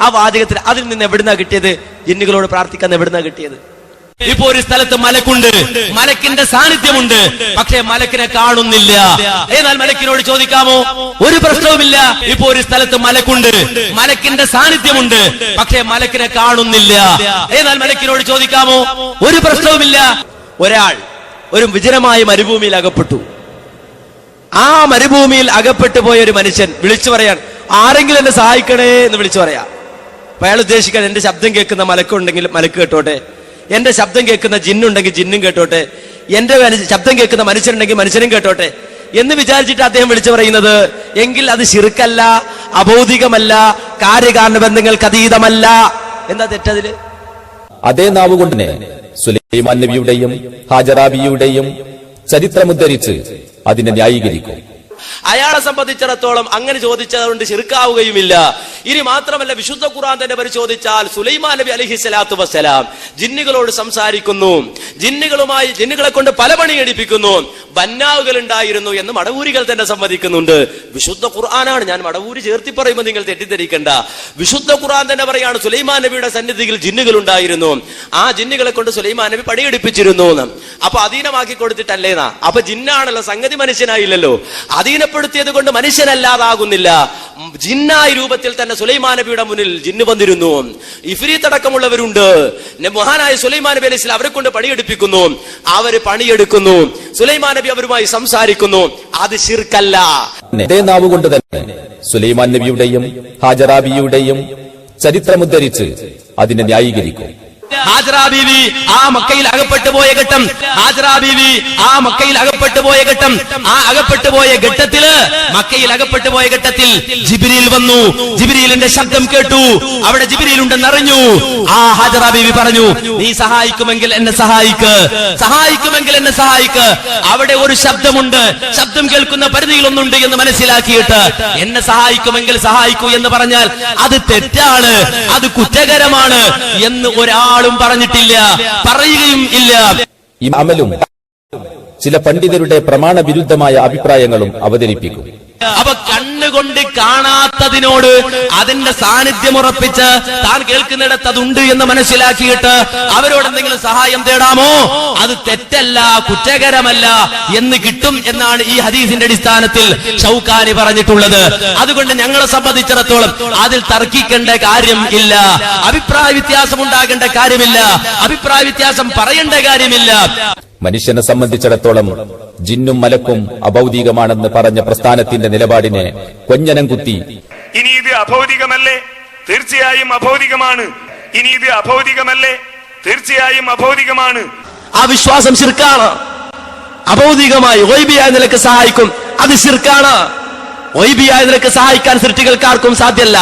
ആ വാചകത്തിൽ അതിൽ നിന്ന് എവിടുന്നാ കിട്ടിയത്? ജിന്നുകളോട് പ്രാർത്ഥിക്കാൻ എവിടുന്നാ കിട്ടിയത്? ഇപ്പൊ ഒരു സ്ഥലത്ത് മലക്കുണ്ട്, മലക്കിന്റെ സാന്നിധ്യമുണ്ട്, പക്ഷേ മലക്കിനെ കാണുന്നില്ല. എന്നാൽ മലക്കിനോട് ചോദിക്കാമോ? ഒരു പ്രശ്നവുമില്ല. ഇപ്പൊ ഒരു സ്ഥലത്ത് മലക്കുണ്ട്, മലക്കിന്റെ സാന്നിധ്യമുണ്ട്, പക്ഷേ മലക്കിനെ കാണുന്നില്ല. എന്നാൽ മലക്കിനോട് ചോദിക്കാമോ? ഒരു പ്രശ്നവുമില്ല. ഒരാൾ ഒരു വിജനമായ മരുഭൂമിയിൽ അകപ്പെട്ടു. ആ മരുഭൂമിയിൽ അകപ്പെട്ടു പോയ ഒരു മനുഷ്യൻ വിളിച്ചു പറയാൻ, ആരെങ്കിലും എന്നെ സഹായിക്കണേ എന്ന് വിളിച്ചു പറയാ. അപ്പൊ അയാൾ ഉദ്ദേശിക്കാൻ, എന്റെ ശബ്ദം കേൾക്കുന്ന മലക്കുണ്ടെങ്കിൽ മലക്ക് കേട്ടോട്ടെ, എന്റെ ശബ്ദം കേൾക്കുന്ന ജിന്നുണ്ടെങ്കിൽ ജിന്നും കേട്ടോട്ടെ, എന്റെ ശബ്ദം കേൾക്കുന്ന മനുഷ്യനുണ്ടെങ്കിൽ മനുഷ്യനും കേട്ടോട്ടെ എന്ന് വിചാരിച്ചിട്ട് അദ്ദേഹം വിളിച്ചു പറയുന്നത്. എങ്കിൽ അത് ശിർക്കല്ല, അഭൗതികമല്ല, കാര്യകാരണ ബന്ധങ്ങൾക്ക് അതീതമല്ല. എന്താ തെറ്റതില്? അതേ നാവുകൊണ്ട് തന്നെ സുലൈമാൻ നബിയുടെയും ഹാജറാബിയുടെയും ചരിത്രമുദ്ധരിച്ച് അതിനെ ന്യായീകരിക്കും. അയാളെ സംബന്ധിച്ചിടത്തോളം അങ്ങനെ ചോദിച്ചതുകൊണ്ട് ശിർക്കാവുകയുമില്ല. ഇനി മാത്രമല്ല, വിശുദ്ധ ഖുർആൻ തന്നെ പരിശോധിച്ചാൽ സുലൈമാൻ നബി അലൈഹിസ്സലാത്തു വസ്സലാം ജിന്നുകളോട് സംസാരിക്കുന്നു, ജിന്നുകളെ കൊണ്ട് പല പണി എടുപ്പിക്കുന്നു, ബന്നാവുകൾ ഉണ്ടായിരുന്നു എന്ന് മടവൂരികൾ തന്നെ സമ്മതിക്കുന്നുണ്ട്. വിശുദ്ധ ഖുർആനാണ്, ഞാൻ മടവൂരി ചേർത്തി പറയുമ്പോൾ നിങ്ങൾ തെറ്റിദ്ധരിക്കണ്ട. വിശുദ്ധ ഖുർആൻ തന്നെ പറയാണ് സുലൈമാൻ നബിയുടെ സന്നിധിയിൽ ജിന്നുകൾ ഉണ്ടായിരുന്നു, ആ ജിന്നുകളെ കൊണ്ട് സുലൈമാൻ നബി പണിയെടുപ്പിച്ചിരുന്നു. അപ്പൊ അധീനമാക്കി കൊടുത്തിട്ടല്ലേന്നാ? അപ്പൊ ജിന്നാണല്ലോ, സംഗതി മനുഷ്യനായില്ലല്ലോ. അധീനപ്പെടുത്തിയത് കൊണ്ട് മനുഷ്യനല്ലാതാകുന്നില്ല. ജിന്നായ രൂപത്തിൽ തന്നെ സുലൈമാൻ നബിയുടെ മുന്നിൽ ജിന്ന് വന്നിരുന്നു. ഇഫ്രീത്ത് അടക്കമുള്ളവരുണ്ട്. മഹാനായ സുലൈമാൻ നബി അലൈഹി സ്വലാം അവരെ കൊണ്ട് പണിയെടുപ്പിക്കുന്നു, അവര് പണിയെടുക്കുന്നു, സുലൈമാൻ നബി അവരുമായി സംസാരിക്കുന്നു. അത് ശിർക്കല്ല. അതേ നാവുകൊണ്ട് തന്നെ സുലൈമാൻ നബിയുടെയും ഹാജറാബിയുടെയും ചരിത്രമുദ്ധരിച്ച് അതിനെ ന്യായീകരിക്കും. ഹാജറ ബീവി ആ മക്കയിൽ അകപ്പെട്ടു പോയ ഘട്ടം, ഹാജറ ബീവി ആ മക്കയിൽ അകപ്പെട്ടു പോയ ഘട്ടം, ആ അകപ്പെട്ടു പോയ ഘട്ടത്തില് മക്കയിൽ അകപ്പെട്ടു പോയ ഘട്ടത്തിൽ ജിബ്രീൽ വന്നു. ജിബ്രീലിന്റെ ശബ്ദം കേട്ടു. അവിടെ ജിബ്രീൽ ഉണ്ടെന്നറിഞ്ഞു. ആ ഹാജറ ബീവി പറഞ്ഞു, നീ സഹായിക്കുമെങ്കിൽ എന്നെ സഹായിക്ക്, സഹായിക്കുമെങ്കിൽ എന്നെ സഹായിക്ക്. അവിടെ ഒരു ശബ്ദമുണ്ട്, ശബ്ദം കേൾക്കുന്ന പരിധിയിൽ ഒന്നുണ്ട് എന്ന് മനസ്സിലാക്കിയിട്ട് എന്നെ സഹായിക്കുമെങ്കിൽ സഹായിക്കൂ എന്ന് പറഞ്ഞാൽ അത് തെറ്റാണ്, അത് കുറ്റകരമാണ് എന്ന് ഒരാളും പറഞ്ഞിട്ടില്ല, പറയുകയും ഇല്ല. ഈ അമലും ചില പണ്ഡിതരുടെ പ്രമാണ വിരുദ്ധമായ അഭിപ്രായങ്ങളും അവതരിപ്പിക്കും. അപ്പൊ കണ്ണുകൊണ്ട് കാണാത്തതിനോട് അതിന്റെ സാന്നിധ്യം ഉറപ്പിച്ച് താൻ കേൾക്കുന്നിടത്ത് അതുണ്ട് എന്ന് മനസ്സിലാക്കിയിട്ട് അവരോട് എന്തെങ്കിലും സഹായം തേടാമോ? അത് തെറ്റല്ല, കുറ്റകരമല്ല എന്ന് കിട്ടും എന്നാണ് ഈ ഹദീസിന്റെ അടിസ്ഥാനത്തിൽ ഷൗക്കാനി പറഞ്ഞിട്ടുള്ളത്. അതുകൊണ്ട് ഞങ്ങളെ സംബന്ധിച്ചിടത്തോളം അതിൽ തർക്കിക്കേണ്ട കാര്യം ഇല്ല, അഭിപ്രായ വ്യത്യാസം ഉണ്ടാകേണ്ട കാര്യമില്ല, അഭിപ്രായ വ്യത്യാസം പറയേണ്ട കാര്യമില്ല. മനുഷ്യനെ സംബന്ധിച്ചിടത്തോളം ജിന്നും മലക്കും അഭൗതികമാണെന്ന് പറഞ്ഞ പ്രസ്ഥാനത്തിന്റെ നിലപാടിനെ കൊഞ്ഞനം കുത്തി ഇനി ഇത് അഭൗതികമല്ലേ? തീർച്ചയായും അഭൗതികമാണ്. ഇനി ഇത് അഭൗതികമല്ലേ? തീർച്ചയായും അഭൗതികമാണ്. ആ വിശ്വാസം ശിർക്കാണ്. അഭൗതികമായി ഗൈബിയായ നിലക്ക് സഹായിക്കും, അത് ശിർക്കാണ്. ഗൈബിയായ നിലക്ക് സഹായിക്കാൻ സൃഷ്ടികൾക്കാർക്കും സാധ്യമല്ല,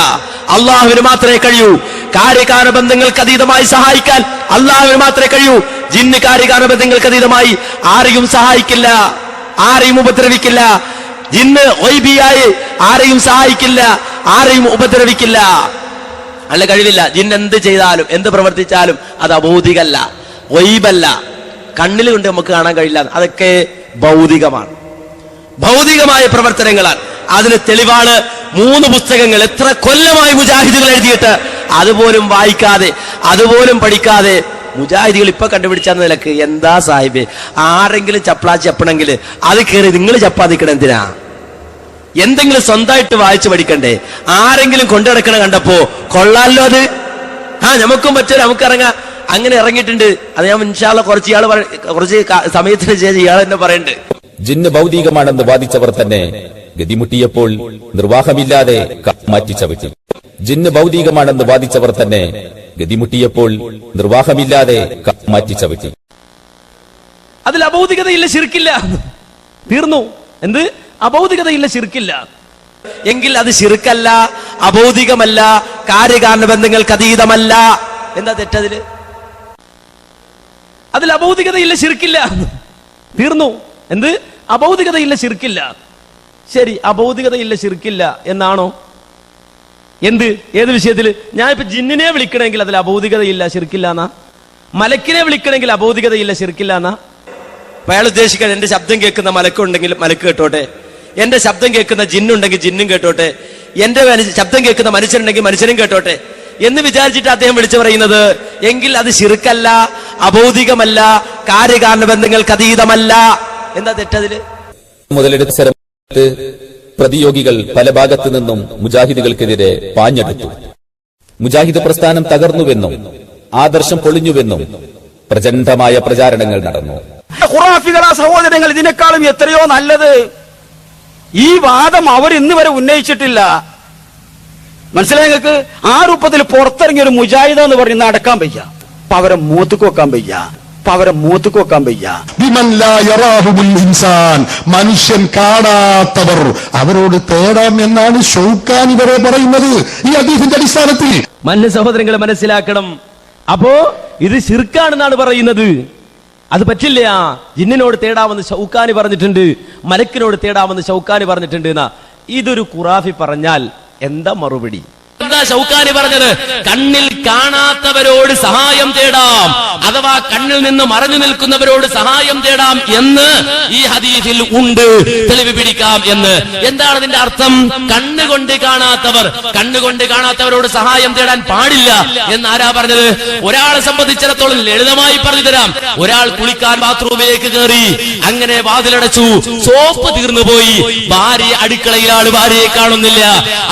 അള്ളാഹുവിന് മാത്രമേ കഴിയൂ. കാര്യകാരണ ബന്ധങ്ങൾക്ക് അതീതമായി സഹായിക്കാൻ അള്ളാഹുവിന് മാത്രമേ കഴിയൂ. ജിന്ന് കാര്യകാരണ ബന്ധങ്ങൾക്ക് അതീതമായി ആരെയും സഹായിക്കില്ല, ആരെയും ഉപദ്രവിക്കില്ല. ജിന്ന് ഗൈബിയായി ആരെയും സഹായിക്കില്ല, ആരെയും ഉപദ്രവിക്കില്ല. അല്ല, കഴിവില്ല. ജിന്ന് എന്ത് ചെയ്താലും എന്ത് പ്രവർത്തിച്ചാലും അത് അഭൗതികല്ല, ഗൈബല്ല, കണ്ണിൽ കൊണ്ട് നമുക്ക് കാണാൻ കഴിയില്ല. അതൊക്കെ ഭൗതികമാണ്, ഭൗതികമായ പ്രവർത്തനങ്ങളാണ്. അതിന് തെളിവാണ് 3 പുസ്തകങ്ങൾ എത്ര കൊല്ലമായി മുജാഹിദുകൾ എഴുതിയിട്ട് അതുപോലും വായിക്കാതെ അതുപോലും പഠിക്കാതെ മുജാഹിദികൾ ഇപ്പൊ കണ്ടുപിടിച്ചെന്ന നിലക്ക് എന്താ സാഹിബേ, ആരെങ്കിലും ചപ്ലാച്ചി ചപ്പണമെങ്കിൽ അത് കയറി നിങ്ങൾ ചപ്പാതിക്കണം എന്തിനാ? എന്തെങ്കിലും സ്വന്തമായിട്ട് വായിച്ചു പഠിക്കണ്ടേ? ആരെങ്കിലും കൊണ്ടിടക്കണ കണ്ടപ്പോ കൊള്ളാലോ, അത് നമുക്കും പറ്റും, നമുക്കിറങ്ങാം. അങ്ങനെ ഇറങ്ങിയിട്ടുണ്ട്. അത് ഞാൻ ഇൻഷാ അല്ലാഹ് കുറച്ച് സമയത്തിന് ശേഷം ഇയാൾ തന്നെ പറയുന്നുണ്ട്. ജിന്ന് ഭൗതികമാണെന്ന് വാദിച്ചവർ തന്നെ ഗതിമുട്ടിയപ്പോൾ നിർവാഹമില്ലാതെ മാറ്റിച്ചവിട്ടി. ജിന്ന് ഭൗതികമാണെന്ന് വാദിച്ചവർ തന്നെ ഗതിമുട്ടിയപ്പോൾ നിർവാഹമില്ലാതെ മാറ്റിച്ചവിട്ടി. അതിൽ അഭൗതികതയില്ല, ശിർക്കില്ല, തീർന്നു. എന്ത് അഭൗതികതയില്ല, ശിർക്കില്ല എങ്കിൽ അത് ശിർക്കല്ല, അഭൗതികമല്ല, കാര്യകാരണ ബന്ധങ്ങൾക്ക് അതീതമല്ല. എന്താ തെറ്റതില്? അതിൽ അഭൗതികതയില്ല, ശിർക്കില്ല, തീർന്നു. എന്ത് അഭൗതികതയില്ല, ശിർക്കില്ല. ശരി, അഭൗതികതയില്ല, ശിർക്കില്ല എന്നാണോ? എന്ത് ഏത് വിഷയത്തിൽ? ഞാൻ ഇപ്പൊ ജിന്നിനെ വിളിക്കണമെങ്കിൽ അതിൽ അഭൗതികതയില്ല, ശിർക്കില്ല എന്നാ? മലക്കിനെ വിളിക്കണമെങ്കിൽ അഭൗതികതയില്ല, ശിർക്കില്ല എന്നാ? അയാൾ ഉദ്ദേശിക്കാൻ എന്റെ ശബ്ദം കേൾക്കുന്ന മലക്കുണ്ടെങ്കിൽ മലക്ക് കേട്ടോട്ടെ, എന്റെ ശബ്ദം കേൾക്കുന്ന ജിന്നുണ്ടെങ്കിൽ ജിന്നും കേട്ടോട്ടെ, എന്റെ ശബ്ദം കേൾക്കുന്ന മനുഷ്യനുണ്ടെങ്കിൽ മനുഷ്യനും കേട്ടോട്ടെ എന്ന് വിചാരിച്ചിട്ട് അദ്ദേഹം വിളിച്ചു പറയുന്നത്. എങ്കിൽ അത് ശിർക്കല്ല, അഭൗതികമല്ല, കാര്യകാരണ ബന്ധങ്ങൾക്ക് അതീതമല്ല. എന്താ തെറ്റതില്? മുതലെടുത്ത പ്രതിയോഗികൾ പല ഭാഗത്തു നിന്നും മുജാഹിദുകൾക്കെതിരെ പാഞ്ഞെടുത്തു. മുജാഹിദ് പ്രസ്ഥാനം തകർന്നുവെന്നും ആദർശം പൊളിഞ്ഞുവെന്നും പ്രചണ്ഡമായ പ്രചാരണങ്ങൾ നടന്നു. ഖുറാഫികളാ സഹോദരങ്ങൾ, ഇതിനേക്കാളും എത്രയോ നല്ലത്. ഈ വാദം അവർ ഇന്ന് വരെ ഉന്നയിച്ചിട്ടില്ല. മനസ്സിലായി നിങ്ങൾക്ക്? ആ രൂപത്തിൽ പുറത്തിറങ്ങിയ ഒരു മുജാഹിദ് എന്ന് പറഞ്ഞ് അടക്കാൻ വയ്യ, അവരെ മൂത്തുക്ക് വെക്കാൻ വയ്യ, അവരെ മൂത്തുക്ക് വെക്കാൻ വയ്യ. മനുഷ്യൻ കാണാത്തവർ അവരോട് തേടാം എന്നാണ് ഷൗക്കാനി വരെ പറയുന്നത് ഈ ഹദീസിന്റെ അടിസ്ഥാനത്തിൽ. മന്ന സഹോദരങ്ങളെ മനസ്സിലാക്കണം. അപ്പോ ഇത് ശിർക്കാണെന്നാണ് പറയുന്നത്. അത് പറ്റില്ല. ജിന്നിനോട് തേടാമെന്ന് ഷൗക്കാനി പറഞ്ഞിട്ടുണ്ട്, മലക്കിനോട് തേടാമെന്ന് ഷൗക്കാനി പറഞ്ഞിട്ടുണ്ട്. ഇതൊരു ഖുറാഫി പറഞ്ഞാൽ എന്താ മറുപടി? എന്താ ഷൗക്കാനി പറഞ്ഞത്? കണ്ണിൽ കാണാത്തവരോട് സഹായം തേടാം, അഥവാ കണ്ണിൽ നിന്ന് മറഞ്ഞു നിൽക്കുന്നവരോട് സഹായം തേടാം എന്ന് ഈ ഹദീസിൽ ഉണ്ട്, തെളിവ് പിടിക്കാം എന്ന്. എന്താണ് അതിന്റെ അർത്ഥം? കണ്ണുകൊണ്ട് കാണാത്തവരോട് സഹായം തേടാൻ പാടില്ല എന്ന് ആരാ പറഞ്ഞത്? ഒരാളെ സംബന്ധിച്ചിടത്തോളം ലളിതമായി പറഞ്ഞു തരാം. ഒരാൾ കുളിക്കാൻ ബാത്റൂമിലേക്ക് കയറി, അങ്ങനെ വാതിലടച്ചു, സോപ്പ് തീർന്നു പോയി, ഭാര്യ അടുക്കളയിലാണ്, ഭാര്യയെ കാണുന്നില്ല.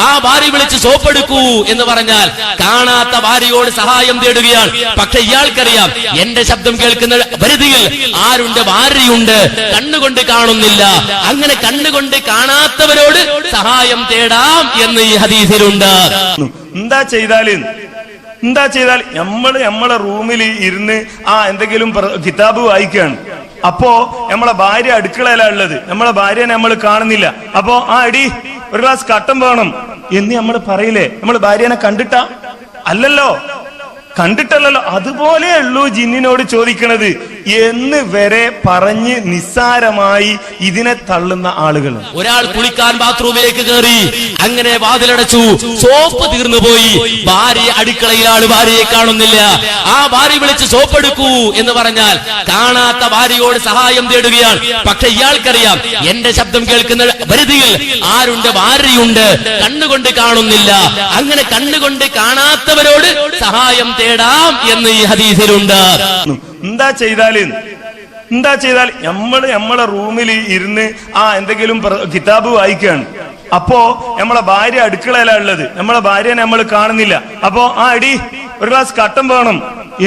ആ ഭാര്യ വിളിച്ച് സോപ്പ് എടുക്കൂ എന്ന് പറഞ്ഞാൽ കാണാത്ത ഭാര്യയോട് സഹായം തേടുകയാണ്. പക്ഷെ ഇയാൾക്കറിയാം എന്റെ ശബ്ദം കേൾക്കുന്ന പരിധിയിൽ ആരുണ്ട്? ഭാര്യയുണ്ട്, കണ്ണുകൊണ്ട് കാണുന്നില്ല. അങ്ങനെ കണ്ണുകൊണ്ട് കാണാത്തവരോട് സഹായം തേടാം എന്ന് ഈ ഹദീസിലുണ്ട്. എന്താ ചെയ്താൽ നമ്മളെ റൂമിൽ ഇരുന്ന് എന്തെങ്കിലും കിതാബ് വായിക്കുകയാണ്. അപ്പോ നമ്മളെ ഭാര്യ അടുക്കളയിലാ ഉള്ളത്, നമ്മളെ ഭാര്യനെ നമ്മൾ കാണുന്നില്ല. അപ്പോ എടി ഒരു ഗ്ലാസ് കട്ടൻ വേണം എന്ന് നമ്മൾ പറയില്ലേ? നമ്മൾ ഭാര്യനെ കണ്ടിട്ടല്ലല്ലോ. അതുപോലെ ഉള്ളൂ ജിന്നിനോട് ചോദിക്കണത്. എന്ന് വരെ പറഞ്ഞ് നിസ്സാരമായി ഇതിനെ തള്ളുന്ന ആളുകൾ. ഒരാൾ കുളിക്കാൻ ബാത്റൂമിലേക്ക് കയറി, അങ്ങനെ വാതിലടച്ചു, സോപ്പ് തീർന്നു പോയി, ഭാര്യ അടുക്കളയിലാണ്, ഭാര്യയെ കാണുന്നില്ല. ആ ഭാര്യ വിളിച്ച് സോപ്പ് എടുക്കൂ എന്ന് പറഞ്ഞാൽ കാണാത്ത ഭാര്യയോട് സഹായം തേടുകയാണ്. പക്ഷെ ഇയാൾക്കറിയാം എന്റെ ശബ്ദം കേൾക്കുന്ന പരിധിയിൽ ആരുണ്ട്, ഭാര്യയുണ്ട്, കണ്ണുകൊണ്ട് കാണുന്നില്ല. അങ്ങനെ കണ്ണുകൊണ്ട് കാണാത്തവരോട് സഹായം തേടാം എന്ന് ഈ ഹദീസിലുണ്ട്. എന്താ ചെയ്താൽ നമ്മളെ റൂമിൽ ഇരുന്ന് എന്തെങ്കിലും കിതാബ് വായിക്കുകയാണ്. അപ്പോ നമ്മളെ ഭാര്യ അടുക്കളയിലാണ് ഉള്ളത്, നമ്മളെ ഭാര്യനെ നമ്മൾ കാണുന്നില്ല. അപ്പോ എടി ഒരു ഗ്ലാസ് കട്ടൻ വേണം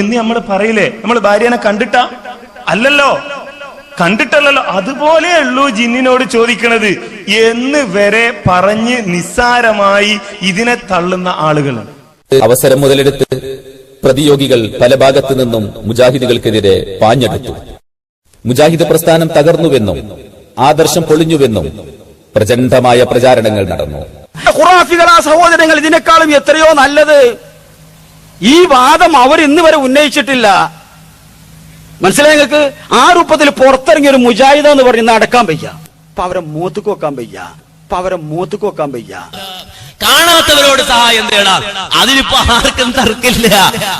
എന്ന് നമ്മൾ പറയില്ലേ? നമ്മൾ ഭാര്യനെ കണ്ടിട്ടല്ലല്ലോ. അതുപോലെയുള്ളൂ ജിന്നിനോട് ചോദിക്കണത് എന്ന് വരെ പറഞ്ഞ് നിസ്സാരമായി ഇതിനെ തള്ളുന്ന ആളുകൾ. അവസരം മുതലെടുത്ത് പ്രതിയോഗികൾ പല ഭാഗത്തു നിന്നും മുജാഹിദുകൾക്കെതിരെ പാഞ്ഞെടുത്തു. മുജാഹിദ് പ്രസ്ഥാനം തകർന്നുവെന്നും ആദർശം പൊളിഞ്ഞുവെന്നും പ്രചണ്ഡമായ പ്രചാരണങ്ങൾ നടന്നു. ഖുറാഫികളാ സഹോദരങ്ങൾ, ഇതിനേക്കാളും എത്രയോ നല്ലത്. ഈ വാദം അവർ ഇന്ന് വരെ ഉന്നയിച്ചിട്ടില്ല. മനസ്സിലായി നിങ്ങൾക്ക്? ആ രൂപത്തിൽ പുറത്തിറങ്ങിയ ഒരു മുജാഹിദ എന്ന് പറഞ്ഞ് അടക്കാൻ വയ്യ. അപ്പൊ അവരെ മൂത്തുക്ക് വെക്കാൻ വയ്യ. കാണാത്തവരോട് സഹായം തേടാം. അതിനിപ്പോ ആർക്കും തർക്കില്ല.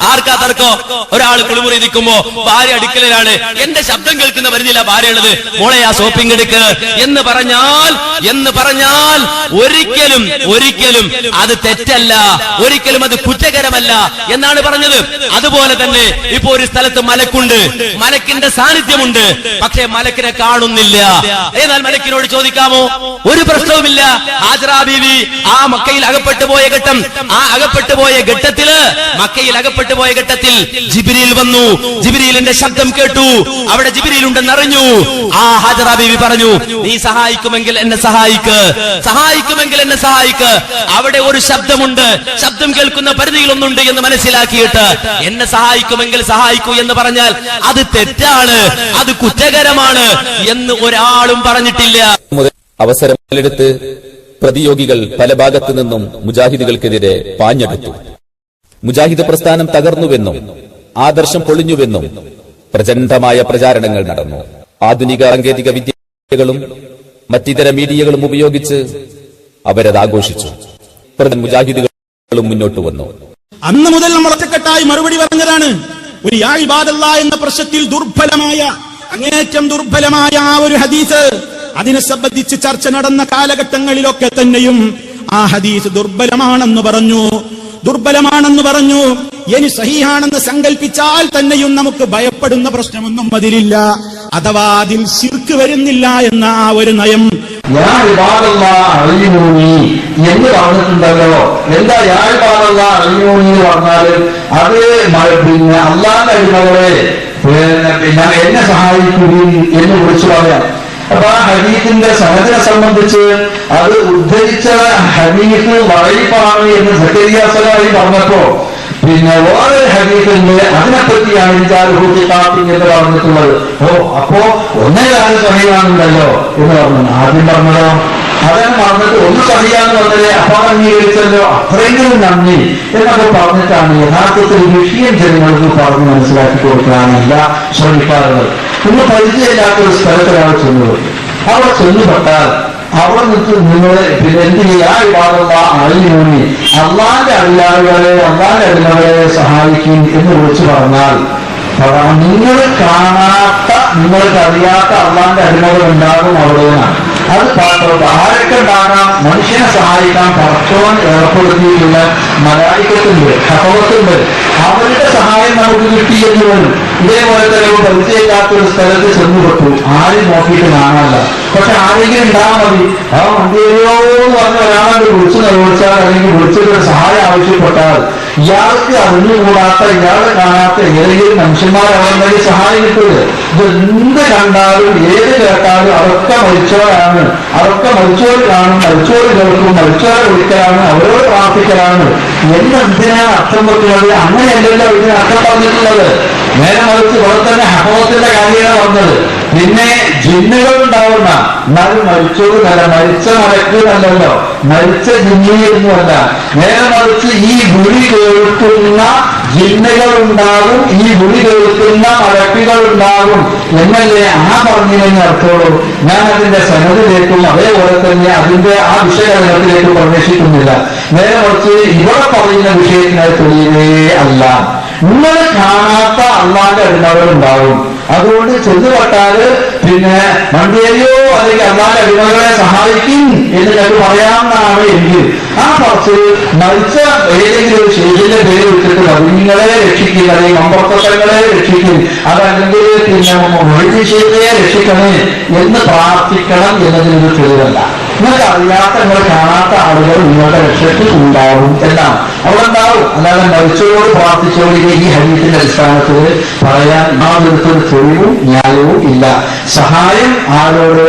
ആർക്കാ തർക്കം? ഒരാൾ കുളിമുറി നിൽക്കുമ്പോ ഭാര്യ അടുക്കലാണ്, എന്റെ ശബ്ദം കേൾക്കുന്ന വരുന്നില്ല, ഭാര്യയുള്ളത്, മോളെ ആ സോപ്പിംഗ് എടുക്ക് എന്ന് പറഞ്ഞാൽ ഒരിക്കലും അത് തെറ്റല്ല, ഒരിക്കലും അത് കുറ്റകരമല്ല എന്നാണ് പറഞ്ഞത്. അതുപോലെ തന്നെ ഇപ്പോ ഒരു സ്ഥലത്ത് മലക്കുണ്ട്, മലക്കിന്റെ സാന്നിധ്യമുണ്ട്, പക്ഷേ മലക്കിനെ കാണുന്നില്ല. എന്നാൽ മലക്കിനോട് ചോദിക്കാമോ? ഒരു പ്രശ്നവുമില്ല. ഹാജറ ബീവി മക്കയിൽ അകപ്പെട്ടു പോയ ഘട്ടത്തിൽ ജിബ്രീൽ വന്നു. ജിബ്രീലിന്റെ ശബ്ദം കേട്ടു, അവിടെ ജിബ്രീൽ ഉണ്ടെന്ന് അറിഞ്ഞു. ഹാജറ ബീവി പറഞ്ഞു, നീ സഹായിക്കുമെങ്കിൽ എന്നെ സഹായിക്ക്. അവിടെ ഒരു ശബ്ദമുണ്ട്, ശബ്ദം കേൾക്കുന്ന പരിധിയിലൊന്നുണ്ട് എന്ന് മനസ്സിലാക്കിയിട്ട് എന്നെ സഹായിക്കുമെങ്കിൽ സഹായിക്കൂ എന്ന് പറഞ്ഞാൽ അത് തെറ്റാണ്, അത് കുറ്റകരമാണ് എന്ന് ഒരാളും പറഞ്ഞിട്ടില്ല. അവസരമെടുത്ത് പ്രതിയോഗികൾ പല ഭാഗത്തു നിന്നും മുജാഹിദുകൾക്കെതിരെ പാഞ്ഞെടുത്തു. മുജാഹിദ് പ്രസ്ഥാനം തകർന്നുവെന്നും ആദർശം പൊളിഞ്ഞുവെന്നും പ്രചണ്ഡമായ പ്രചാരണങ്ങൾ നടന്നു. ആധുനിക സാങ്കേതിക വിദ്യകളും മറ്റിതര മീഡിയകളും ഉപയോഗിച്ച് അവരത് ആഘോഷിച്ചു. മുജാഹിദുകളും മുന്നോട്ട് വന്നു. അന്ന് മുതൽ നമ്മൾ ഒറ്റക്കെട്ടായി മറുപടി പറഞ്ഞതാണ്. ഒരു യാ ഇബാദല്ലാഹ് എന്ന പ്രശ്നത്തിൽ അങ്ങേയറ്റം ദുർബലമായ ആ ഒരു ഹദീസ്, അതിനെ സംബന്ധിച്ച് ചർച്ച നടന്ന കാലഘട്ടങ്ങളിലൊക്കെ തന്നെയും ആ ഹദീസ് ദുർബലമാണെന്ന് പറഞ്ഞു. ഇനി സഹീഹാണെന്ന് സങ്കല്പിച്ചാൽ തന്നെയും നമുക്ക് ഭയപ്പെടുന്ന പ്രശ്നമൊന്നും അതിലില്ല, അഥവാ അതിൽ ശിർക്ക് വരുന്നില്ല എന്ന ആ ഒരു നയം. എന്ന് പറഞ്ഞിട്ടുണ്ടല്ലോ. എന്താ യാ ഇബാദല്ലാഹ് അലിയൂനി എന്ന് പറഞ്ഞാൽ അത് പിന്നെ അള്ളാന്റെ അടിമകളെ പിന്നെ എന്നെ സഹായിക്കുകയും എന്ന് വിളിച്ചു പറയാം. അപ്പൊ ആ ഹദീസിന്റെ സനദിനെ സംബന്ധിച്ച് അത് ഉദ്ധരിച്ച ഹദീസ് വഴയിപ്പാണ് എന്ന് സക്കരിയ സലാഹി പറഞ്ഞപ്പോ പിന്നെ വേറെ ഹദീസിന്റെ അതിനെപ്പറ്റിയാണ് എന്ന് പറഞ്ഞിട്ടുള്ളത്. അപ്പോ ഒന്നേ കാര്യം സഹിയാണുണ്ടല്ലോ എന്ന് പറഞ്ഞു. ആദ്യം പറഞ്ഞതോ അതാണ് പറഞ്ഞിട്ട് ഒന്ന് സഹിയാന്ന് പറഞ്ഞത് അപ്പൊ അംഗീകരിച്ചല്ലോ, അത്രയെങ്കിലും നന്ദി എന്നൊക്കെ പറഞ്ഞിട്ടാണ് യഥാർത്ഥത്തിൽ വിഷയം ജനങ്ങൾക്ക് പറഞ്ഞ് മനസ്സിലാക്കി കൊടുക്കാനല്ല ശ്രമിക്കാറുള്ളത്. ഇന്ന് പരിചയമില്ലാത്തൊരു സ്ഥലത്തൊരാൾ അവിടെ ചെന്നുപെട്ടാൽ അവിടെ നിങ്ങൾ പിന്നെ എന്ത് ചെയ്യാ ഇവാദുള്ള അഴിയൂന്നി അള്ളാന്റെ അടിയാളുകളെ അള്ളാന്റെ അടിമകളെ സഹായിക്കും എന്ന് വിളിച്ചു പറഞ്ഞാൽ നിങ്ങൾ കാണാത്ത നിങ്ങൾക്ക് അറിയാത്ത അള്ളാന്റെ അടിമകൾ ഉണ്ടാകും അവിടെയാണ്. അത് പാട്ടോട്ട് ആരൊക്കെ ഉണ്ടാകാം? മനുഷ്യനെ സഹായിക്കാൻ പടച്ചോൻ ഏർപ്പെടുത്തിയിട്ടുള്ള മലായികത്തുണ്ട്, ഹഫവത്തുണ്ട്, അവരുടെ സഹായം നമുക്ക് കിട്ടിയെന്ന് വരും. ഇതേപോലെ തന്നെ പരിചയമില്ലാത്തൊരു സ്ഥലത്ത് ചെന്നുപെട്ടു, ആരും നോക്കിയിട്ട് കാണാനല്ല. പക്ഷെ ആരെങ്കിലും ഉണ്ടാകാൻ മതി. ആ മന്ദിരയോ എന്ന് പറഞ്ഞ ഒരാളെ വിളിച്ചു നിർവഹിച്ചാൽ അല്ലെങ്കിൽ വിളിച്ചൊരു സഹായം ആവശ്യപ്പെട്ടാൽ ഇയാൾക്ക് അറിഞ്ഞുകൂടാത്ത ഇയാളെ കാണാത്ത ഏതെങ്കിലും മനുഷ്യന്മാരവരുടെ സഹായം കിട്ടുന്നത്. ഇതെന്ത് കണ്ടാലും ഏത് കേട്ടാലും അതൊക്കെ മരിച്ചവരാണ്, അതൊക്കെ മരിച്ചവർ കാണും, മരിച്ചവർ കേൾക്കും, മരിച്ചവരെ വിളിക്കലാണ്, അവരോട് പ്രാർത്ഥിക്കലാണ് എന്തിനാണ് അർത്ഥം വെക്കുന്നത്? അങ്ങനെയല്ലല്ലോ ഇതിന് അർത്ഥം പറഞ്ഞിട്ടുള്ളത്. നേരെ മറിച്ച് ഇവിടെ തന്നെ ഹഫവത്തിന്റെ കാര്യമാണ് പറഞ്ഞത്. പിന്നെ ജിന്നുകൾ ഉണ്ടാവുന്ന എന്നാലും മരിച്ചോട് നല്ല മരിച്ച മലക്ക് നല്ലല്ലോ, മരിച്ച ജിന്നിയൊന്നുമല്ല. നേരെ മറിച്ച് ഈ വിളി കേൾക്കുന്ന ജിന്നുകൾ ഉണ്ടാകും, ഈ വിളി കേൾക്കുന്ന മലക്ക് അടികൾ ഉണ്ടാകും എന്നല്ലേ ആ പറഞ്ഞതിന് അർത്ഥമുള്ളൂ. ഞാൻ അതിന്റെ സനദിലേക്കും അതേപോലെ തന്നെ അതിന്റെ ആ വിഷയത്തിലേക്കും പ്രവേശിക്കുന്നില്ല. നേരെ മറിച്ച് ഇവിടെ പറയുന്ന വിഷയത്തിനെ തെളിയവേ അല്ല. നിങ്ങൾ കാണാത്ത അള്ളാന്റെ അടിമകൾ ഉണ്ടാവും. അതുകൊണ്ട് ചെറുപെട്ടാല് പിന്നെ മണ്ടേരിയോ അല്ലെങ്കിൽ അള്ളാന്റെ അടിമകളെ സഹായിക്കും എന്ന് ഞങ്ങൾക്ക് പറയാവുന്നതാണ് എങ്കിൽ ആ പറച്ചിൽ മരിച്ച ഏതെങ്കിലും ഒരു ശരീരത്തിന്റെ പേര് വിട്ടിട്ട് മരുന്നുകളെ രക്ഷിക്കും അല്ലെങ്കിൽ അമ്പർത്തങ്ങളെ രക്ഷിക്കും, അതല്ലെങ്കിൽ പിന്നെ മൊഴിശേഷിയെ രക്ഷിക്കണേ എന്ന് പ്രാർത്ഥിക്കണം എന്നതിനൊരു തെളിവല്ല. നിങ്ങൾക്ക് അറിയാത്ത നിങ്ങൾ കാണാത്ത ആളുകൾ നിങ്ങളുടെ രക്ഷയ്ക്ക് ഉണ്ടാവും എന്നാണ്. അവിടെ ഉണ്ടാവും. അല്ലാതെ മരിച്ചവരോട് പ്രാർത്ഥിച്ചവരുടെ ഈ ഹദീസിന്റെ അടിസ്ഥാനത്തിൽ പറയാൻ യാതൊരു തെളിവും ന്യായവും ഇല്ല. സഹായം ആരോട്?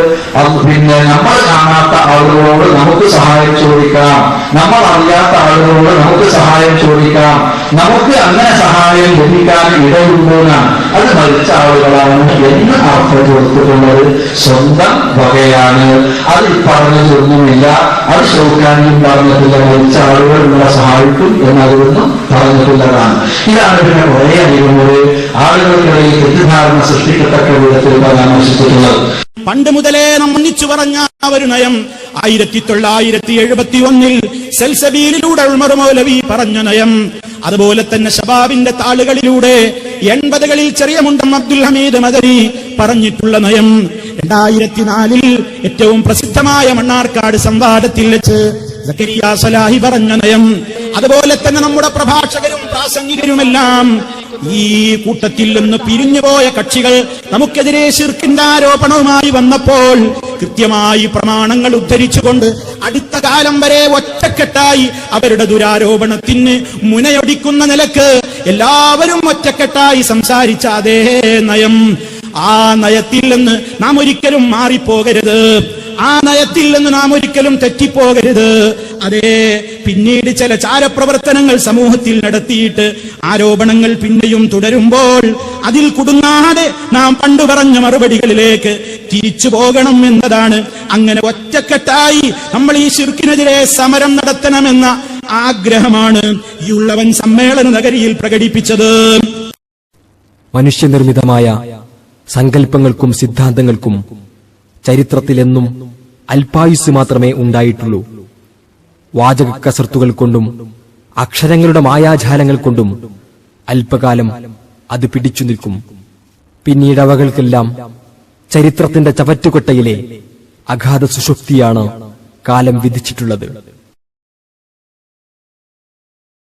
പിന്നെ നമ്മൾ കാണാത്ത ആളുകളോട് നമുക്ക് സഹായം ചോദിക്കാം, നമ്മൾ അറിയാത്ത ആളുകളോട് നമുക്ക് സഹായം ചോദിക്കാം. നമുക്ക് അങ്ങനെ സഹായം ലഭിക്കാൻ ഇടയുണ്ടെന്നാണ്. അത് മരിച്ച ആളുകളാണ് എന്ന് അർത്ഥം കൊടുത്തിട്ടുള്ളത് സ്വന്തം വകയാണ്. അത് പറഞ്ഞതൊന്നുമില്ല. അത് ചോദിക്കാനും പറഞ്ഞിട്ടില്ല. മരിച്ച ആളുകൾ നിങ്ങളെ സഹായിക്കും എന്നതൊന്നും പറഞ്ഞിട്ടുള്ളതാണ്. ഇതാണ് പിന്നെ കുറേ അധികമൊരു ആളുകൾക്കിടയിൽ തെറ്റിദ്ധാരണ സൃഷ്ടിക്കത്തക്ക വിധത്തിൽ പരാമർശിച്ചിട്ടുള്ളത്. പണ്ട് മുതലേ നാം ഒന്നിച്ചു പറഞ്ഞ ഒരു നയം 1971 സൽസബീലിലൂടെ ഉമർ മൗലവി പറഞ്ഞ നയം, അതുപോലെ തന്നെ ശബാബിന്റെ താളുകളിലൂടെ 80കളിൽ ചെറിയ മുണ്ടം അബ്ദുൽ ഹമീദ് മദനി പറഞ്ഞിട്ടുള്ള നയം, 2004 ഏറ്റവും പ്രസിദ്ധമായ മണ്ണാർക്കാട് സംവാദത്തിൽ വെച്ച് സക്കരിയ സലാഹി പറഞ്ഞ നയം, അതുപോലെ തന്നെ നമ്മുടെ പ്രഭാഷകരും പ്രാസംഗികരുമെല്ലാം ഈ കൂട്ടത്തിൽ നിന്ന് പിരിഞ്ഞുപോയ കക്ഷികൾ നമുക്കെതിരെ ശിർക്കിന്റെ ആരോപണവുമായി വന്നപ്പോൾ കൃത്യമായി പ്രമാണങ്ങൾ ഉദ്ധരിച്ചുകൊണ്ട് അടുത്ത കാലം വരെ ഒറ്റക്കെട്ടായി അവരുടെ ദുരാരോപണത്തിന് മുനയൊടിക്കുന്ന നിലക്ക് എല്ലാവരും ഒറ്റക്കെട്ടായി സംസാരിച്ച അതേ നയം, ആ നയത്തിൽ നിന്ന് നാം ഒരിക്കലും മാറിപ്പോകരുത്. ആ നയത്തിൽ നിന്ന് നാം ഒരിക്കലും തെറ്റിപ്പോകരുത്. അതേ, പിന്നീട് ചില ചാരപ്രവർത്തനങ്ങൾ സമൂഹത്തിൽ നടത്തിയിട്ട് ആരോപണങ്ങൾ പിന്നെയും തുടരുമ്പോൾ അതിൽ കുടുങ്ങാതെ നാം പണ്ടു പറഞ്ഞ മറുപടികളിലേക്ക് തിരിച്ചു പോകണം എന്നതാണ്. അങ്ങനെ ഒറ്റക്കെട്ടായി നമ്മൾ ഈ ശിർക്കിനെതിരെ സമരം നടത്തണമെന്ന ആഗ്രഹമാണ് ഈ ഉള്ളവൻ സമ്മേളന നഗരിയിൽ പ്രകടിപ്പിച്ചത്. മനുഷ്യനിർമ്മിതമായ സങ്കല്പങ്ങൾക്കും സിദ്ധാന്തങ്ങൾക്കും ചരിത്രത്തിലെന്നും അല്പായുസ് മാത്രമേ ഉണ്ടായിട്ടുള്ളൂ. വാചക കസർത്തുകൾ കൊണ്ടും അക്ഷരങ്ങളുടെ മായാജാലങ്ങൾ കൊണ്ടും അല്പകാലം അത് പിടിച്ചു നിൽക്കും. പിന്നീട് അവകൾക്കെല്ലാം ചരിത്രത്തിന്റെ ചവറ്റുകൊട്ടയിലെ അഗാധ സുഷുപ്തിയാണ് കാലം വിധിച്ചിട്ടുള്ളത്.